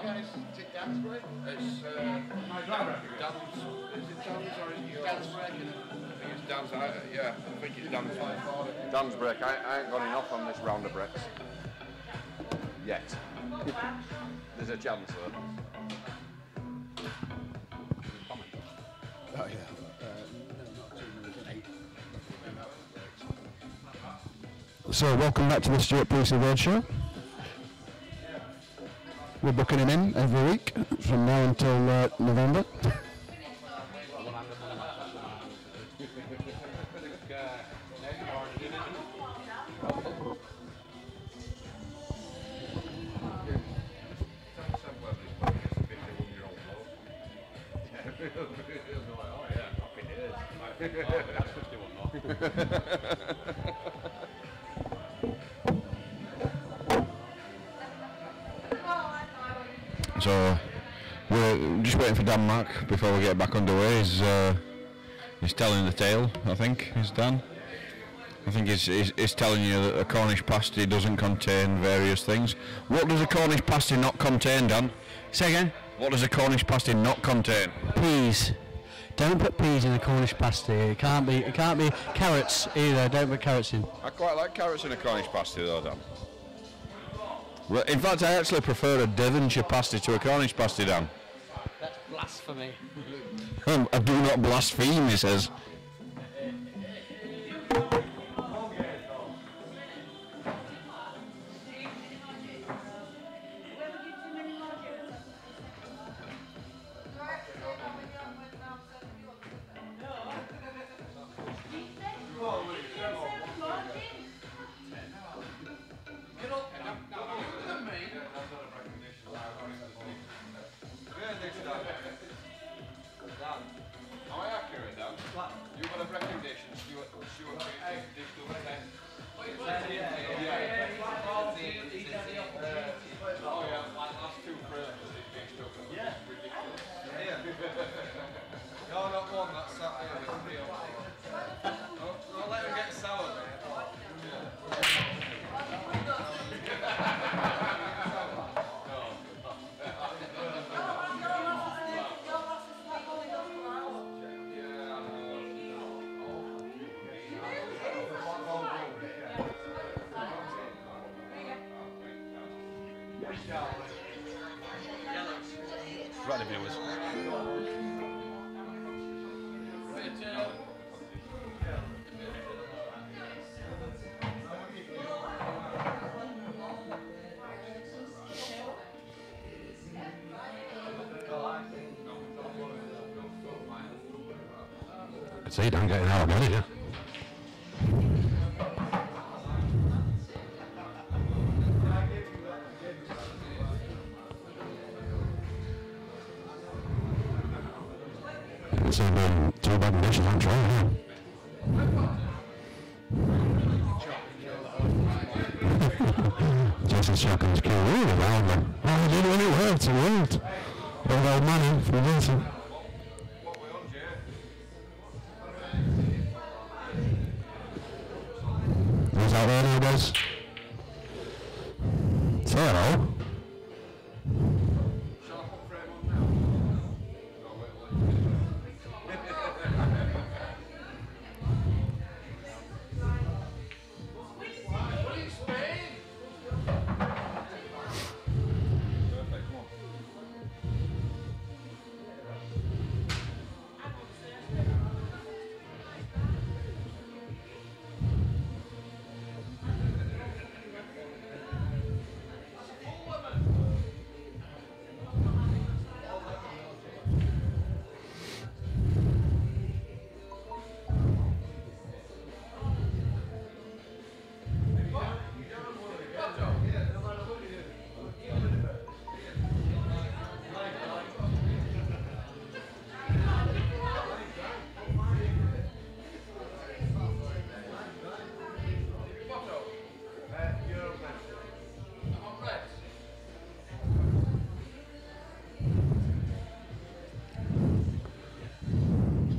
guys? Is it Dan's break? It's Dan's. Is it Dan's or is it yours? Dan's break, isn't it? I think it's Dan's. Yeah, I think it's Dan's. Dan's break. I ain't got enough on this round of bricks. Yet. There's a chance though. Oh, yeah. So, welcome back to the Stuart Priestley Roadshow. We're booking him in every week from now until November. So we're just waiting for Dan Mac before we get back underway. He's telling the tale, I think, is Dan. I think he's telling you that a Cornish pasty doesn't contain various things. What does a Cornish pasty not contain, Dan? Say again? What does a Cornish pasty not contain? Peas. Don't put peas in a Cornish pasty. It can't be carrots either. Don't put carrots in. I quite like carrots in a Cornish pasty though, Dan. Well, in fact, I actually prefer a Devonshire pasty to a Cornish pasty, Dan. That's blasphemy. I do not blaspheme, he says. Right, the viewers. I could see Dan getting out of it, yeah. It's been two bad dishes on tray, yeah. Jason's shotgun's killed really well, but oh, it did when it worked, it worked. All that money from Jason. Who's out there nowadays? Say hello.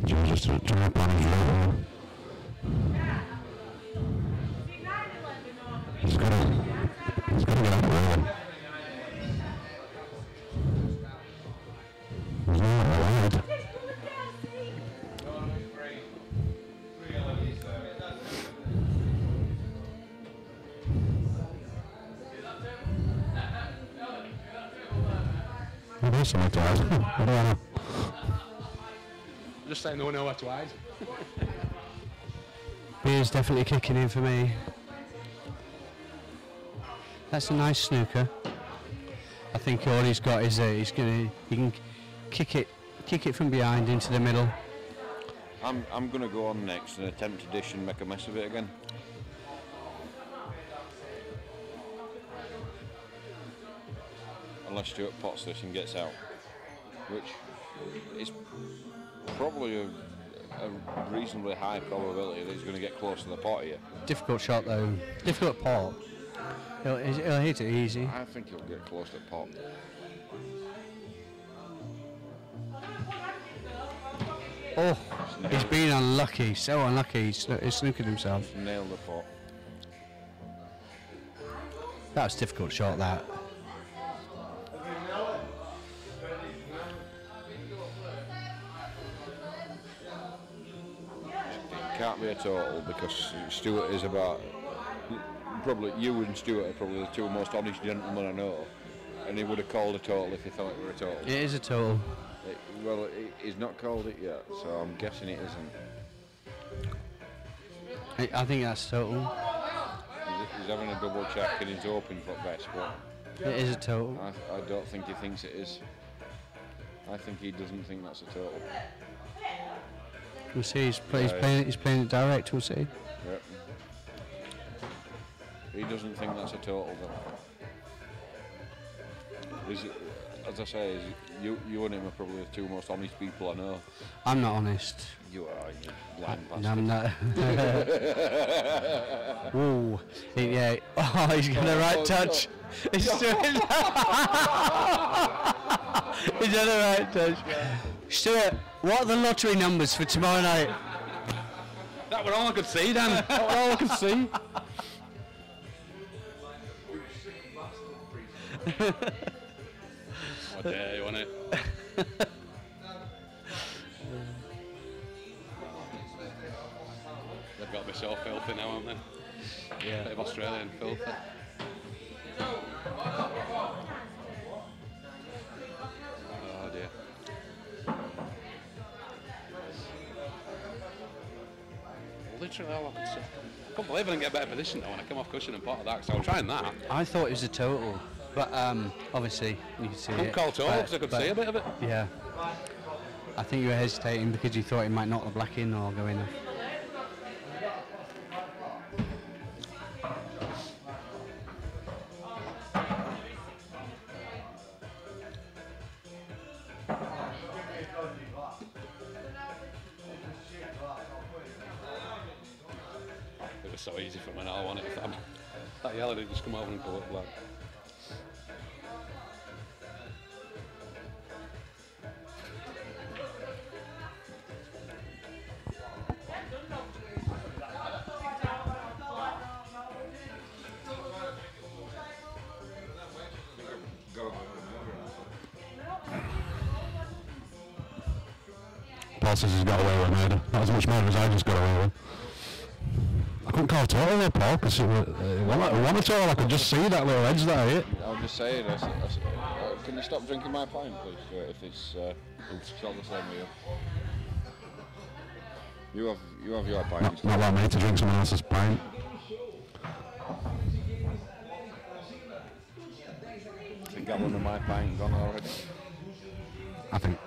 Just to turn up on his level. He's gotta get up early. There's something to hide. I don't know. Just saying no one knows where to hide. Beer's definitely kicking in for me. That's a nice snooker. I think all he's got is he can kick it from behind into the middle. I'm going to go on next and attempt to dish and make a mess of it again. Unless Stuart pots this and gets out, which is probably a reasonably high probability that he's going to get close to the pot here. Difficult shot though. Difficult pot. He'll hit it easy. I think he'll get close to the pot. Oh, he's been unlucky, so unlucky. He's snookered himself. Nailed the pot. That was a difficult shot, that. It can't be a total because Stuart is about, probably you and Stuart are probably the two most honest gentlemen I know, and he would have called a total if he thought it were a total. It is a total. Well, he's not called it yet, so I'm guessing it isn't. I think that's total. He's having a double check in his open foot vest, but it is a total. I don't think he thinks it is. I think he doesn't think that's a total. We'll see. He's playing it direct. We'll see. Yep. He doesn't think that's a total, though. As I say, you and him are probably the two most honest people I know. I'm not honest. You are, you blind bastard. No, I'm not. Whoa. Yeah. Oh, he's got the right touch. He's doing He's got the right touch. Stuart, what are the lottery numbers for tomorrow night? That was all I could see, Dan. That was all I could see. What dare you, wasn't it? They've got to be so filthy now, haven't they? Yeah. A bit of Australian filthy. Oh dear. Literally all I could see. I couldn't believe I didn't get a better position though when I came off cushion and potted that, so I was trying that. I thought it was a total, but obviously you can see it. Couldn't call total because I could see a bit of it. Yeah. I think you were hesitating because you thought he might knock the black in or go in. It was so easy for me now, wasn't it? That yellow didn't just come over and go up black. Paul says he's got away with murder. Not as much murder as I just got away with. I couldn't call a total though, Paul, because it was a total. I could just see that little edge that I hit. I'll just say it. Can you stop drinking my pint, please, if it's all the same with you? You have your pint. Not like me to drink someone else's pint. Is a gallon of my pint gone already? I think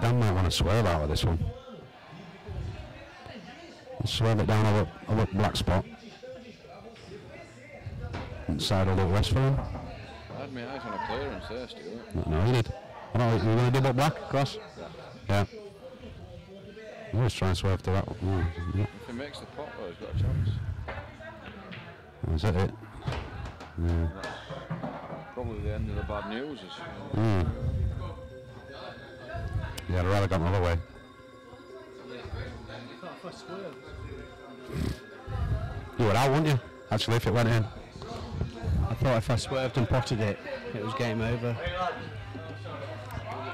Dan might want to swerve out of this one. Swerve it down a little black spot. Inside a little west for him. I had my eyes on a clearance there, Stuart. No, he did. Oh, no, you want to double black across? Yeah. He was trying to swerve to that one. Yeah. If he makes the pot, though, he's got a chance. Is that it? Yeah. Probably the end of the bad news. Yeah, I'd rather gone the other way. You were out, wouldn't you? Actually, if it went in. I thought if I swerved and potted it, it was game over.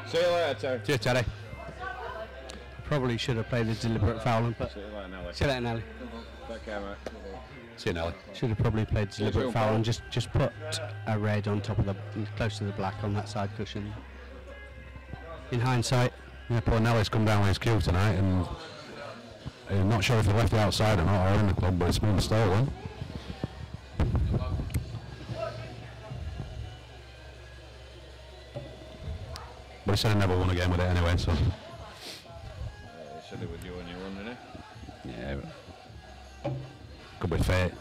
See you later, Terry. Cheers, Terry. Probably should have played a deliberate foul, but See you later, Nelly. see you later, Nelly. Take care, mate. See you, Nelly. Should have probably played deliberate foul and just put a red on top of the, close to the black on that side cushion. In hindsight, Yeah, poor Nelly's come down with his cue tonight, and I'm not sure if he left it outside or not, or in the club, but it's been stolen. But he said he never won a game with it anyway, so. He said it was you and you won, didn't he? Yeah. Could be fate.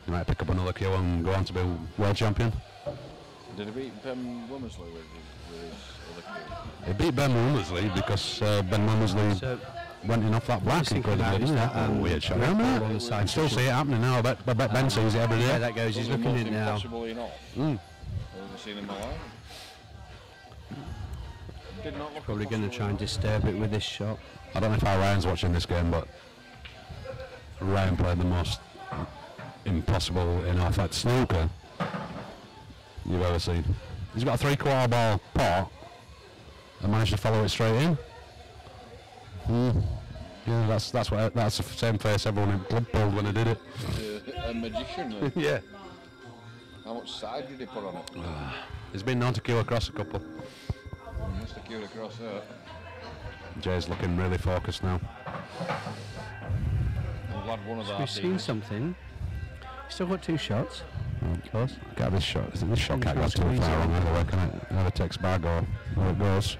He might pick up another cue and go on to be world champion. Did he beat Ben Womersley with his other cue? He beat Ben Womersley because Ben Womersley went in off that black. Just thinking about is that weird shot. on the side I still see it happening now. I bet Ben sees it every day. Yeah, that goes. He's looking at it now. Possibly not. I've never seen him alive. Did not look Probably going to try and disturb it with this shot. I don't know if Ryan's watching this game, but Ryan played the most impossible in half-fight snooker you've ever seen. He's got a 3/4 ball pot and managed to follow it straight in. Yeah, that's the same face everyone in club pulled when he did it. A magician. Then. Yeah. How much side did he put on it? He's been known to queue across a couple. He must have queued across there. Jay's looking really focused now. I'm glad one of We've that. seen something. Still got 2 shots. Of course. Got this shot. This shot can't go too far wrong either way, can it? Either takes bag or where it goes.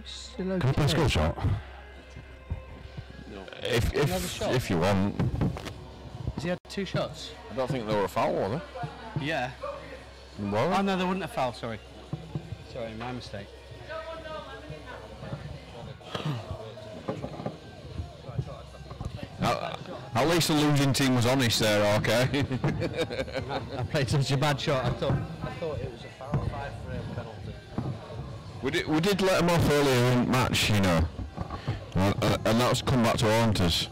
Still okay. Can I play a school shot? No. If you want. Has he had 2 shots? I don't think they were a foul, were they? Yeah. What? Oh no, there wasn't a foul, sorry. Sorry, my mistake. At least the losing team was honest there, okay? I played such a bad shot. I thought it was a foul, 5-frame penalty. we did let them off earlier in the match, you know. And that's come back to haunt us.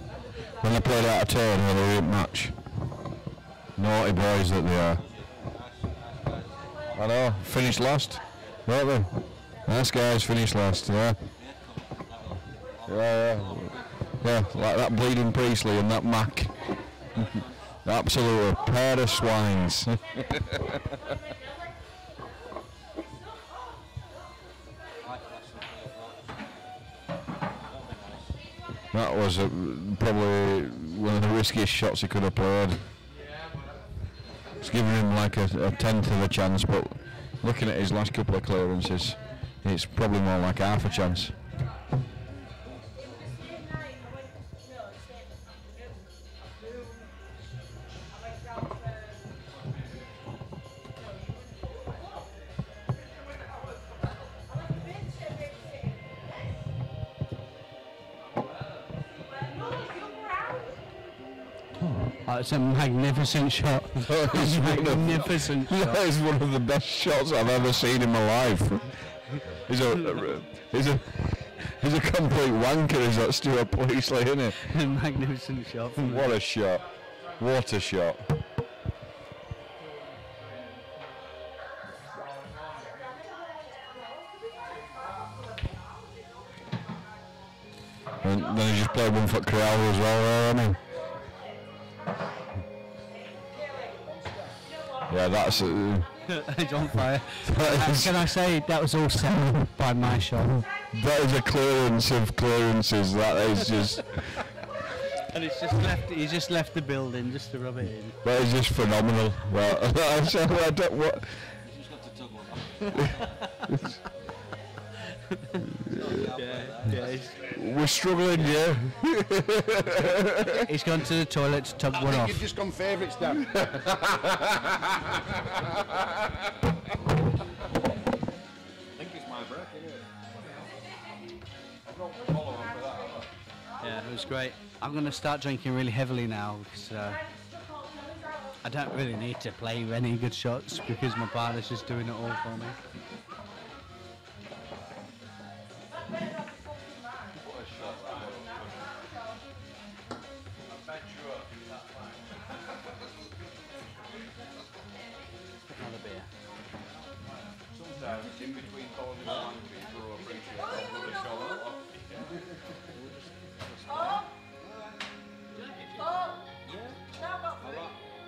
When they played out of turn earlier in the match. Naughty boys that they are. I know, finished last, weren't they? Nice guys, finished last, yeah. Yeah, like that bleeding Priestley and that Mac. Absolute a pair of swines. That was probably one of the riskiest shots he could have played. It's given him like a tenth of a chance, but looking at his last couple of clearances, it's probably more like half a chance. It's a magnificent shot. It's a magnificent shot. That is one of the best shots I've ever seen in my life. He's a complete wanker, is that Stuart Priestley, isn't it? A magnificent shot. What a shot. What a shot. And then he just played one for Crowley as well, I mean. Yeah, that's It's on fire. Can I say that was all set up by my shot? that is a clearance of clearances. That is just And it's just left. He just left the building just to rub it in. that is just phenomenal. Well, I don't what. Yeah. We're struggling, yeah. He's gone to the toilet to tug one off. You've just gone favourites, Dan. I think it's my break, isn't it? I've not followed on for that, have I? Yeah, it was great. I'm going to start drinking really heavily now because I don't really need to play any good shots because my partner's just doing it all for me. Another beer. Sometimes in between calling people appreciate all the show.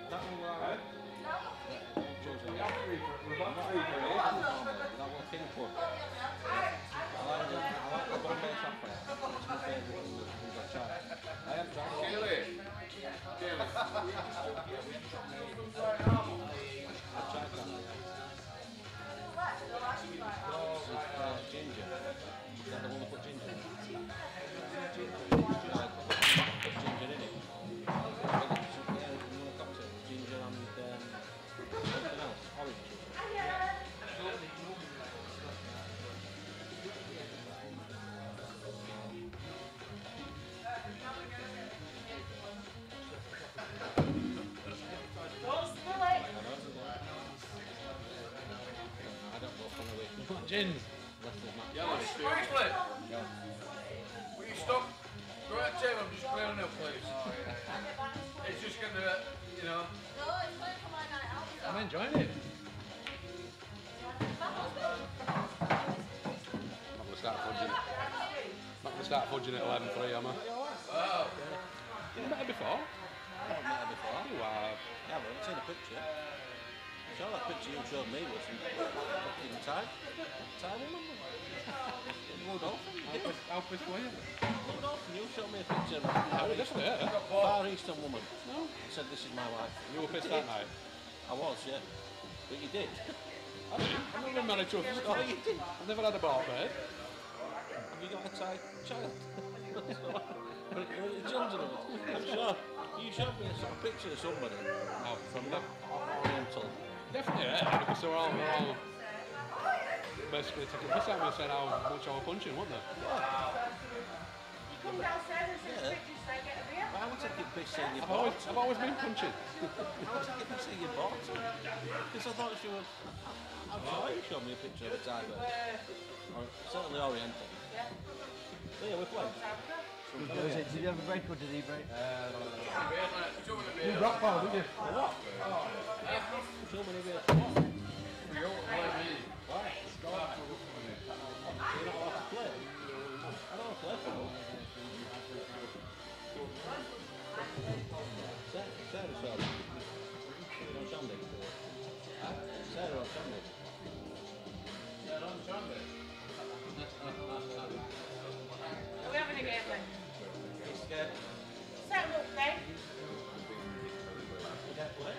That one was chosen. We've got three for That was King Pub. I like the Bombay Sapphire. It's my favourite we've got tried. I have tried it. Kaylee. Kaylee. I've tried that. With ginger. Is that the one that put ginger in? Put ginger in it. Cocktail. Ginger and something else. Orange. I don't know from the way. Gin. Yellow Priestley. Will you stop? Go at the table, I'm just clearing up, please. It's just going to, you know. I'm enjoying it. Not going to start fudging. Not going to start fudging at 11:3, am I? Oh. You met her before? I've met her before. You have. Yeah, but I've seen a picture. So that picture you showed me was fucking Thai woman. Blue Dolphin. How pissed were you? Blue Dolphin, you showed me a picture of a Oh, definitely, yeah. Far Eastern woman. No. You said this is my wife. You were pissed that night? I was, yeah. But you did. I didn't. I've never been married to a Oh, you did. I've never had a bar bed. Have you got a Thai child? Children of it. I'm sure. You showed me a sort of picture of somebody from the Oriental. Definitely, yeah. Because they were all basically taking piss out of me and saying how much I was punching, weren't they? Come downstairs and take pictures so I get a beer. I would take a piss saying you bought it. I've always been punching. I would take a piss saying you bought it. Because I thought she was... I'm sure you showed me a picture of a Thai bird. Or certainly Oriental. Yeah, we're playing. Did you have a break or did he break? You rock ball, did you? What? Show me a bit. We all play me. Why? You're not allowed to play? I don't want to play football. Sarah saw me. On Sunday. Sarah on Sunday. Sarah on Sunday. Are we having a game then? He's scared. Set them up then. You can't play?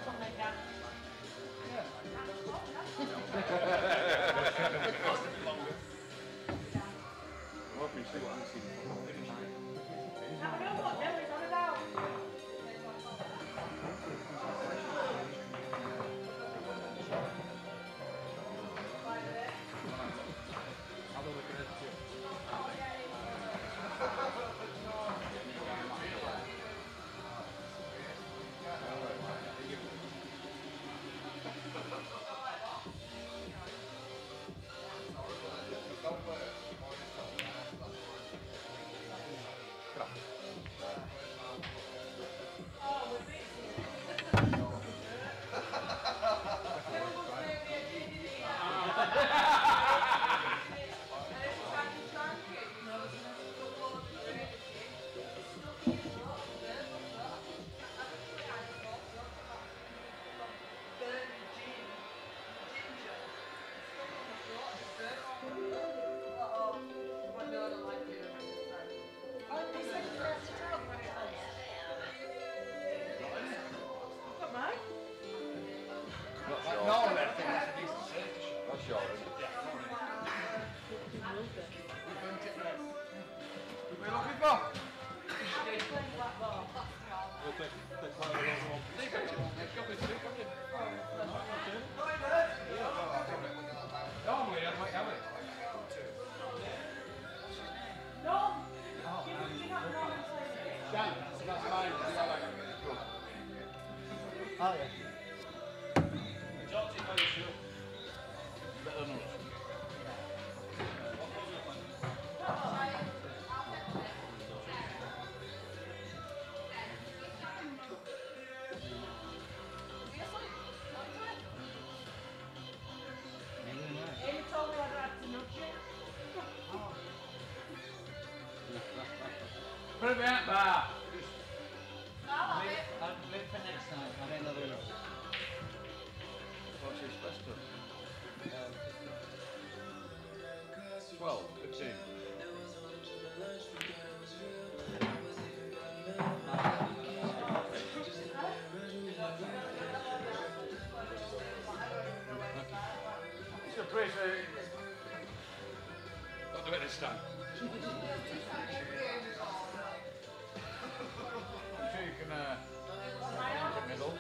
Something like that. I don't know what Nelly's on about. Oh yeah. Amy told me I'd have to nudge you. Put it back, bar. 12, 15. Mr. Priestley. Don't do it this time. I'm sure you can in the middle.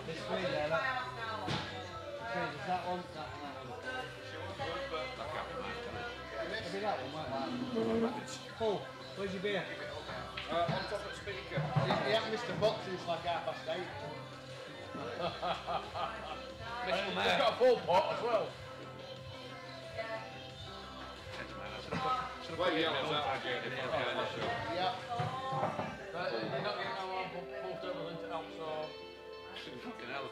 There's three there, look. Three, there's that one, that one, that one. Maybe that one, Paul, where's your beer? On top of the speaker. He hasn't missed a box since like 8:30. He's got a full pot as well. Well, yeah, I was out again if I can this show. Yeah. But you're not getting no one full double into help, so... Fucking hell,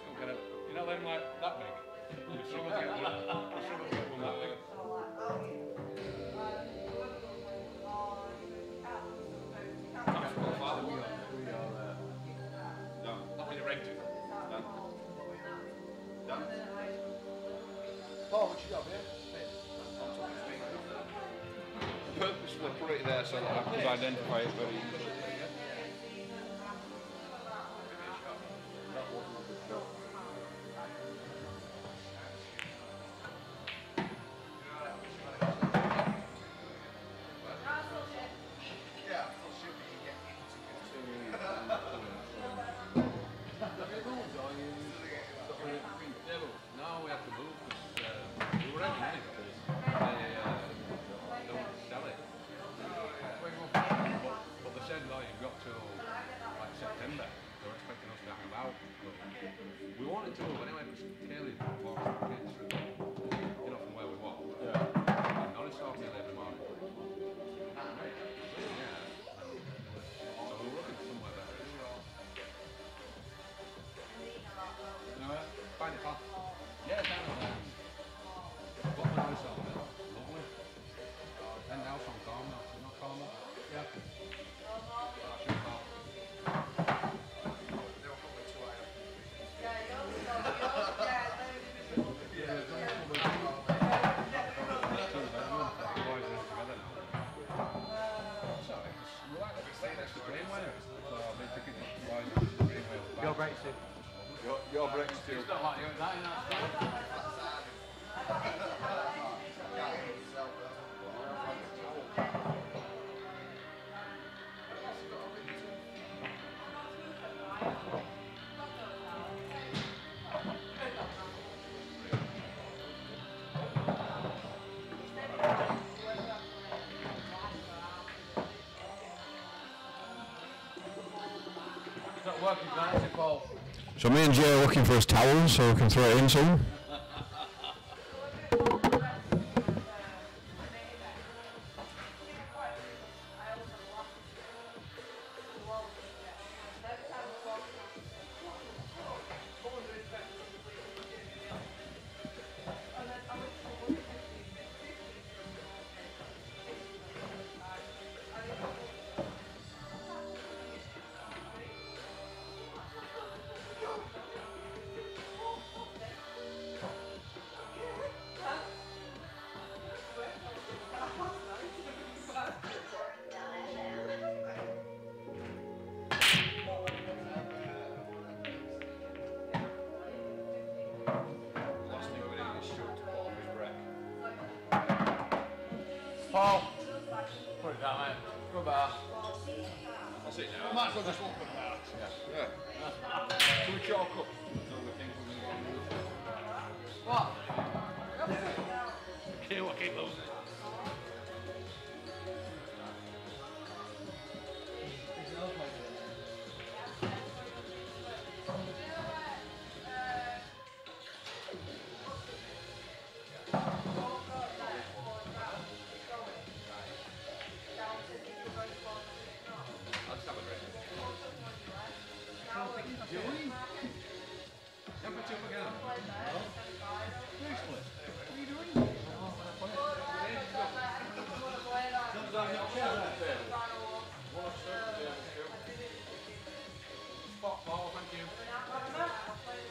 you know them like that big? You struggle to get one that big. Nice full father. Done. Not with the ring to. Done. Done. Paul, what you got here? Purposefully put it there so that I could identify it very easily. No, we have to move because we were ready anyway because they don't sell it. But they said, no, you've got till like September. They're expecting us to hang about. But we wanted to move anyway because Kaylee walks the kids from, you know, from where we walk. Yeah. And Norris saw me every morning. Yeah. So we were looking for somewhere better. No, find it, pal. Yeah, down there. What when I saw it, lovely. And now from Carmel, you know Carmel? Yeah. Your break, Steve. Your break, Steve. It's not like you're at 99. It's not working, man. It's Paul. So me and Jay are looking for his towel so we can throw it in soon. Paul, put it down, mate. Go back. That's it now. I might as well just look at that. Yeah. Do we chalk up? What? Okay, what keep losing?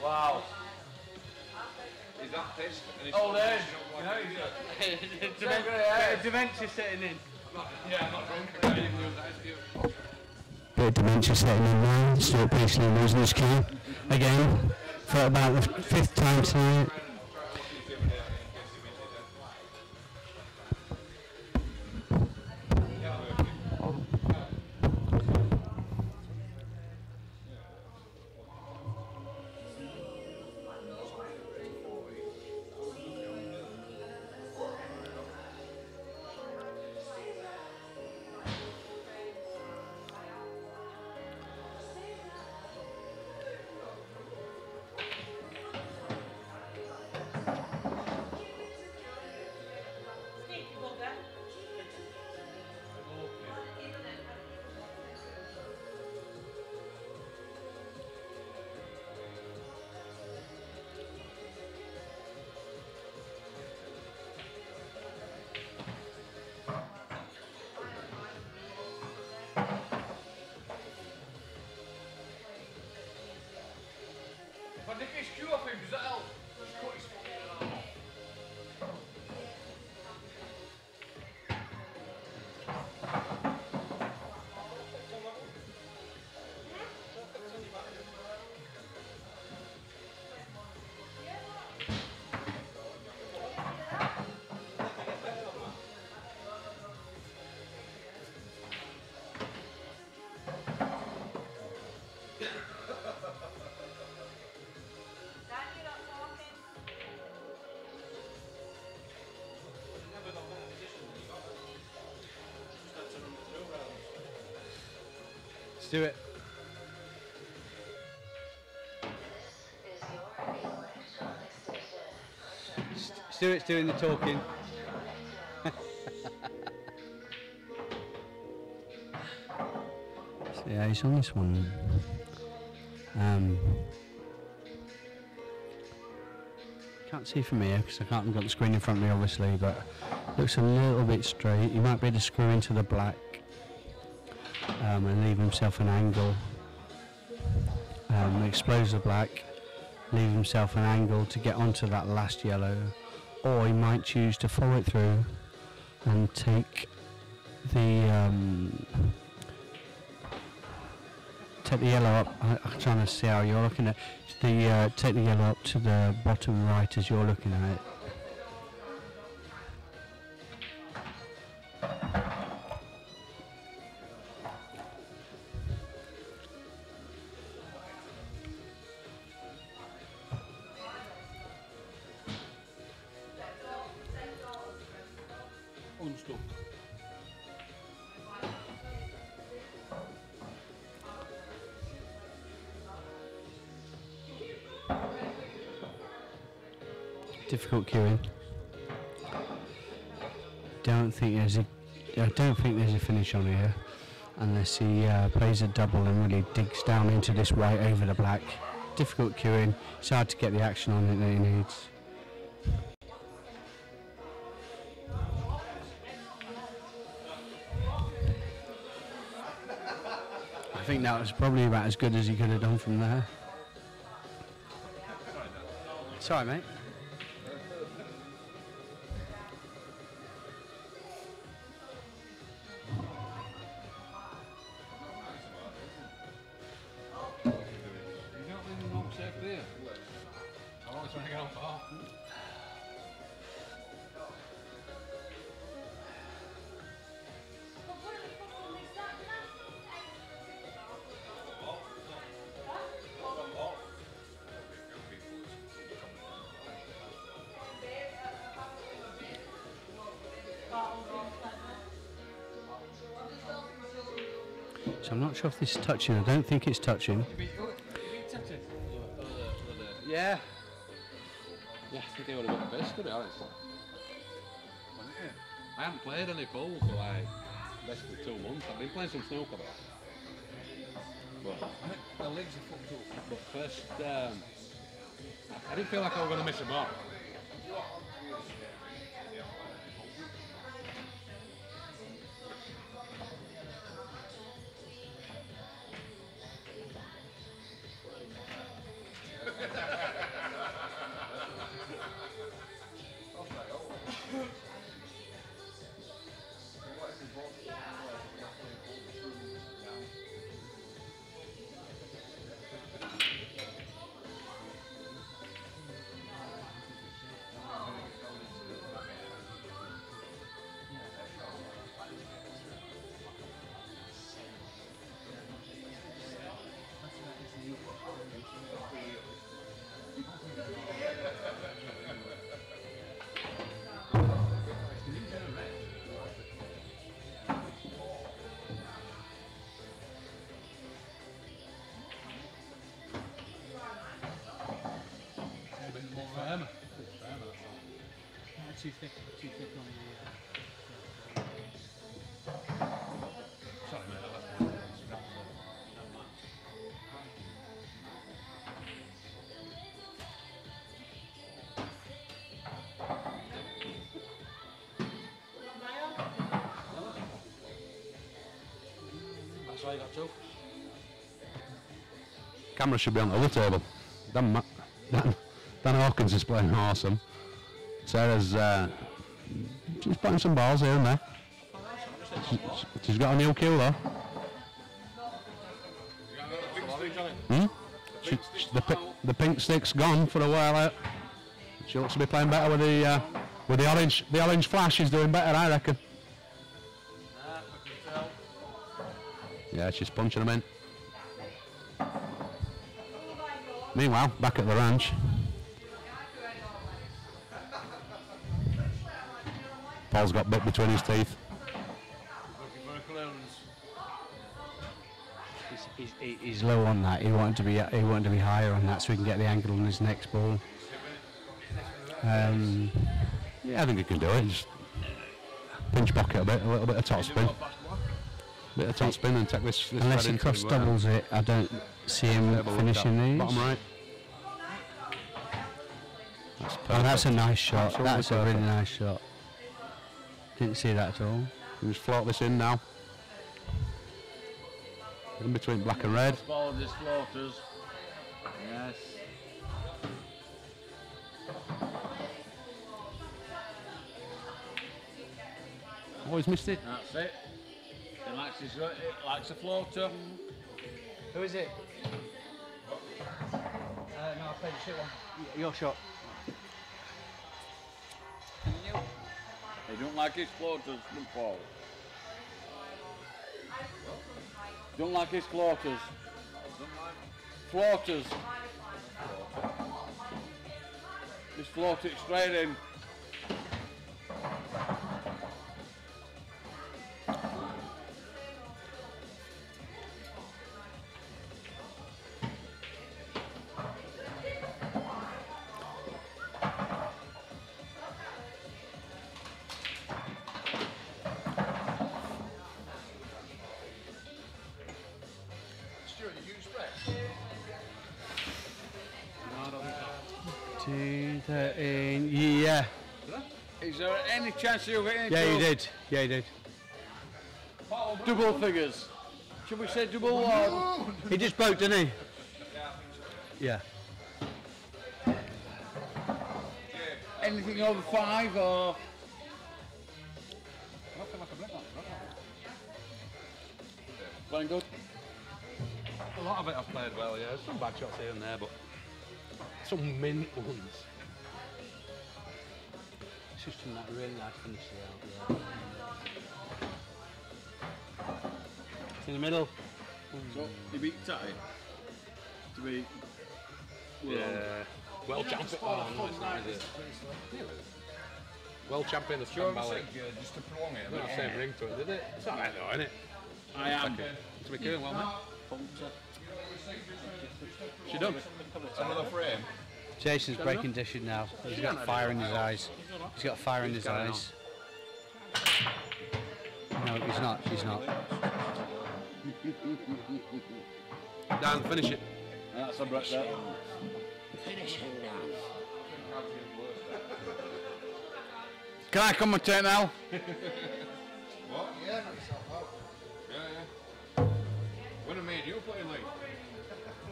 Wow. He's that pissed. And he's Old age. Dementia setting in. Yeah, I'm not drunk. I can't even use that excuse. Bit of dementia setting in now. Stuart Priestley losing his key again for about the 5th time tonight. If I nick his cue off him, does that help? Just cut his fucking arm off. Let's do it. Stuart's doing the talking. So yeah, he's on this one. Can't see from here because I haven't got the screen in front of me obviously, but looks a little bit straight. He might be able to screw into the black and leave himself an angle. Expose the black, leave himself an angle to get onto that last yellow, or he might choose to follow it through and take the yellow up. I'm trying to see how you're looking at the take the yellow up to the bottom right as you're looking at it. Unstuck. Difficult queuing. I don't think there's a finish on here unless he plays a double and really digs down into this white over the black. Difficult queuing. It's hard to get the action on it that he needs. I think that was probably about as good as he could have done from there. Sorry, mate. So I'm not sure if this is touching. I don't think it's touching. Yeah. Yeah, I think he would have got pissed, to be honest. I haven't played any pool for like basically 2 months. I've been playing some snooker though. But the legs are fucked up. But first, I didn't feel like I was going to miss a ball. Too thick on the... Sorry, mate. That's why you got 2. Camera should be on the other table. Dan Hopkins is playing awesome. Sarah's she's putting some balls here and there. She's got a new cue though. The pink stick's gone for a while out. She looks to be playing better with the orange flash. She's doing better, I reckon. Yeah, she's punching them in. Meanwhile, back at the ranch. Paul's got bit between his teeth. He's low on that. He wanted to be higher on that so he can get the angle on his next ball. Yeah, I think he can do it. Just pinch pocket a little bit of top spin. Bit of top spin and take this unless he cross doubles it, I don't see him finishing these. Bottom right. That's a nice shot. That's a really nice shot. Didn't see that at all. You just float this in now. In between black and red. Follow these floaters. Yes. Oh, he's missed it. That's it. He likes a floater. Who is it? No, I played the shit one. Your shot. He don't like his floaters, good Paul. Don't like his floaters. Floaters. Just float it straight in. Stuart, did you express? 13, yeah. Is there any chance you'll get any Yeah, you proof? did. Yeah, you did. Double figures. Should we say double or? He just broke, didn't he? Yeah. Anything over 5 or? Playing good. A lot of it I've played well, yeah. Some bad shots here and there, but some mint ones. It's just from that really nice finish there. It's in the middle. So you beat Tatty to be. Yeah. Well champion. Oh, no, it's not, is it? Well champion of Span Valley. Just to prolong it. Not the same ring to it, did it? It's alright though, isn't it? I am. To be cool, well, mate. She done. Another frame. Jason's breaking condition now. He's got fire in his eyes. He's got fire in his eyes. No, he's not. He's not. Dan, finish it. That's a break there. Can I commentate now? What? Yeah. When I made you play late.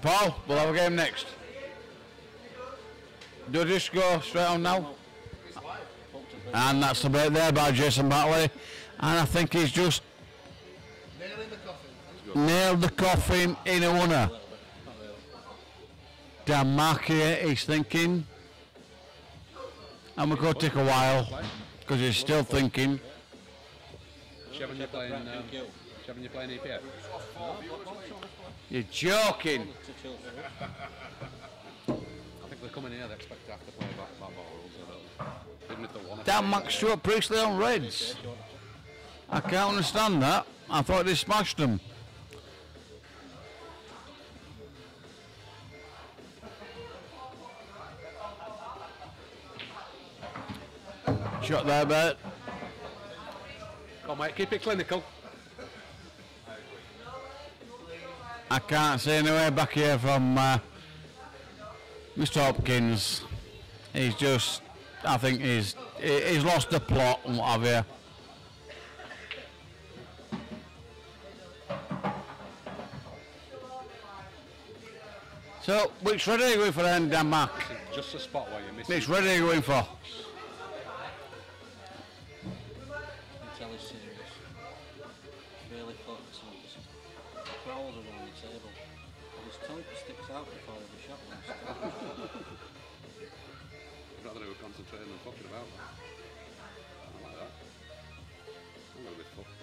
Paul, we'll have a game next. Do I just go straight on now? And that's the break there by Jason Batley. And I think he's just nailed the coffin in a winner. Dan Mac here, he's thinking. And we're going to take a while because he's still thinking. Shevin, you're playing EPF? You're joking. I think they're coming here, they expect to have to play back ball rules. Even if they want to. Dan Mac Stuart Priestley on Reds. I can't understand that. I thought they smashed them. Shot there, Bert. Come on, mate, keep it clinical. I can't see any way back here from Mr. Hopkins. He's just, I think he's lost the plot and what have you. So, which red are you going for then, Dan Mac? Just a spot where you're missing. Which red are you going for? Tell us serious. Really focused. Prowls around the table. His tongue sticks out before every shot last. I'd rather they were concentrating than fucking about. I don't like that. I'm going to be fucked.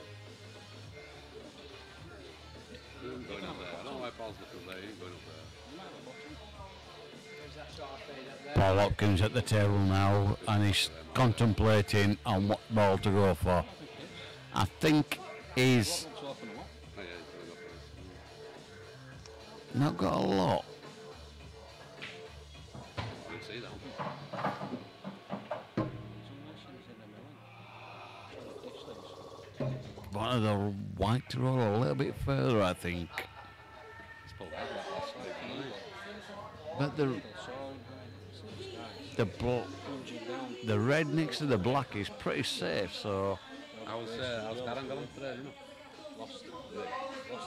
He ain't going up there. I don't know why Paul's looking there. He ain't going up there. Paul Hopkins at the table now and he's contemplating on what ball to go for. I think he's not got a lot. I didn't see that. Wanted the white to roll a little bit further, I think. But the red next to the black is pretty safe, so. How's Darren going today, you know? Lost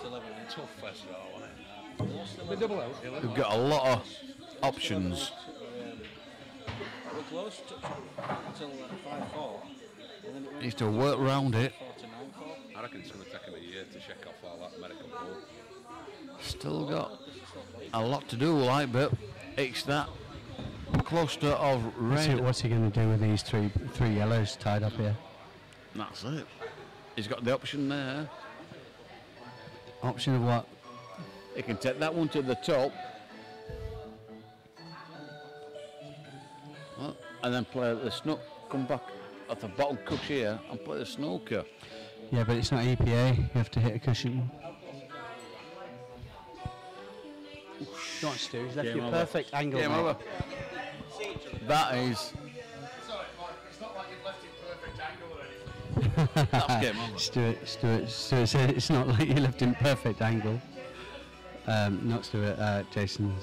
11. Tough first row, wasn't it? Double out. We've got a lot of options. We're close until 5-4. Needs to work round it. I reckon it's going to take him a year to check off all that medical bill. Still got a lot to do, like, but it's that cluster of red. What's he going to do with these three yellows tied up here? That's it. He's got the option there. Option of what? He can take that one to the top. Well, and then play the snook, come back at the bottom cush here and play the snooker. Yeah, but it's not EPA. You have to hit a cushion. Go on, Stu. He's left you a perfect angle. Game over. That is. Sorry, Mike, it's not like you've left it perfect angle or anything. That's game over. Stuart said it's not like you left in perfect angle. Not Stuart, Jason.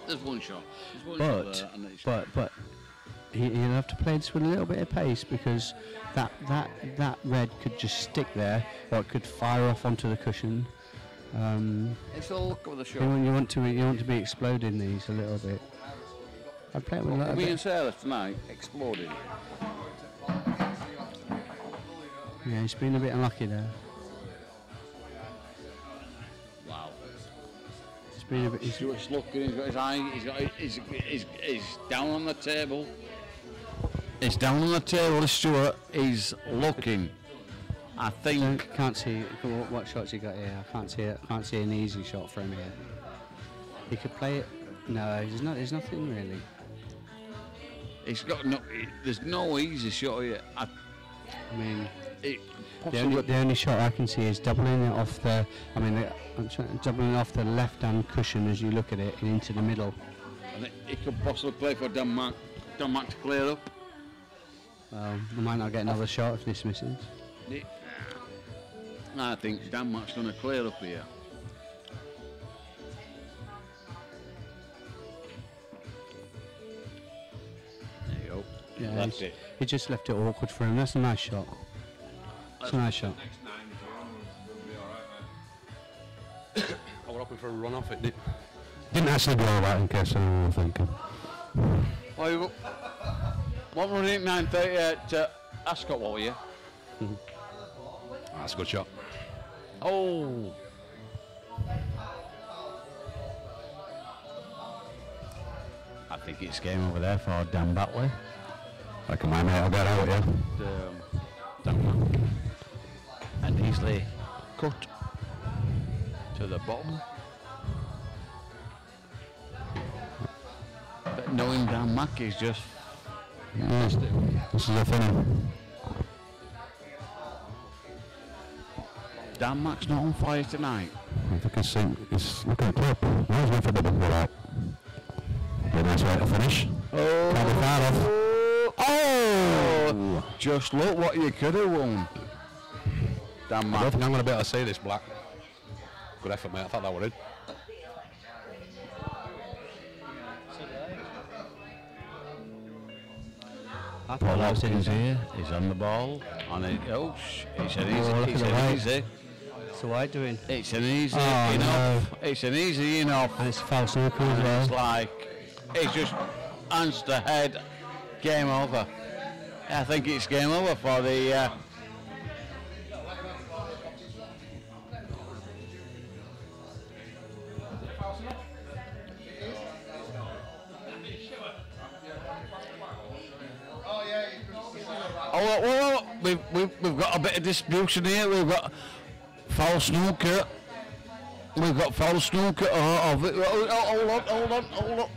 There's one shot. But he'll have to play this with a little bit of pace because that red could just stick there, or it could fire off onto the cushion. It's all look of the shot. You want to be exploding these a little bit. I'd play it with a little Me bit. and Sarah tonight exploding. Yeah, he's been a bit unlucky there. Wow. It's been a bit. Stuart's looking. He's got his eye. He's down on the table. It's down on the table. Stuart. He's looking. I think. Can't see what shots he got here. I can't see it. Can't see an easy shot from here. He could play it. No, there's nothing really. He's got no. There's no easy shot here. I mean, The only shot I can see is doubling it off the. I mean, doubling off the left-hand cushion as you look at it and into the middle. And it could possibly play for Dan Mac to clear up. Well, we might not get another shot if this misses. I think Dan Mac's going to clear up here. There you go. Yeah, Left it. he just left it awkward for him. That's a nice shot. It's a nice shot. I was hoping for a run off it. Didn't actually go all right in case anyone was thinking. Well, what running at 9:30 at Ascot, what were you? That's a good shot. Oh! I think it's game over there for Dan Batley. I reckon my mate will get out, yeah. And easily cut to the bottom. But knowing Dan Mac is just This is a funny. Dan Mac's not on fire tonight. I think it's looking at the club. He's going for double, right. Be a nice way to finish. Oh! Can't be far off. Oh! Just look what you could have won. Dan I don't Mac. think I'm going to be able to see this, Black. Good effort, mate. I thought that were in. Paul Hopkins here. He's on the ball. And it's an easy. What's the white doing? It's an easy enough. No. It's an easy enough. And it's a foul snooker as well. It's like, it's just hands to head, game over. I think it's game over for the. Oh, we've got a bit of disputation here. We've got foul snooker. We've got foul snooker. Hold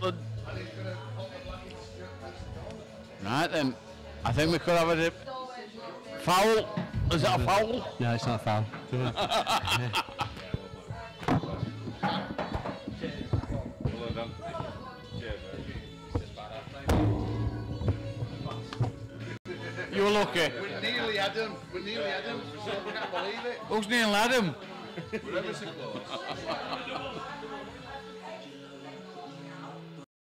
on. Right then, I think we could have a foul. Is that a foul? No, it's not a foul. You're lucky. We nearly had him. We can't believe it. Who's nearly had him? We're ever so close.